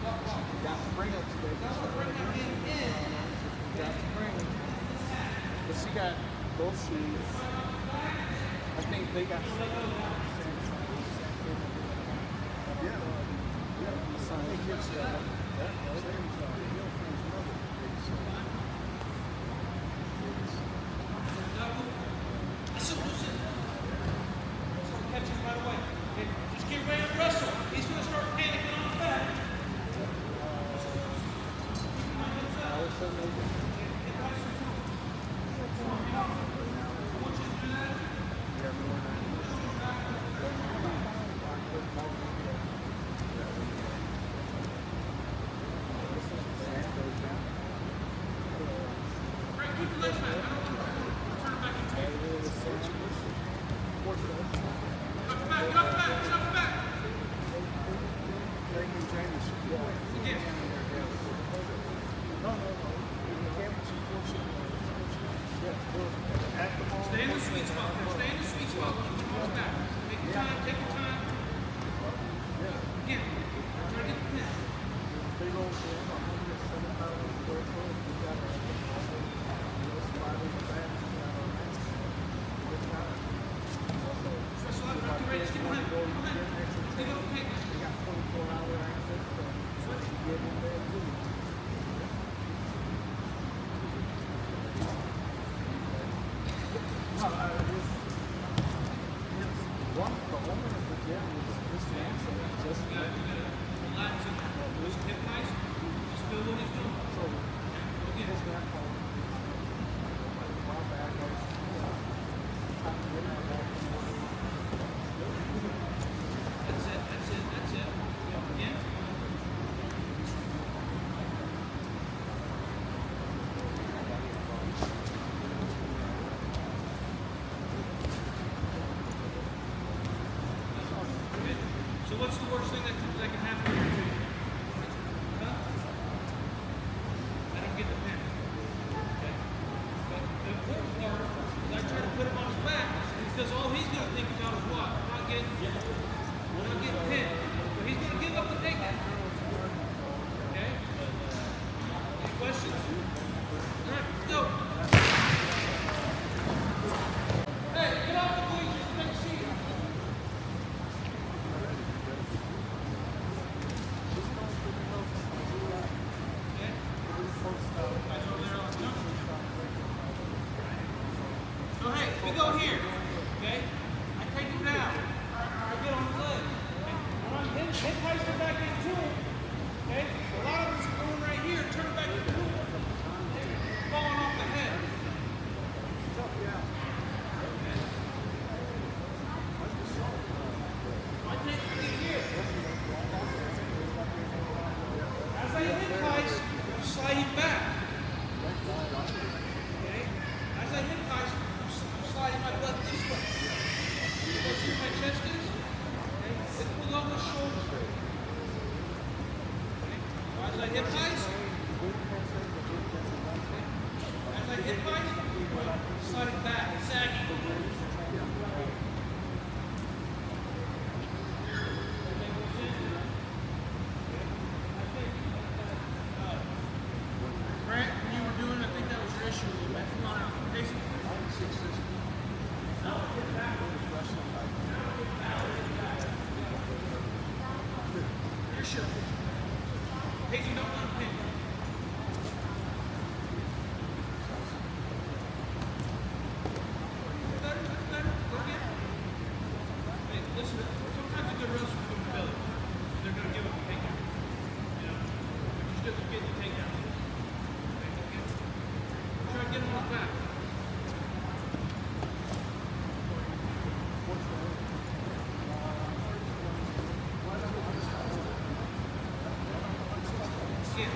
[SPEAKER 2] I want to bring my hand in.
[SPEAKER 5] But she got both shoes. I think they got
[SPEAKER 2] Catch him right away. Okay? Just get ready to wrestle. He's going to start panicking on his back. Keep my hips up. Get right to him. I want you to do that. what's the worst thing that can happen here to you? Huh? I don't get the pin. Okay? But the important part is I try to put him on his back because all he's going to think about is what? I'm not getting pinned. But he's going to give up the takedown. Okay? Any questions? All right, let's go. Hey, get off the bleachers and take a seat. So hey, we go here, okay? I take him down. I get on his leg. When I'm hit Heister back into him, okay? A lot of us are going right here, turn it back into him. Falling off the head. I take it here. As I hit Heist, I'm sliding back. Okay? As I hit Heist, I'm sliding my butt this way. See where my chest is? Okay? It's below the shoulder. Okay? As I hit Heist, as I hit Heist, sliding back, sagging. Grant, when you were doing, I think that was your issue a little bit. Come on out. Casey. Your show. Casey, don't let him pin. Better. Go again. Hey, listen, sometimes a good wrestler is going to belly. They're going to give up a takedown. You know? But you're still getting the takedown. Try to get him on back. Yeah.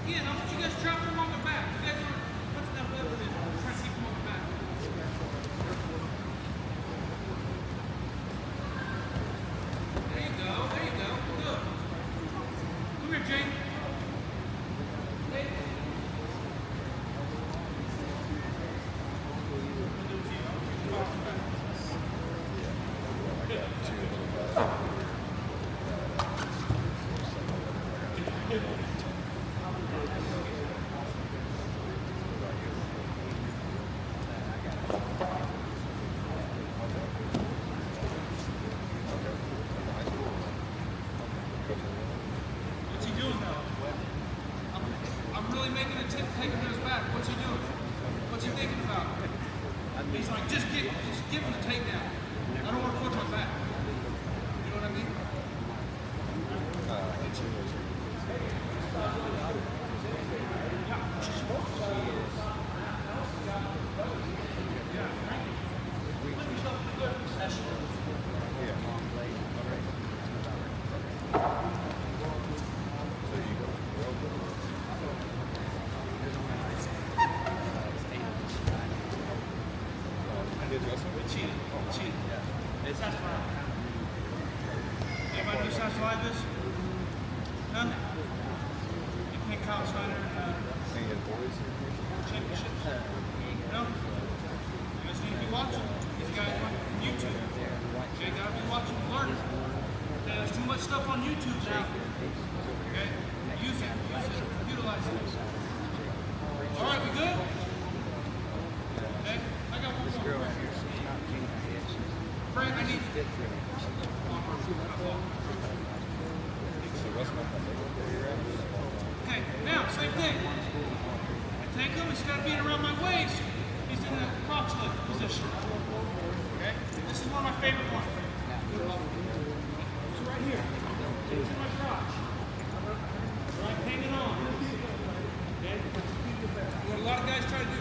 [SPEAKER 2] Again, I want you guys to drop him on the back. You guys aren't putting enough effort in. I'm trying to keep him on the back. There you go. Good. Come here, Jake. Hey. What's he doing now? I'm really making an attempt to take him to his back. What's he doing? What's he thinking about? He's like, just give him the takedown. I don't want to put my back. You know what I mean? Cheated. It's not fine. Anybody know South Live is? None? You think Kyle Snyder championships? No? You guys need to be watching. These guys on YouTube. You gotta be watching and learning. Okay, there's too much stuff on YouTube now. Okay? Use it. Utilize it. Alright, we good? Okay? I got one more. Frank, I need Okay, now, same thing. I take him, he's got to be around my waist. He's in the crotch lift position. Okay? This is one of my favorite ones. So right here. This is my crotch. Right, hanging on. Okay? lot of guys try to do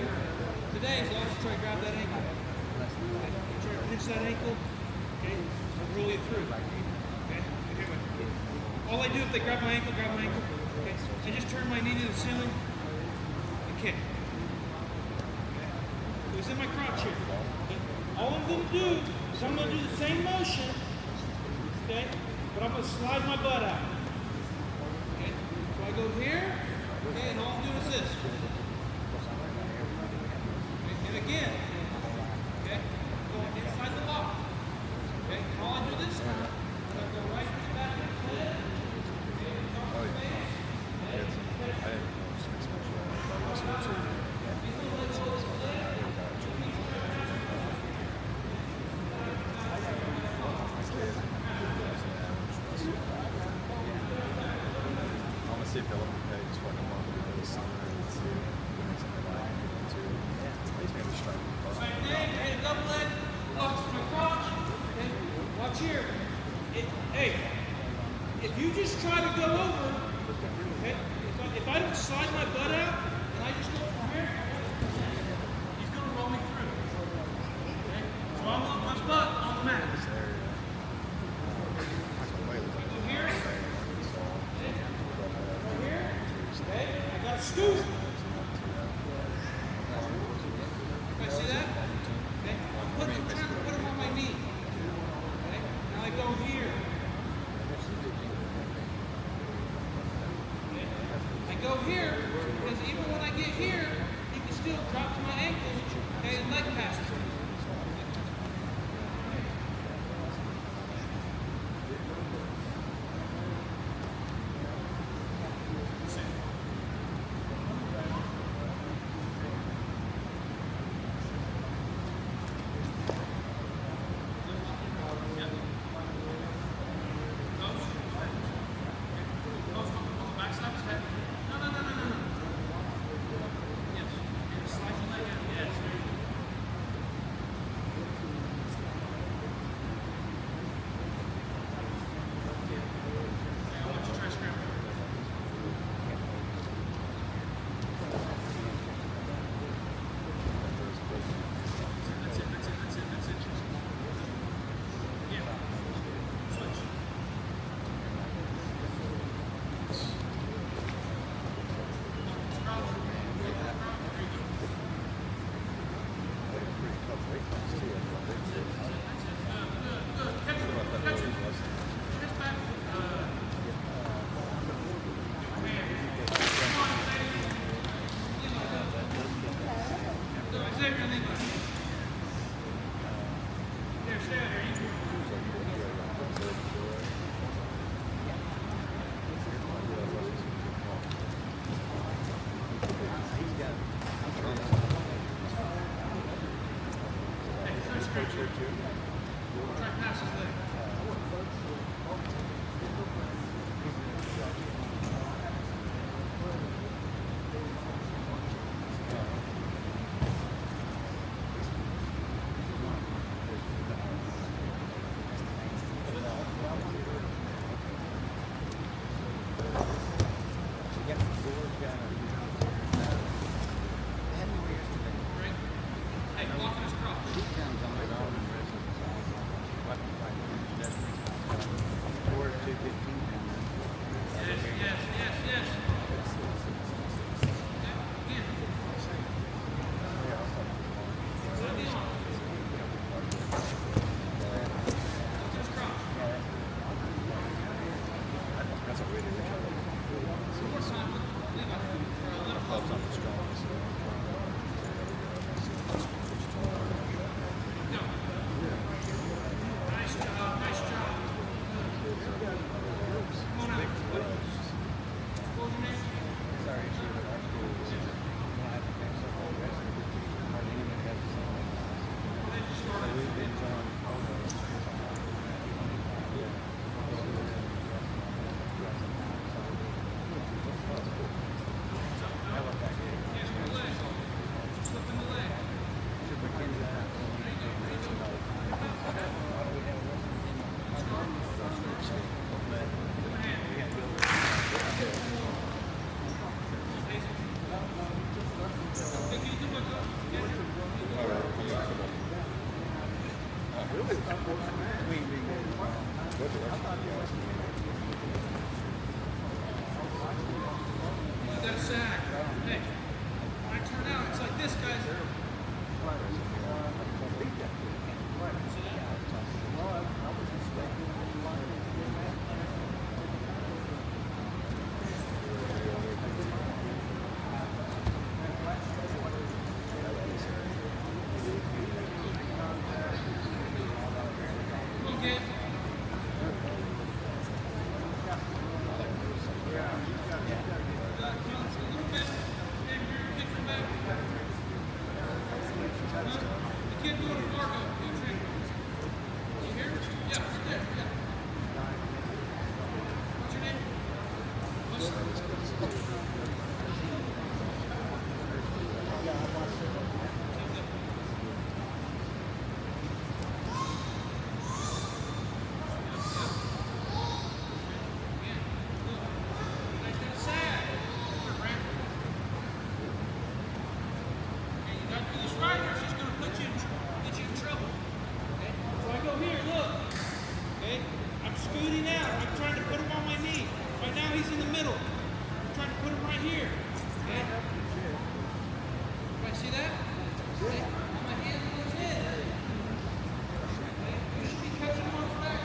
[SPEAKER 2] today is also try to grab that ankle. Okay? Try to pinch that ankle, okay, and roll you through. Okay? Here we go. All I do if they grab my ankle, okay, I just turn my knee to the ceiling and kick. Okay? So it's in my crotch here. Okay? All I'm going to do is I'm going to do the same motion, okay, but I'm going to slide my butt out. Okay? So I go here, okay, and all I'm doing is this. Okay? And again, okay, going inside the lock. Okay? And all I do this time, I go right back to the head.
[SPEAKER 9] See if they'll let me pay just what I'm on this summer and see if something like it too. At least maybe strike the car.
[SPEAKER 2] Same thing, hey, double leg, locks to my crotch. Okay, watch here. Hey, if you just try to go over, okay, if I don't slide my butt out and I just go from here, he's going to roll me through. Okay, so I'm on my butt on the mat. Go here. Okay, I got a scoop. Okay, see that? Okay, I'm trying to put him on my knee. Okay, now I go here. Okay, I go here because even when I get here, he can still drop to my ankles, okay, and leg passes. Try pass his leg. Hey, walk in his crotch. You got a sack. Hey, when I turn out, it's like this, guys. See that? Okay. You can't do it in Fargo. You hear? Yeah, right there. Yeah. What's your name? Scooting out. I'm trying to put him on my knee. Right now he's in the middle. I'm trying to put him right here. Okay? Everybody see that? Okay? My hand on his head. Okay? You should be catching him on his back.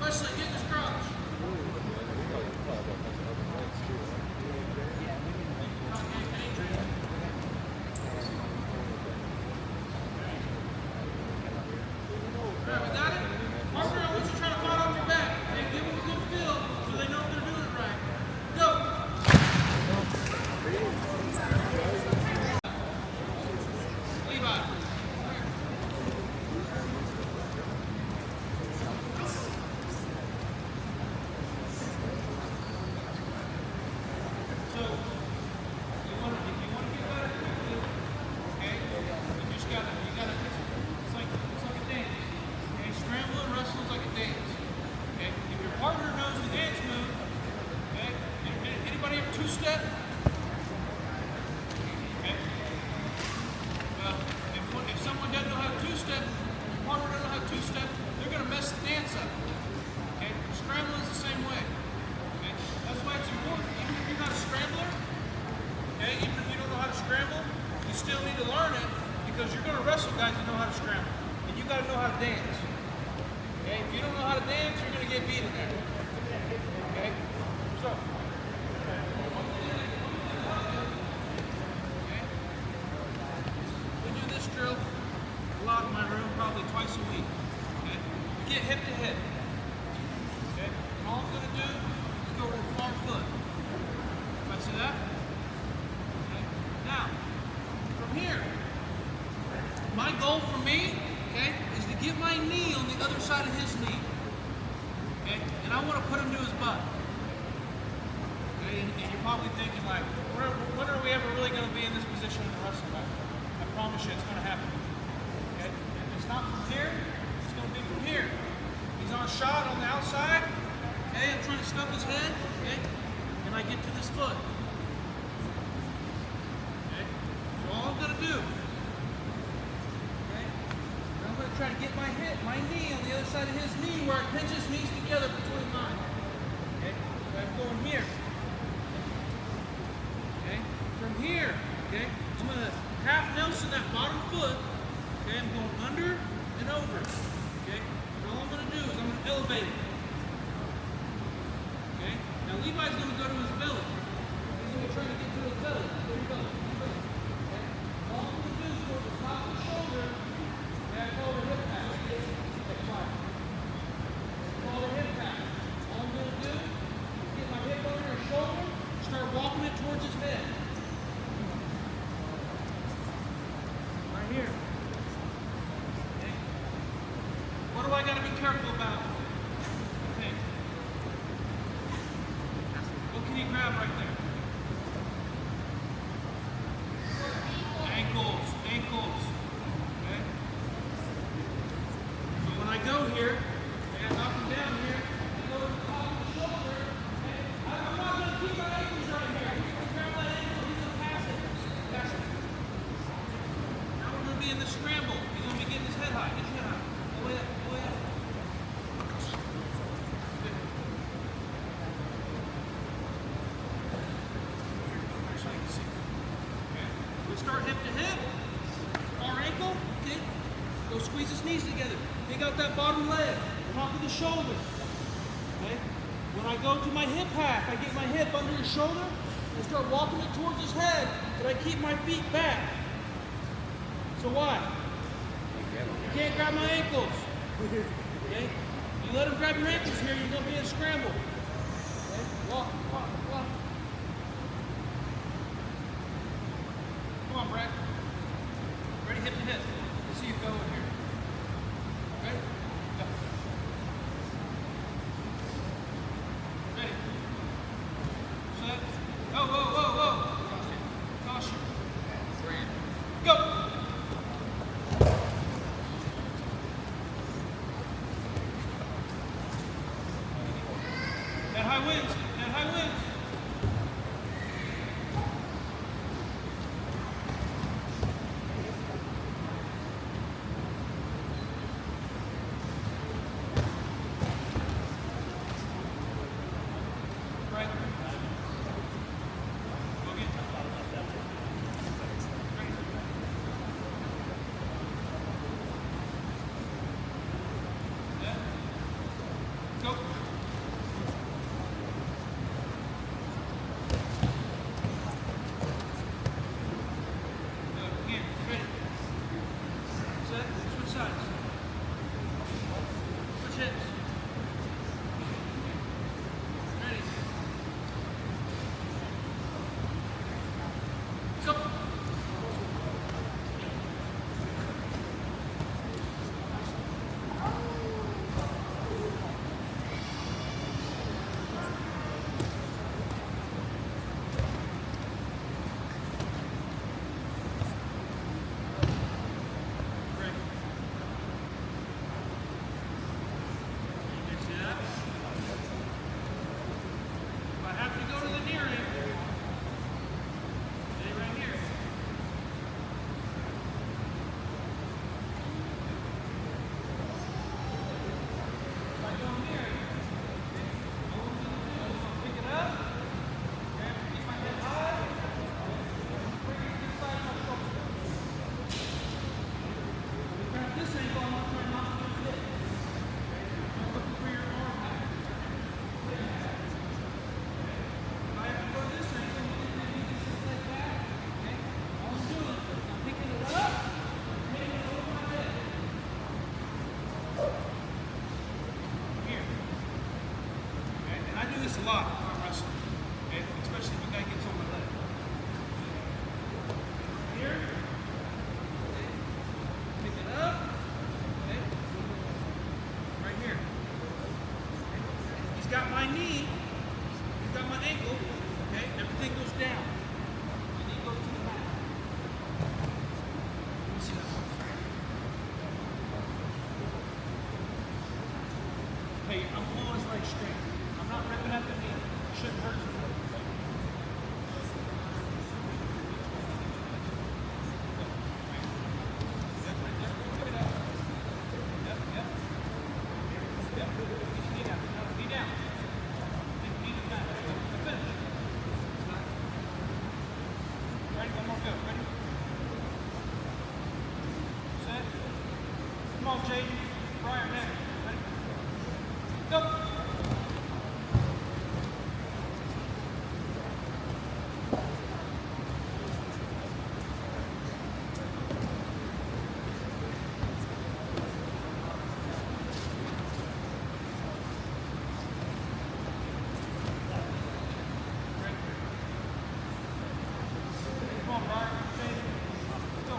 [SPEAKER 2] Wesley, get in his crotch. Alright, we got it? Parker, I want you to try to fall off your back. Okay, give them a good feel so they know if they're doing it right. Go! Levi. So, if you want to get better quickly, okay, you just gotta, it's like a dance. Okay, scramble and wrestle is like a dance. Okay, if your partner knows the dance move, okay, anybody ever two-step? Okay. Well, if someone doesn't know how to two-step, your partner doesn't know how to two-step, they're gonna mess the dance up. Okay, scrambling is the same way. Okay, that's why it's important. Even if you're not a scrambler, okay, even if you don't know how to scramble, you still need to learn it because you're going to wrestle guys that know how to scramble. And you got to know how to dance. Okay, if you don't know how to dance, you're going to get beat in there. Okay, so. Okay. We do this drill a lot in my room, probably twice a week. Okay, we get hip to hip. Okay, and all I'm going to do is go with far foot. Everybody see that? Okay. Now, from here, my goal for me, okay, is to get my knee on the other side of his knee. Okay, and I want to put him to his butt. Okay, and you're probably thinking like, when are we ever really going to be in this position in the wrestling match? I promise you it's going to happen. Okay, if it's not from here, it's going to be from here. He's on a shot on the outside. Okay, I'm trying to stuff his head. Okay, and I get to this foot. Okay, so all I'm going to do, okay, I'm going to try to get my knee on the other side of his knee where I pinch his knees together between mine. Okay, so I'm going here. Okay, from here, okay, I'm going to half Nelson that bottom foot. Okay, I'm going under and over. Okay, and all I'm going to do is I'm going to elevate it. Okay, now Levi's going to go to his belly. He's going to try to get to his belly. There you go. Okay, all I'm going to do is go to the top of the shoulder. careful about? Okay. What can he grab right there? Ankles, ankles. Okay? So when I go here, and knock him down here, and go to the top of the shoulder, okay? I'm not going to keep my ankles right here. He's going to grab that ankle, he's going to pass it. Pass it. Now we're going to be in the scramble. He's going to be getting his head high. Get your head high. Go way up, go way up. Good. So you can see. Okay? We start hip to hip. Our ankle, okay? Go squeeze his knees together. Take out that bottom leg. Top of the shoulder. Okay? When I go to my hip hack, I get my hip under his shoulder and start walking it towards his head, but I keep my feet back. So why? You can't grab my ankles. Okay? You let him grab your ankles here, you're going to be in a scramble. Okay? Walk, walk, walk. Come on, Brad. Ready, hip to hip. Let's see you go in here. Ready? Go. Ready. Set. Whoa, whoa, whoa, whoa. Caution. Go. That high winds. That high winds. Right. Go again. Ready. Yeah. Go. Again. Ready. Set. Switch sides. Switch hips. Ready. Go. Break. Mix it up. If I have to go to the near end, stay right here. If I go near it, all I'm going to do is pick it up, grab it, keep my head high, bring it to the side of my shoulder. Grab this angle, I'm going to try not to get hit. Don't look for your arm back. If I have to go this angle, you can maybe just this leg back. Okay? All I'm doing is I'm picking it up, hitting it over my head. Here. Okay? And I do this a lot when I'm wrestling. Okay? Especially if a guy gets on my leg. Here. Okay? Pick it up. Okay? Right here. Okay? He's got my knee. He's got my ankle. Okay? Everything goes down. And he goes to the mat. Let me see that. Hey, I'm pulling his leg straight. I'm not ripping at the knee. Shouldn't hurt his leg. Yep, right there. Pick it up. Yep, yep. Yep. Get your knee down. No, knee down. Get your knee to the mat. There you go. Finish. Ready? One more go. Ready? Set. Come on, Jaden. Briar next. Ready? Go. Come on, Briar. Jaden. Go.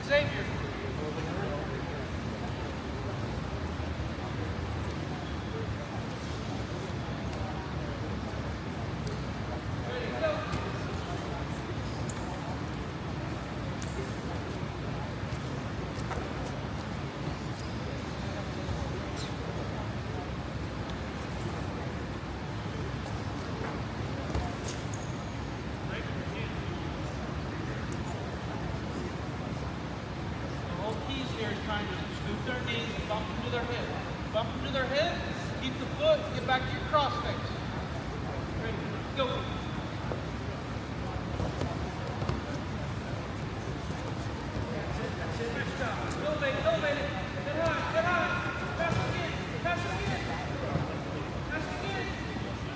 [SPEAKER 2] Xavier. Trying to scoop their knees and bump them to their head. Bump them to their head, keep the foot, get back to your cross face. Ready, go. Elevate it, elevate it. Get high. Pass it again, pass it again. Pass it again.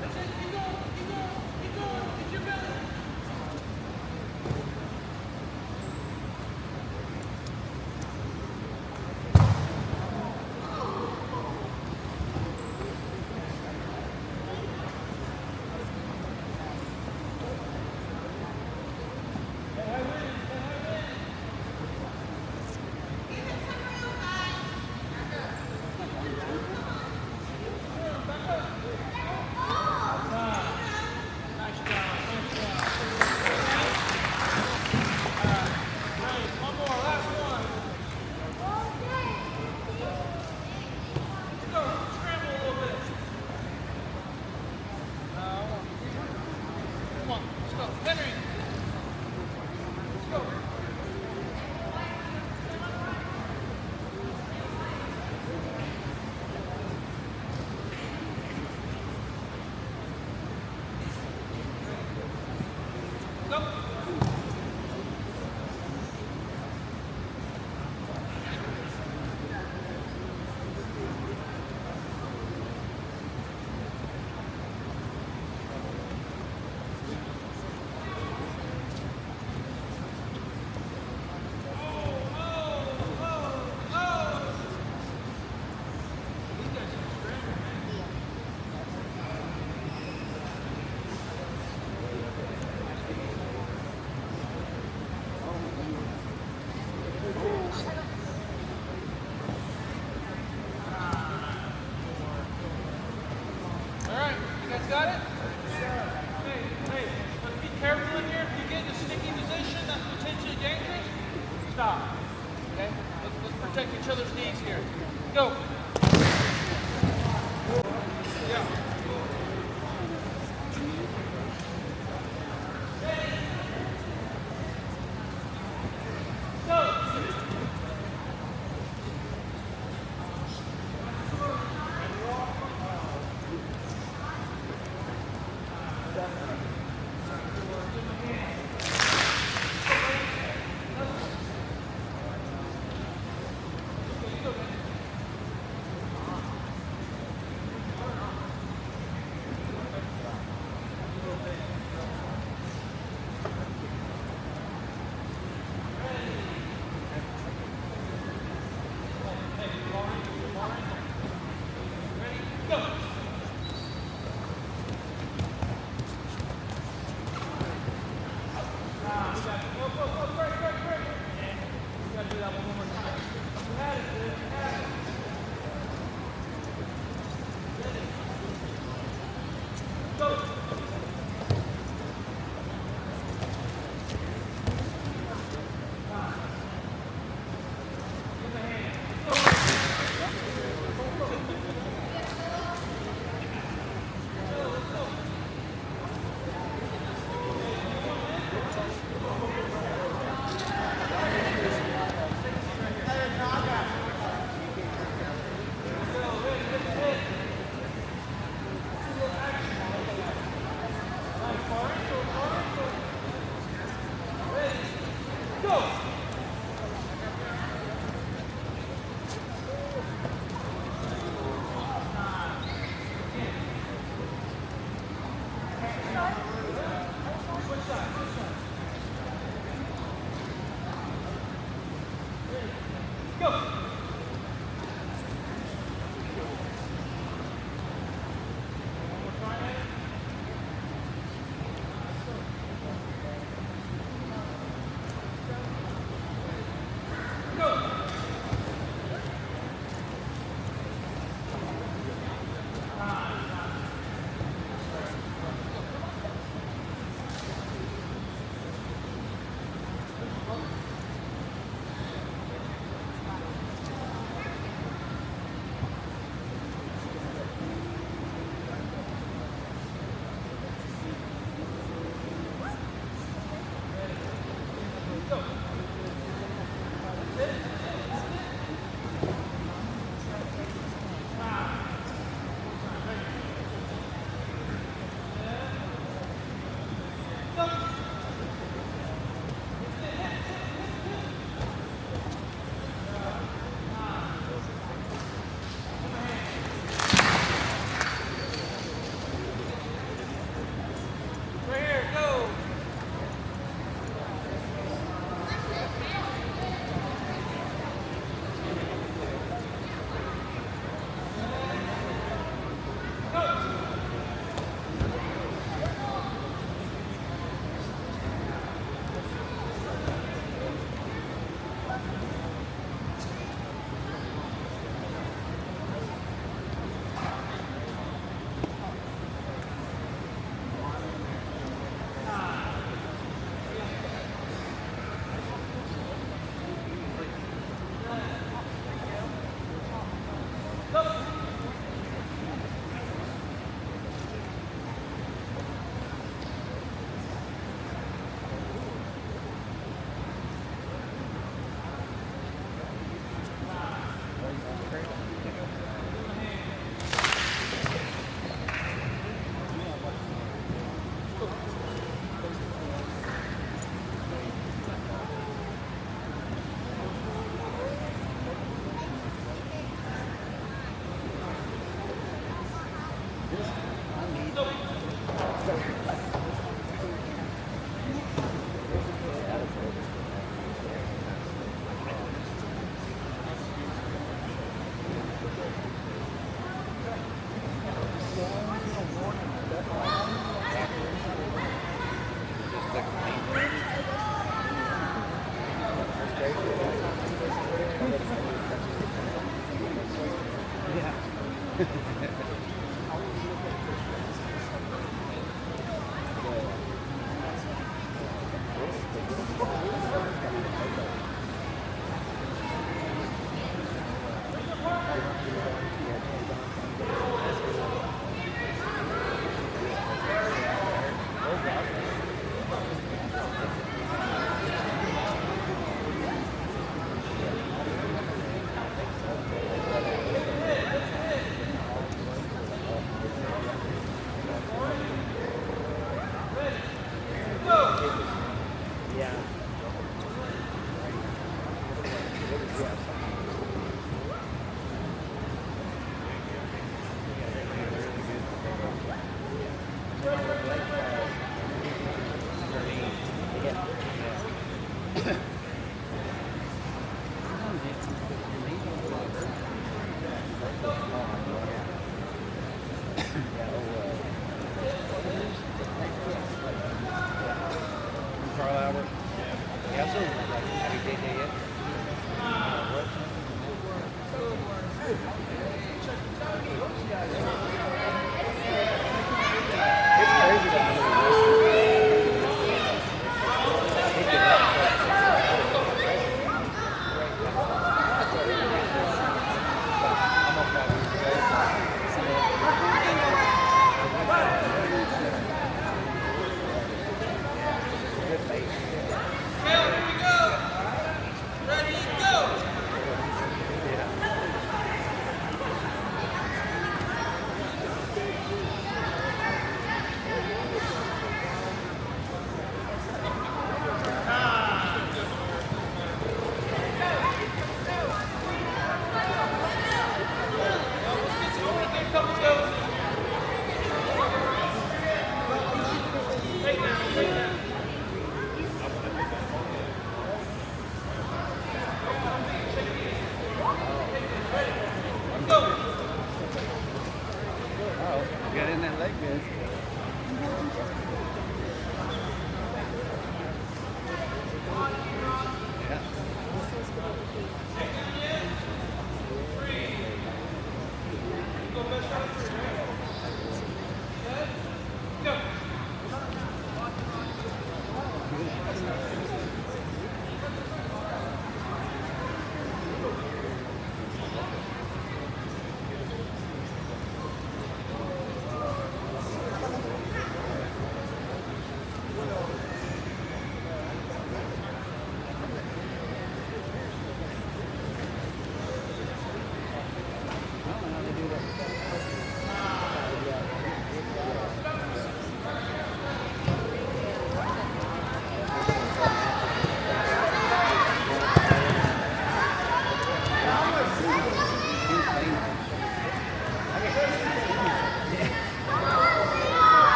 [SPEAKER 2] That's it, keep going, keep going, keep going. Get your belly. Got it? Hey, let's be careful in here. If you get in a sticky position that's potentially dangerous, stop. Okay? Let's protect each other's knees here. Go. Yeah.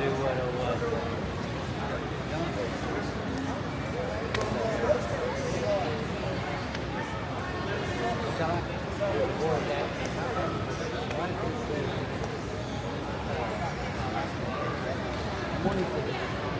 [SPEAKER 5] Do what it was. Morning.